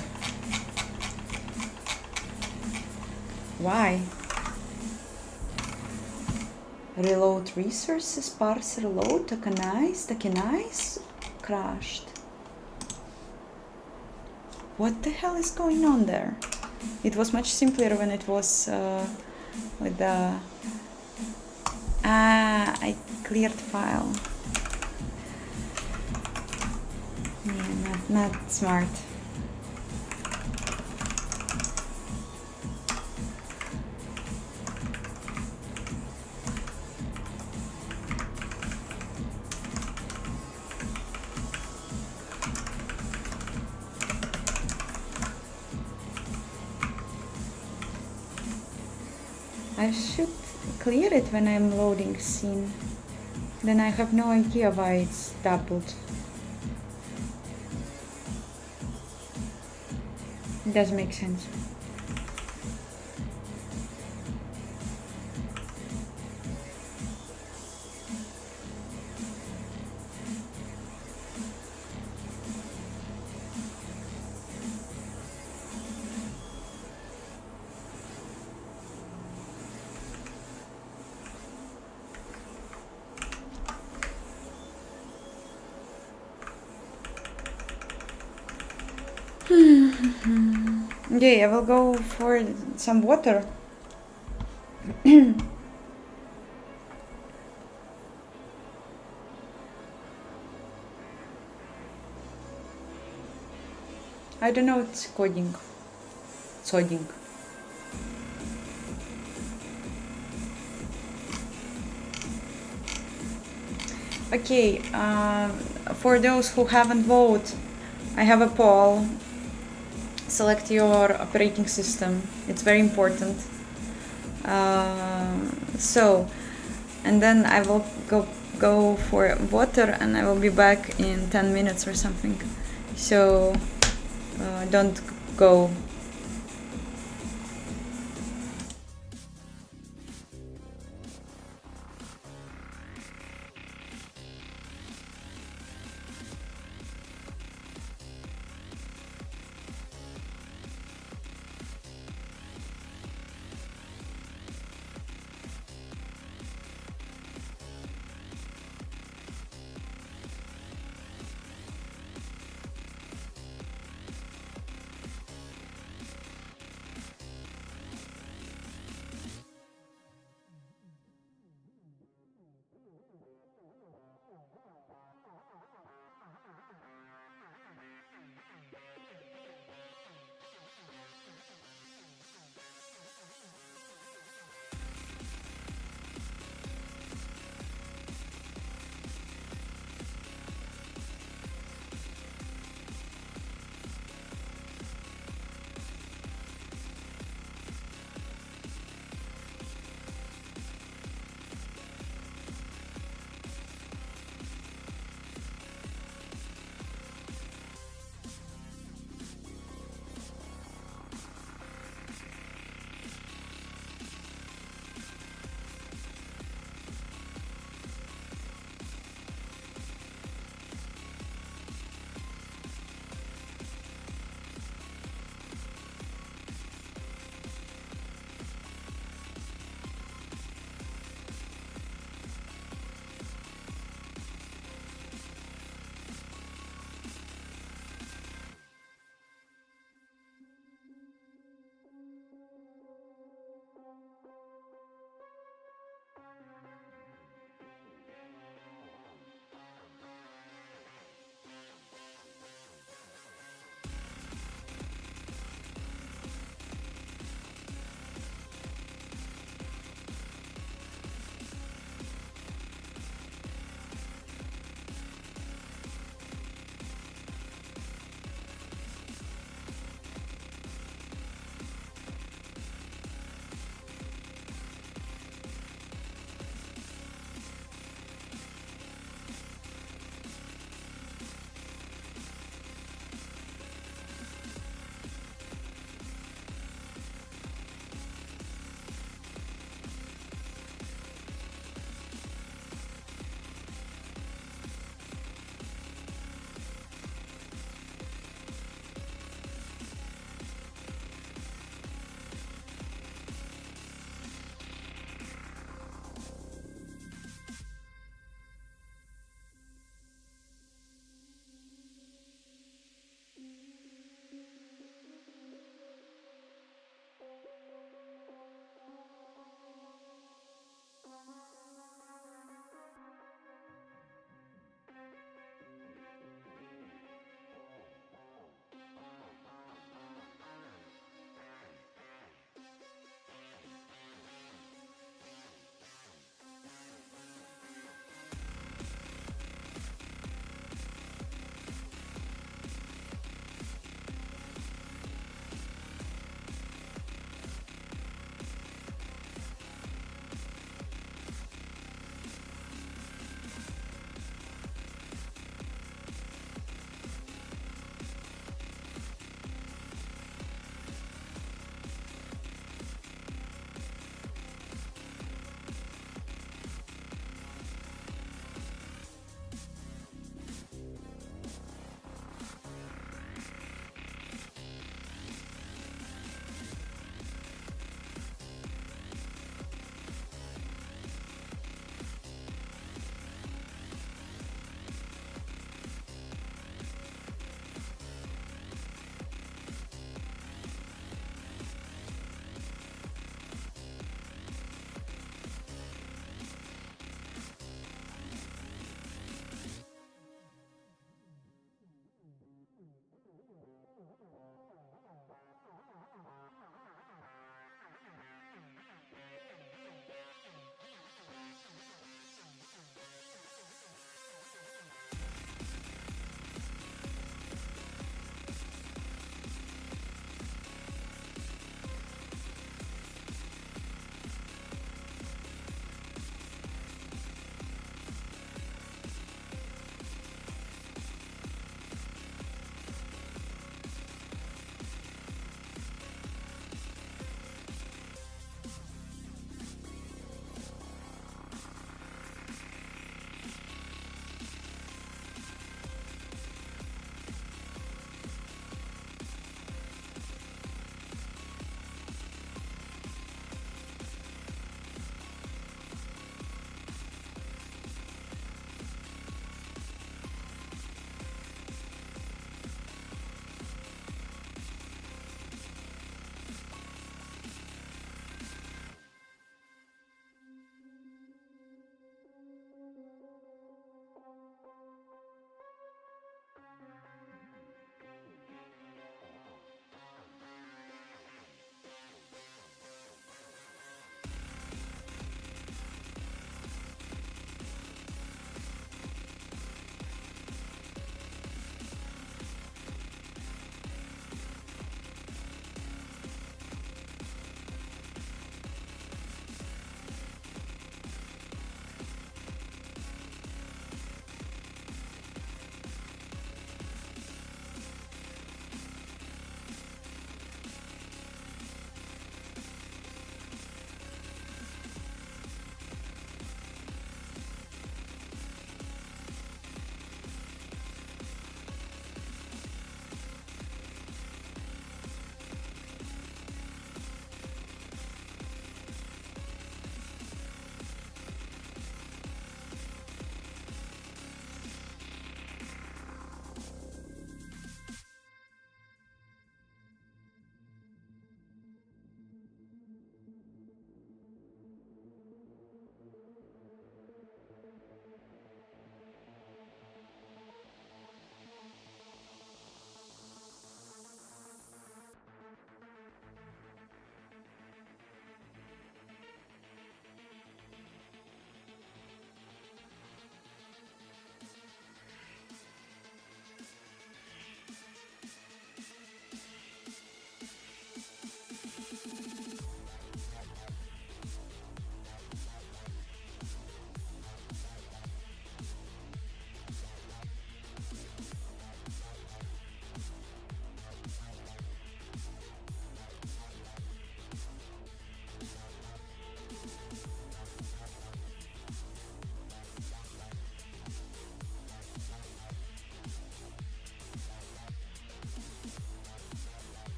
Why? Reload resources, parser load, tokenize, crashed. What the hell is going on there? It was much simpler when it was with the I cleared file. Yeah, not smart. I should clear it when I'm loading scene. Then I have no idea why it's doubled. It does make sense. Okay, I will go for some water. I don't know, it's coding. Coding. Okay, for those who haven't voted, I have a poll. Select your operating system. It's very important. And then I will go for water, and I will be back in 10 minutes or something. So don't go.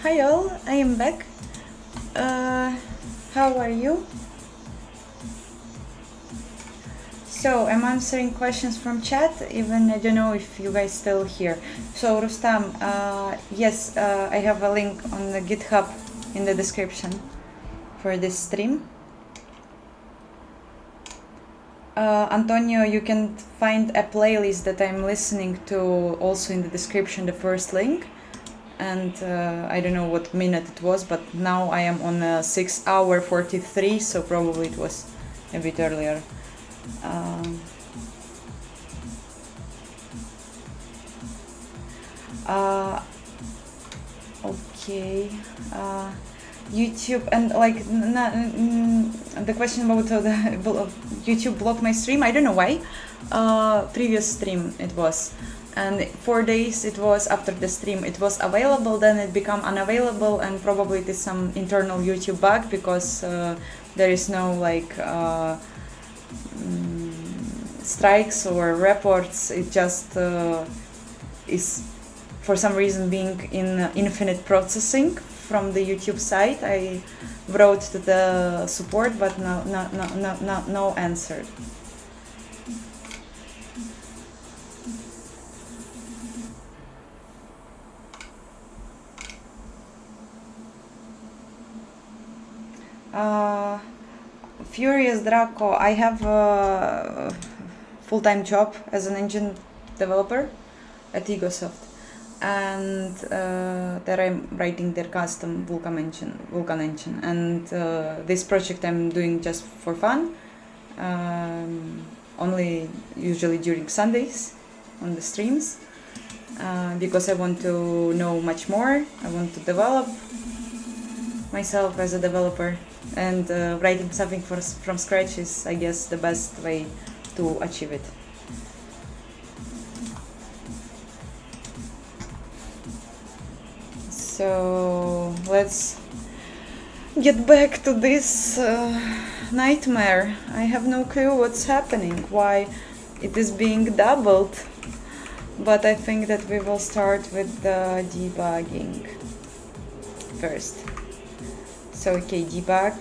Hi all, I am back. How are you? So I'm answering questions from chat, even I don't know if you guys still here. So Rustam, yes, I have a link on the GitHub in the description for this stream. Antonio, you can find a playlist that I'm listening to also in the description, the first link. And I don't know what minute it was, but now I am on 6 hour 43, so probably it was a bit earlier. Okay. YouTube and like the question about the YouTube blocked my stream. I don't know why. Previous stream it was, and 4 days it was after the stream it was available. Then it became unavailable, and probably it is some internal YouTube bug because there is no like strikes or reports. It just is for some reason being in infinite processing from the YouTube site. I wrote to the support, but no answer. Furious Draco, I have a full-time job as an engine developer at Egosoft, and there I'm writing their custom Vulkan engine, and this project I'm doing just for fun, only usually during Sundays on the streams, because I want to know much more. I want to develop myself as a developer, and writing something from scratch is, I guess, the best way to achieve it. So let's get back to this nightmare. I have no clue what's happening, why it is being doubled, but I think that we will start with the debugging first. So okay, debug,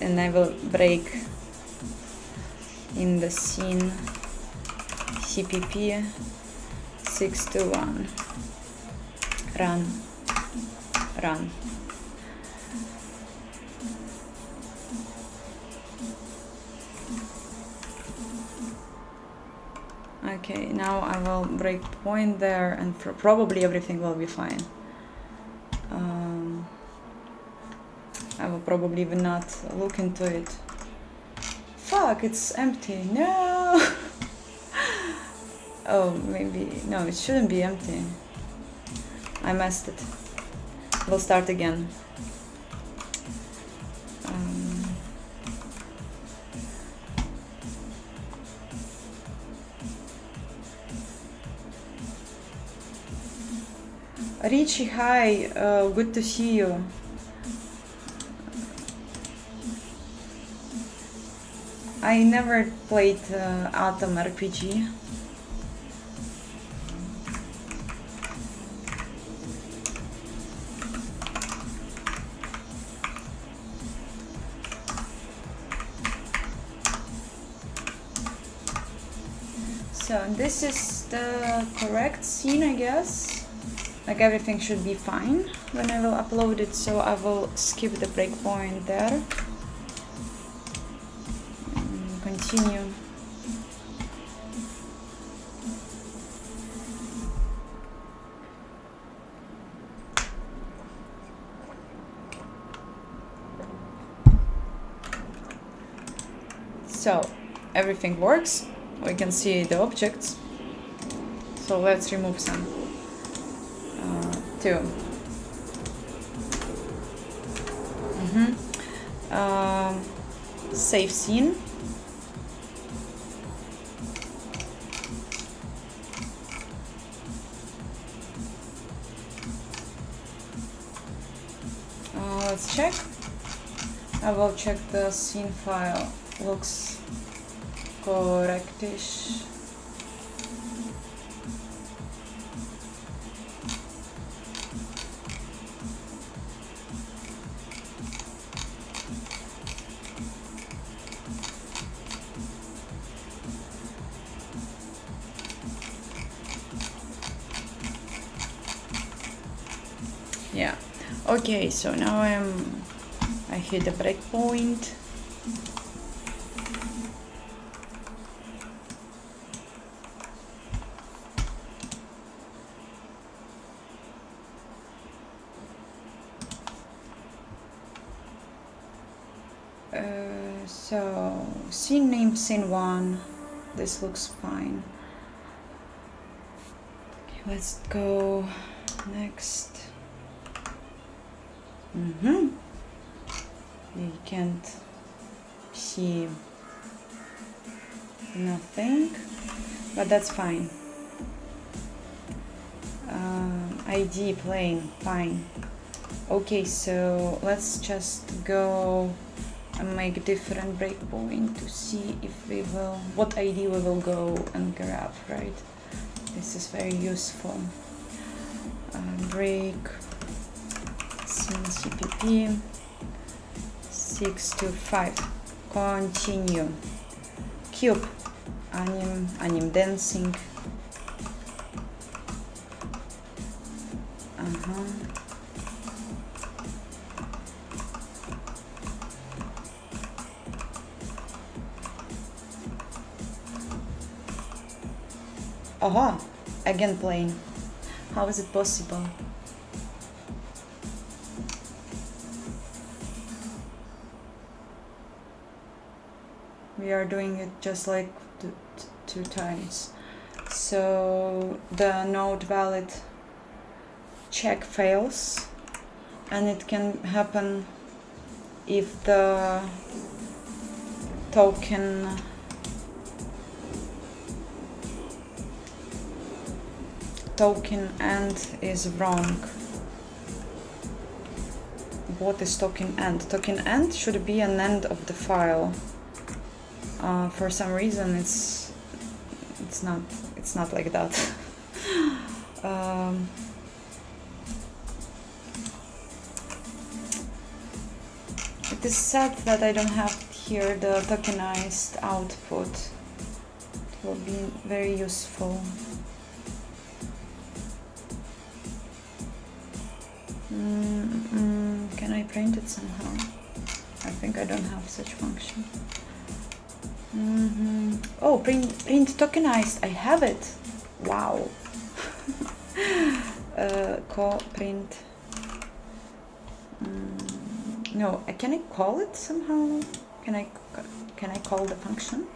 and I will break in the scene cpp 621 run. Okay, now I will break point there, and probably everything will be fine. I will probably even not look into it. Fuck, it's empty. No! Oh, maybe. No, it shouldn't be empty. I messed it. We'll start again. Richie, hi. Good to see you. I never played Atom RPG. So this is the correct scene, I guess. Like everything should be fine when I will upload it, so I will skip the breakpoint there. Continue. So everything works. We can see the objects. So let's remove some. Two. Save scene. Let's check. I will check the scene file. Looks correctish. Yeah. Okay, so now I hit the breakpoint. So scene name, scene 1. This looks fine. Okay, let's go next. We can't see nothing, but that's fine. ID playing, fine. Okay, so let's just go and make different breakpoint to see if we will, what ID we will go and grab, right? This is very useful. Break scene CPP 6 to 5. Continue. Cube anim dancing. Aha, again playing. How is it possible? We are doing it just like two times. So the node valid check fails, and it can happen if the token end is wrong. What is token end? Token end should be an end of the file. For some reason it's not like that. It is sad that I don't have here the tokenized output. It will be very useful. Can I print it somehow? I think I don't have such function. Oh, print tokenized. I have it. Wow. Print. No, can I call it somehow? Can I call the function?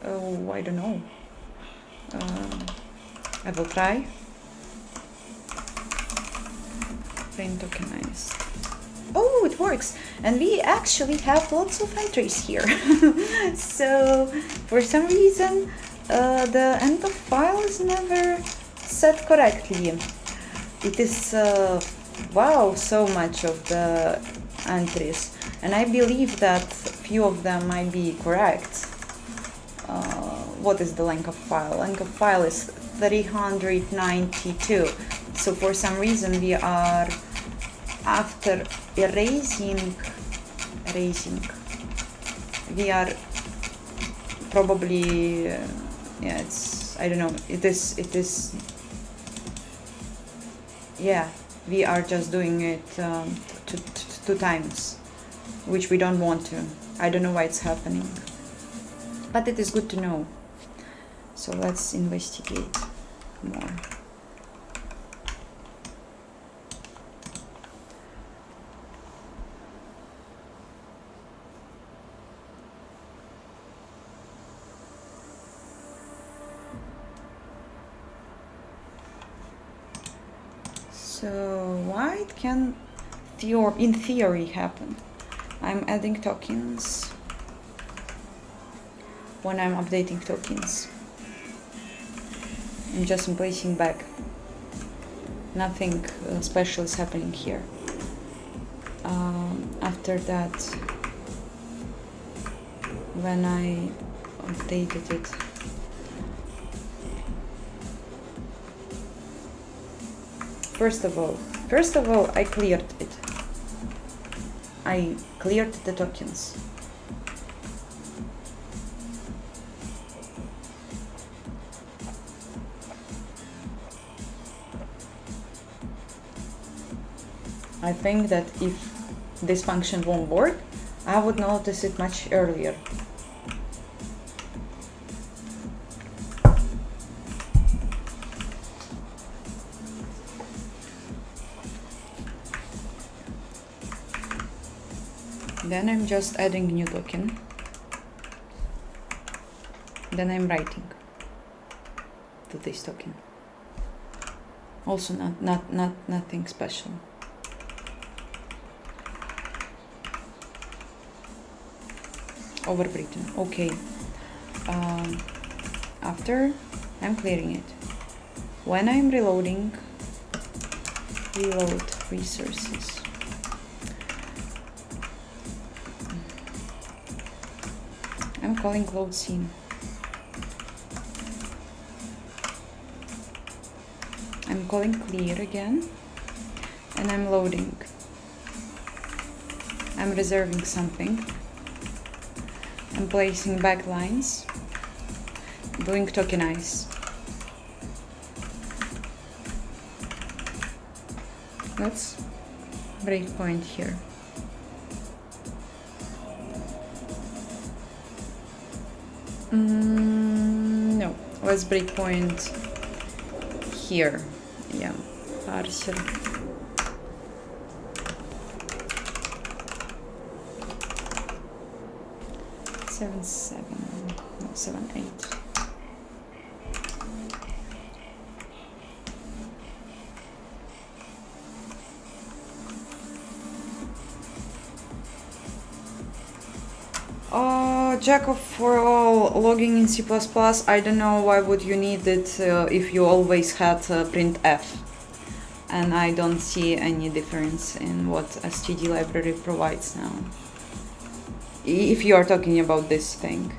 Oh, I don't know. I will try. Print tokenized. Oh, it works, and we actually have lots of entries here. So for some reason the end of file is never set correctly. It is wow, so much of the entries, and I believe that few of them might be correct. What is the length of file? Length of file is 392. So for some reason we are after erasing, we are probably yeah, it's, I don't know, it is yeah, we are just doing it two times, which we don't want to. I don't know why it's happening, but it is good to know. So let's investigate more. So why it can in theory happen? I'm adding tokens when I'm updating tokens. I'm just placing back. Nothing special is happening here. After that, when I updated it, First of all, I cleared it. I cleared the tokens. I think that if this function won't work, I would notice it much earlier. Then I'm just adding new token. Then I'm writing to this token. Also nothing special. Overwritten. Okay. After I'm clearing it. When I'm reloading, reload resources. I'm calling load scene. I'm calling clear again, and I'm loading. I'm reserving something. I'm placing backlines, doing tokenize. Let's breakpoint here. No, let's breakpoint here. Yeah, parser. Seven, 8. Jack of for all, logging in C++, I don't know why would you need it if you always had printf. And I don't see any difference in what std library provides now. If you are talking about this thing.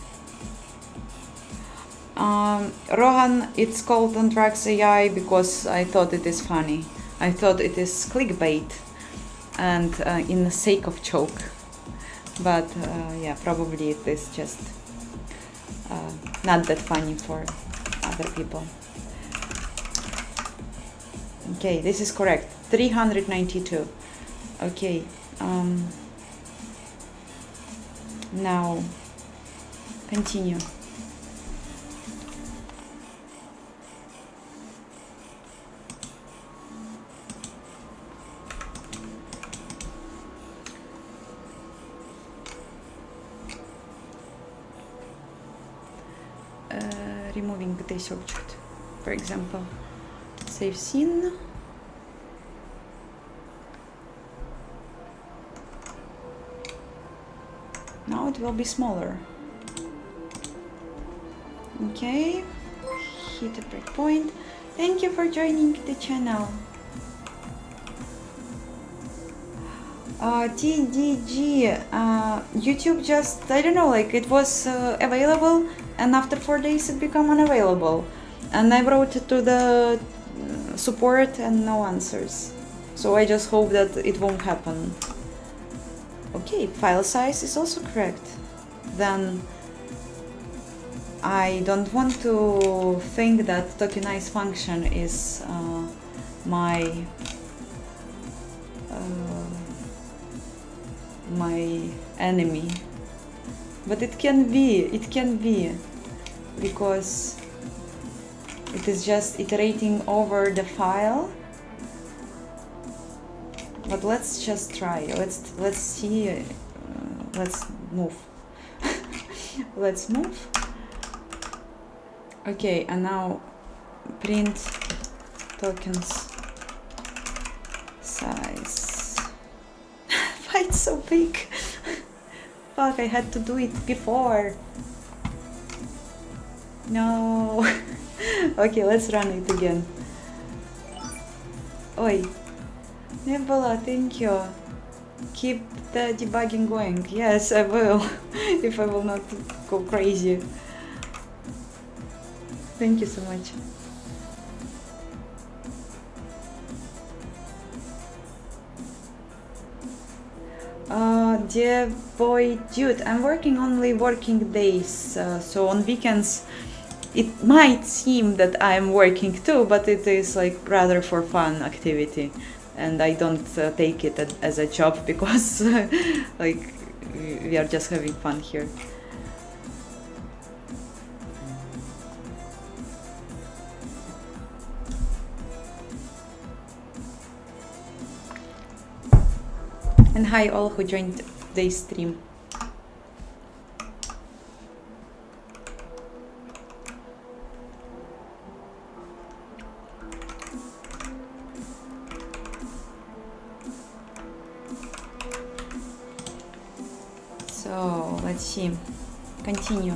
Rohan, it's called Anthrax AI because I thought it is funny. I thought it is clickbait and in the sake of joke. But yeah, probably it is just not that funny for other people. Okay, this is correct. 392. Okay. Now continue. Removing this object, for example. Save scene. Now it will be smaller. Okay, hit a breakpoint. Thank you for joining the channel. TDG, YouTube just, I don't know, like it was available and after 4 days it became unavailable. And I wrote it to the support and no answers. So I just hope that it won't happen. Okay, file size is also correct. Then I don't want to think that tokenize function is my enemy, but it can be because it is just iterating over the file. But let's just try. Let's see. Let's move. Let's move. Okay, and now print tokens size. Why it's so big? Fuck, I had to do it before. No. Okay, let's run it again. Oi. Nebula, thank you. Keep the debugging going. Yes, I will. If I will not go crazy. Thank you so much. Dear boy, dude, I'm working only working days, so on weekends it might seem that I'm working too, but it is like rather for fun activity. and I don't take it as a job because like we are just having fun here. And hi all who joined today's stream. So let's see, continue.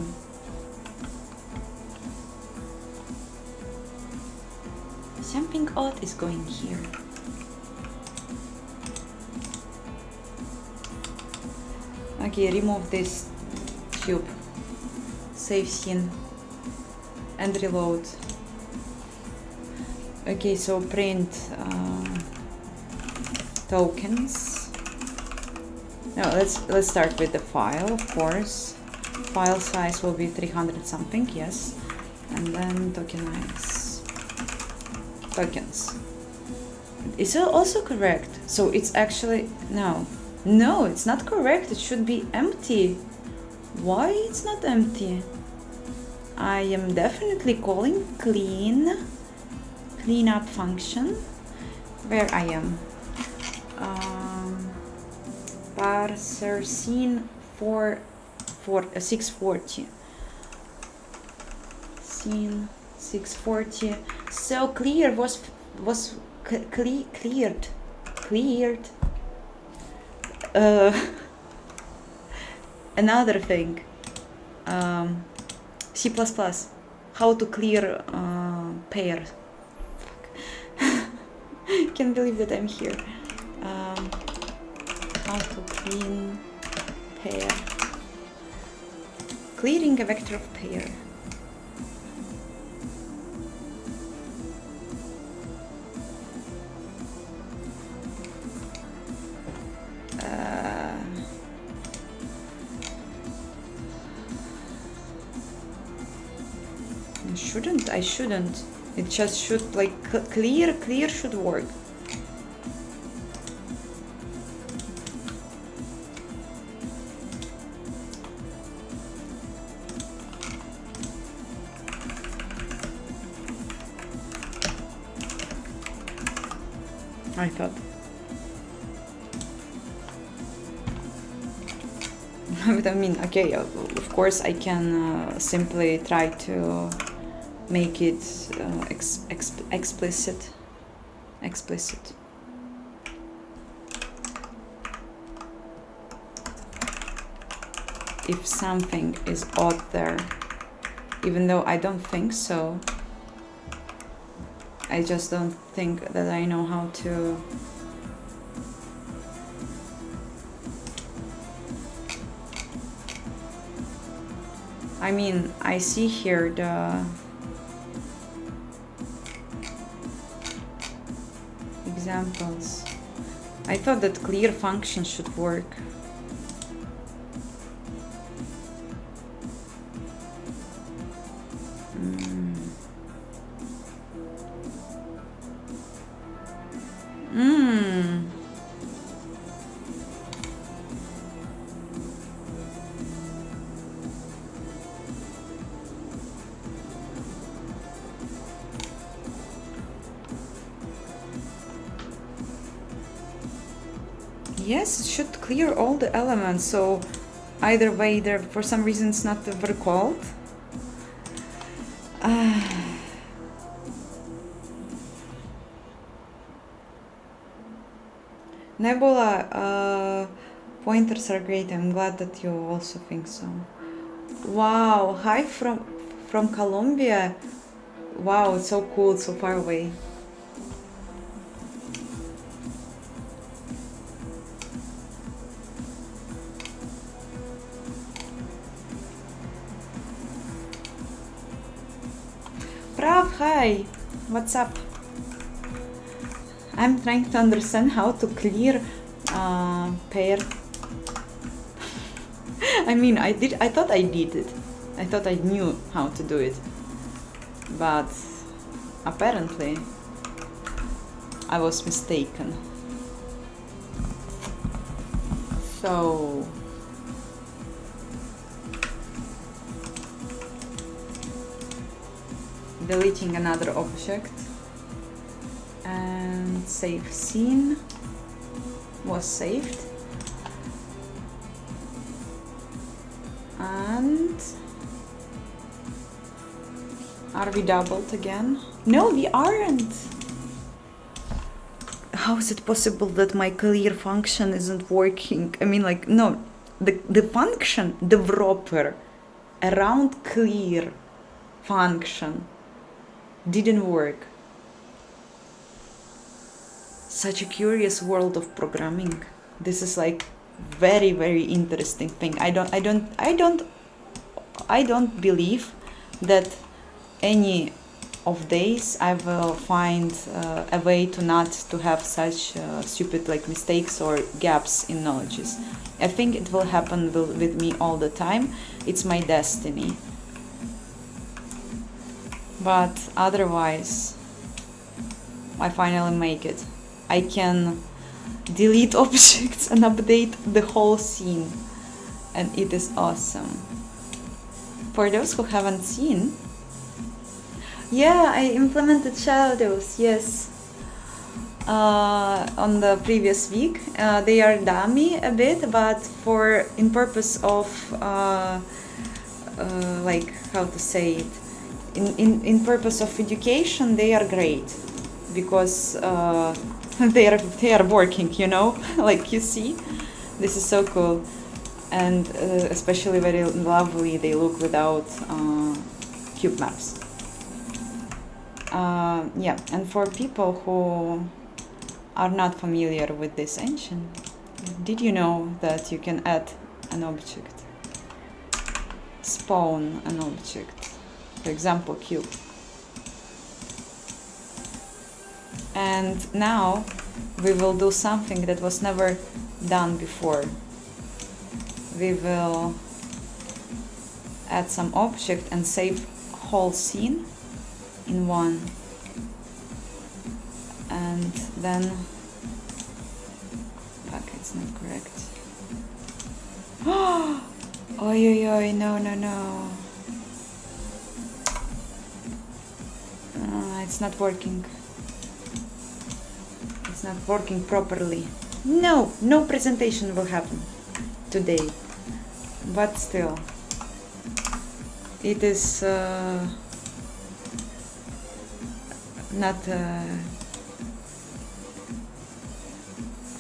Something odd is going here. Okay, remove this tube, save scene, and reload. Okay, so print tokens. Now let's start with the file, of course. File size will be 300 something, yes. And then tokenize tokens. Is it also correct? So it's actually no, it's not correct. It should be empty. Why it's not empty? I am definitely calling cleanup function. Where I am? Parser scene 640. Scene 640. So clear was cleared. Another thing, C++, how to clear pair. Can't believe that I'm here. How to clean pair. Clearing a vector of pair. I shouldn't. It just should, like, clear should work. I thought. But I mean, okay, of course I can simply try to make it explicit. If something is odd there, even though I don't think so, I just don't think that I know how to. I mean, I see here the examples. I thought that clear function should work. Yes, it should clear all the elements, so either way there for some reason it's not ever called. Nebula, pointers are great. I'm glad that you also think so. Wow, hi from Colombia. Wow, it's so cool, so far away. Prav, hi, what's up? I'm trying to understand how to clear pair. I mean, I thought I did it. I thought I knew how to do it. But apparently I was mistaken. So deleting another object and save scene was saved. And are we doubled again? No, we aren't. How is it possible that my clear function isn't working? I mean, like, no, the function developer around clear function didn't work. Such a curious world of programming. This is like very, very interesting thing. I don't believe that any of days I will find a way to not to have such stupid like mistakes or gaps in knowledges. I think it will happen with me all the time. It's my destiny. But otherwise, I finally make it. I can delete objects and update the whole scene, and it is awesome. For those who haven't seen, yeah, I implemented shadows, yes, on the previous week. They are dummy a bit, but in purpose of like, how to say it, in purpose of education, they are great, because they are working, you know. Like, you see, this is so cool, and especially very lovely they look without cube maps. Yeah, and for people who are not familiar with this engine, did you know that you can add an object, spawn an object, for example, cube? And now we will do something that was never done before. We will add some object and save whole scene in one. And then, fuck, it's not correct. Oh, oi, oi, no. It's not working. It's not working properly. No presentation will happen today. But still, it is not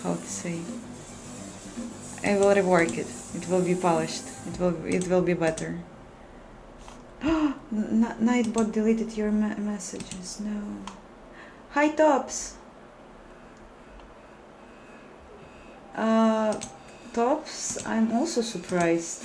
how to say. I will rework it. It will be polished. It will be better. Nightbot deleted your messages. No. Hi, Tops. Tops, I'm also surprised.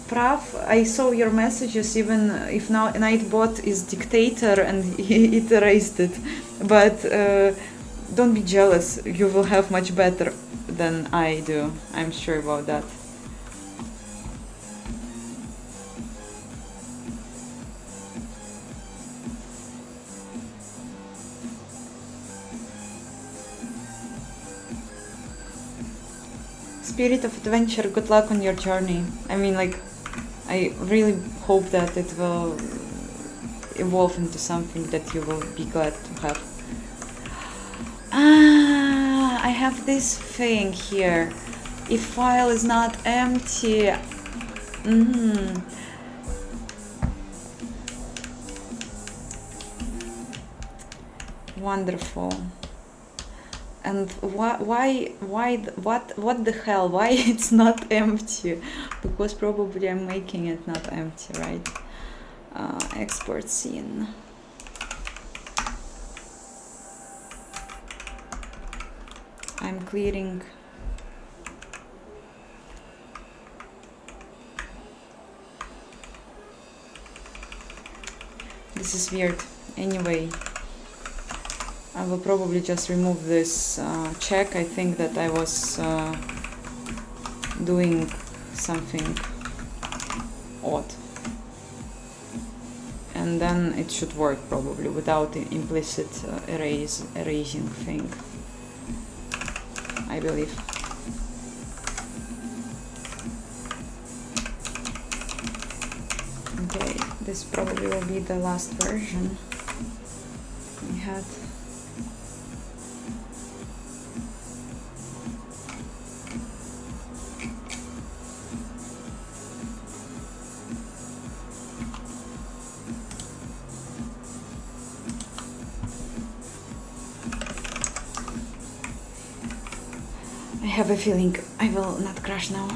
Prav, I saw your messages even if now Nightbot is dictator and he erased it. But don't be jealous, you will have much better than I do. I'm sure about that. Spirit of adventure, good luck on your journey. I mean, like, I really hope that it will evolve into something that you will be glad to have. I have this thing here. If file is not empty. Wonderful. And what the hell? Why it's not empty? Because probably I'm making it not empty, right? Export scene. I'm clearing. This is weird. Anyway, I will probably just remove this check. I think that I was doing something odd. And then it should work probably without the implicit erasing thing. I believe. Okay, this probably will be the last version we had. I have a feeling I will not crash now.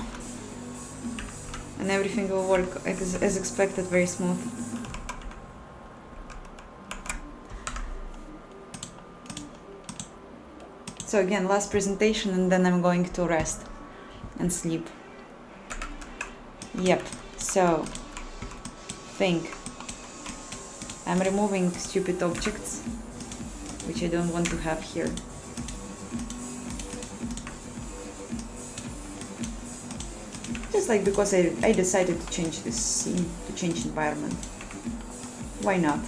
And everything will work as expected, very smooth. So again, last presentation, and then I'm going to rest and sleep. Yep, so think. I'm removing stupid objects, which I don't want to have here. Just like because I decided to change this scene, to change environment. Why not?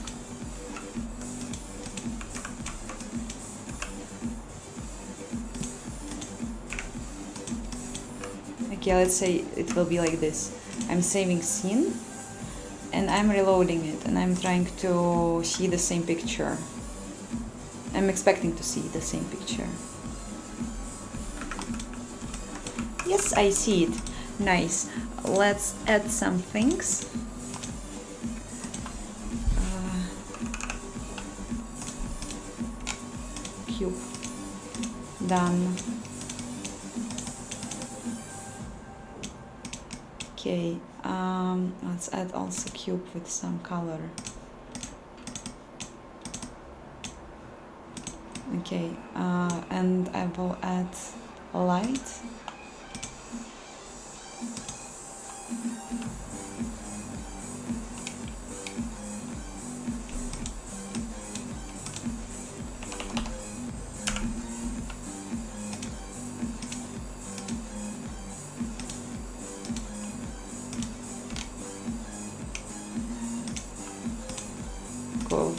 Okay, let's say it will be like this. I'm saving scene and I'm reloading it and I'm trying to see the same picture. I'm expecting to see the same picture. Yes, I see it. Nice. Let's add some things. Cube. Done. Okay. Let's add also cube with some color. Okay. And I will add light. Cool.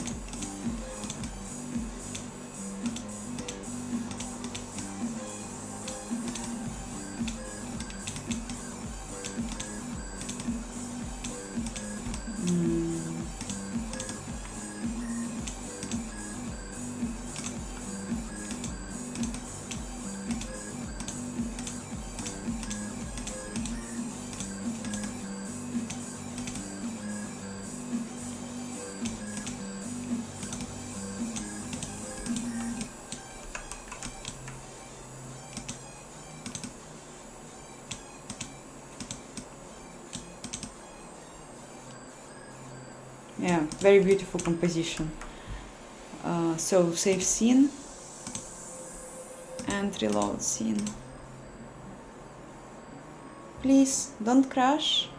Yeah, very beautiful composition. So save scene and reload scene. Please don't crash.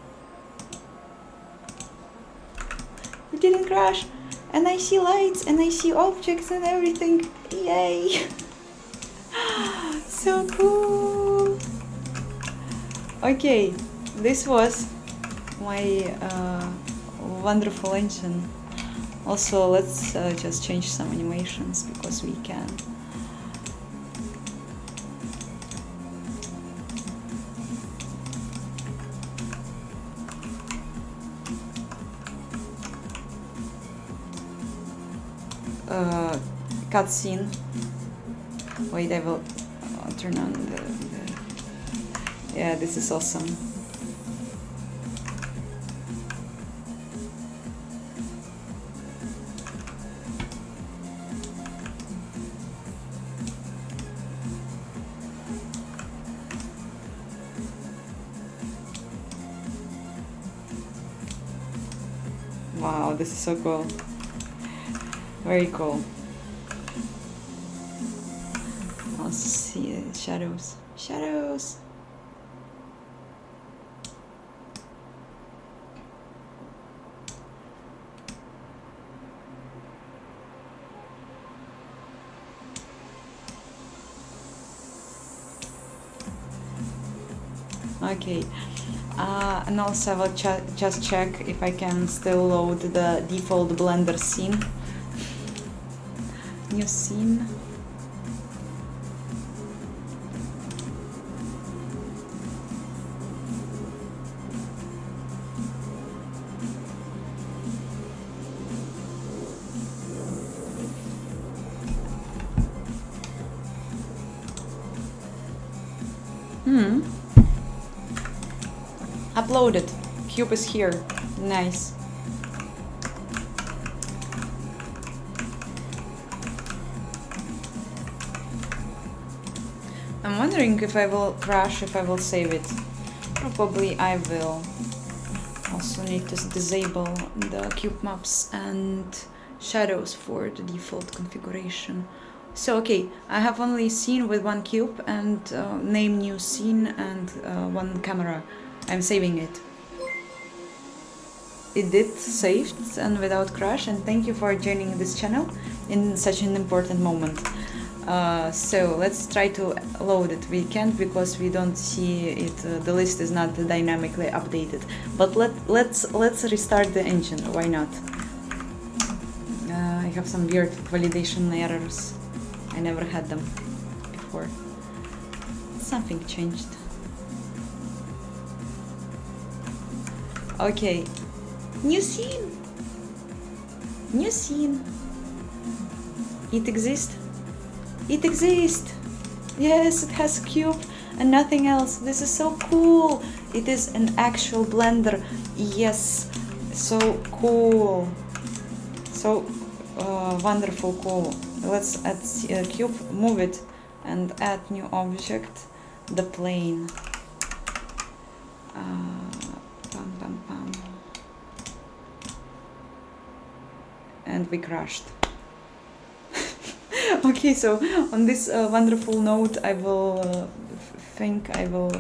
It didn't crash, and I see lights and I see objects and everything. Yay! So cool. Okay, this was my wonderful engine. Also, let's just change some animations because we can. Cutscene. Wait, I will turn on the. Yeah, this is awesome. Wow, this is so cool. Very cool. Also see shadows. Shadows! Okay. And also I will just check if I can still load the default Blender scene. New scene. Uploaded. Cube is here. Nice. I'm wondering if I will crash, if I will save it. Probably I will. Also need to disable the cube maps and shadows for the default configuration. So okay, I have only scene with one cube and name new scene and one camera. I'm saving it. It did saved and without crash, and thank you for joining this channel in such an important moment. So let's try to load it. We can't because we don't see it. The list is not dynamically updated. But let's restart the engine. Why not? I have some weird validation errors. I never had them before. Something changed. Okay. New scene. New scene. It exists. It exists! Yes, it has a cube and nothing else. This is so cool! It is an actual blender. Yes, so cool. So wonderful cool. Let's add a cube, move it, and add new object, the plane. Pam, pam, pam. And we crashed. Okay, so on this wonderful note, I will think I will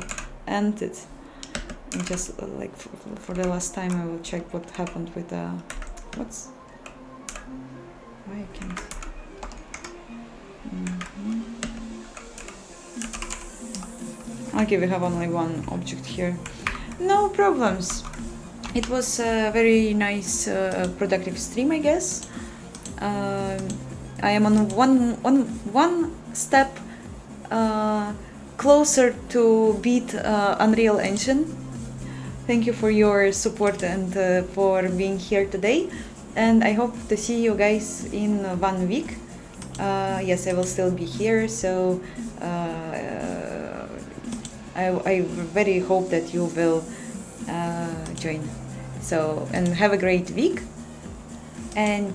end it. And just like for the last time, I will check what happened with what's why I can't. Okay, we have only one object here. No problems. It was a very nice, productive stream, I guess. I am on one step closer to beat Unreal Engine. Thank you for your support and for being here today. And I hope to see you guys in 1 week. Yes, I will still be here. So I very hope that you will join. So, and have a great week. And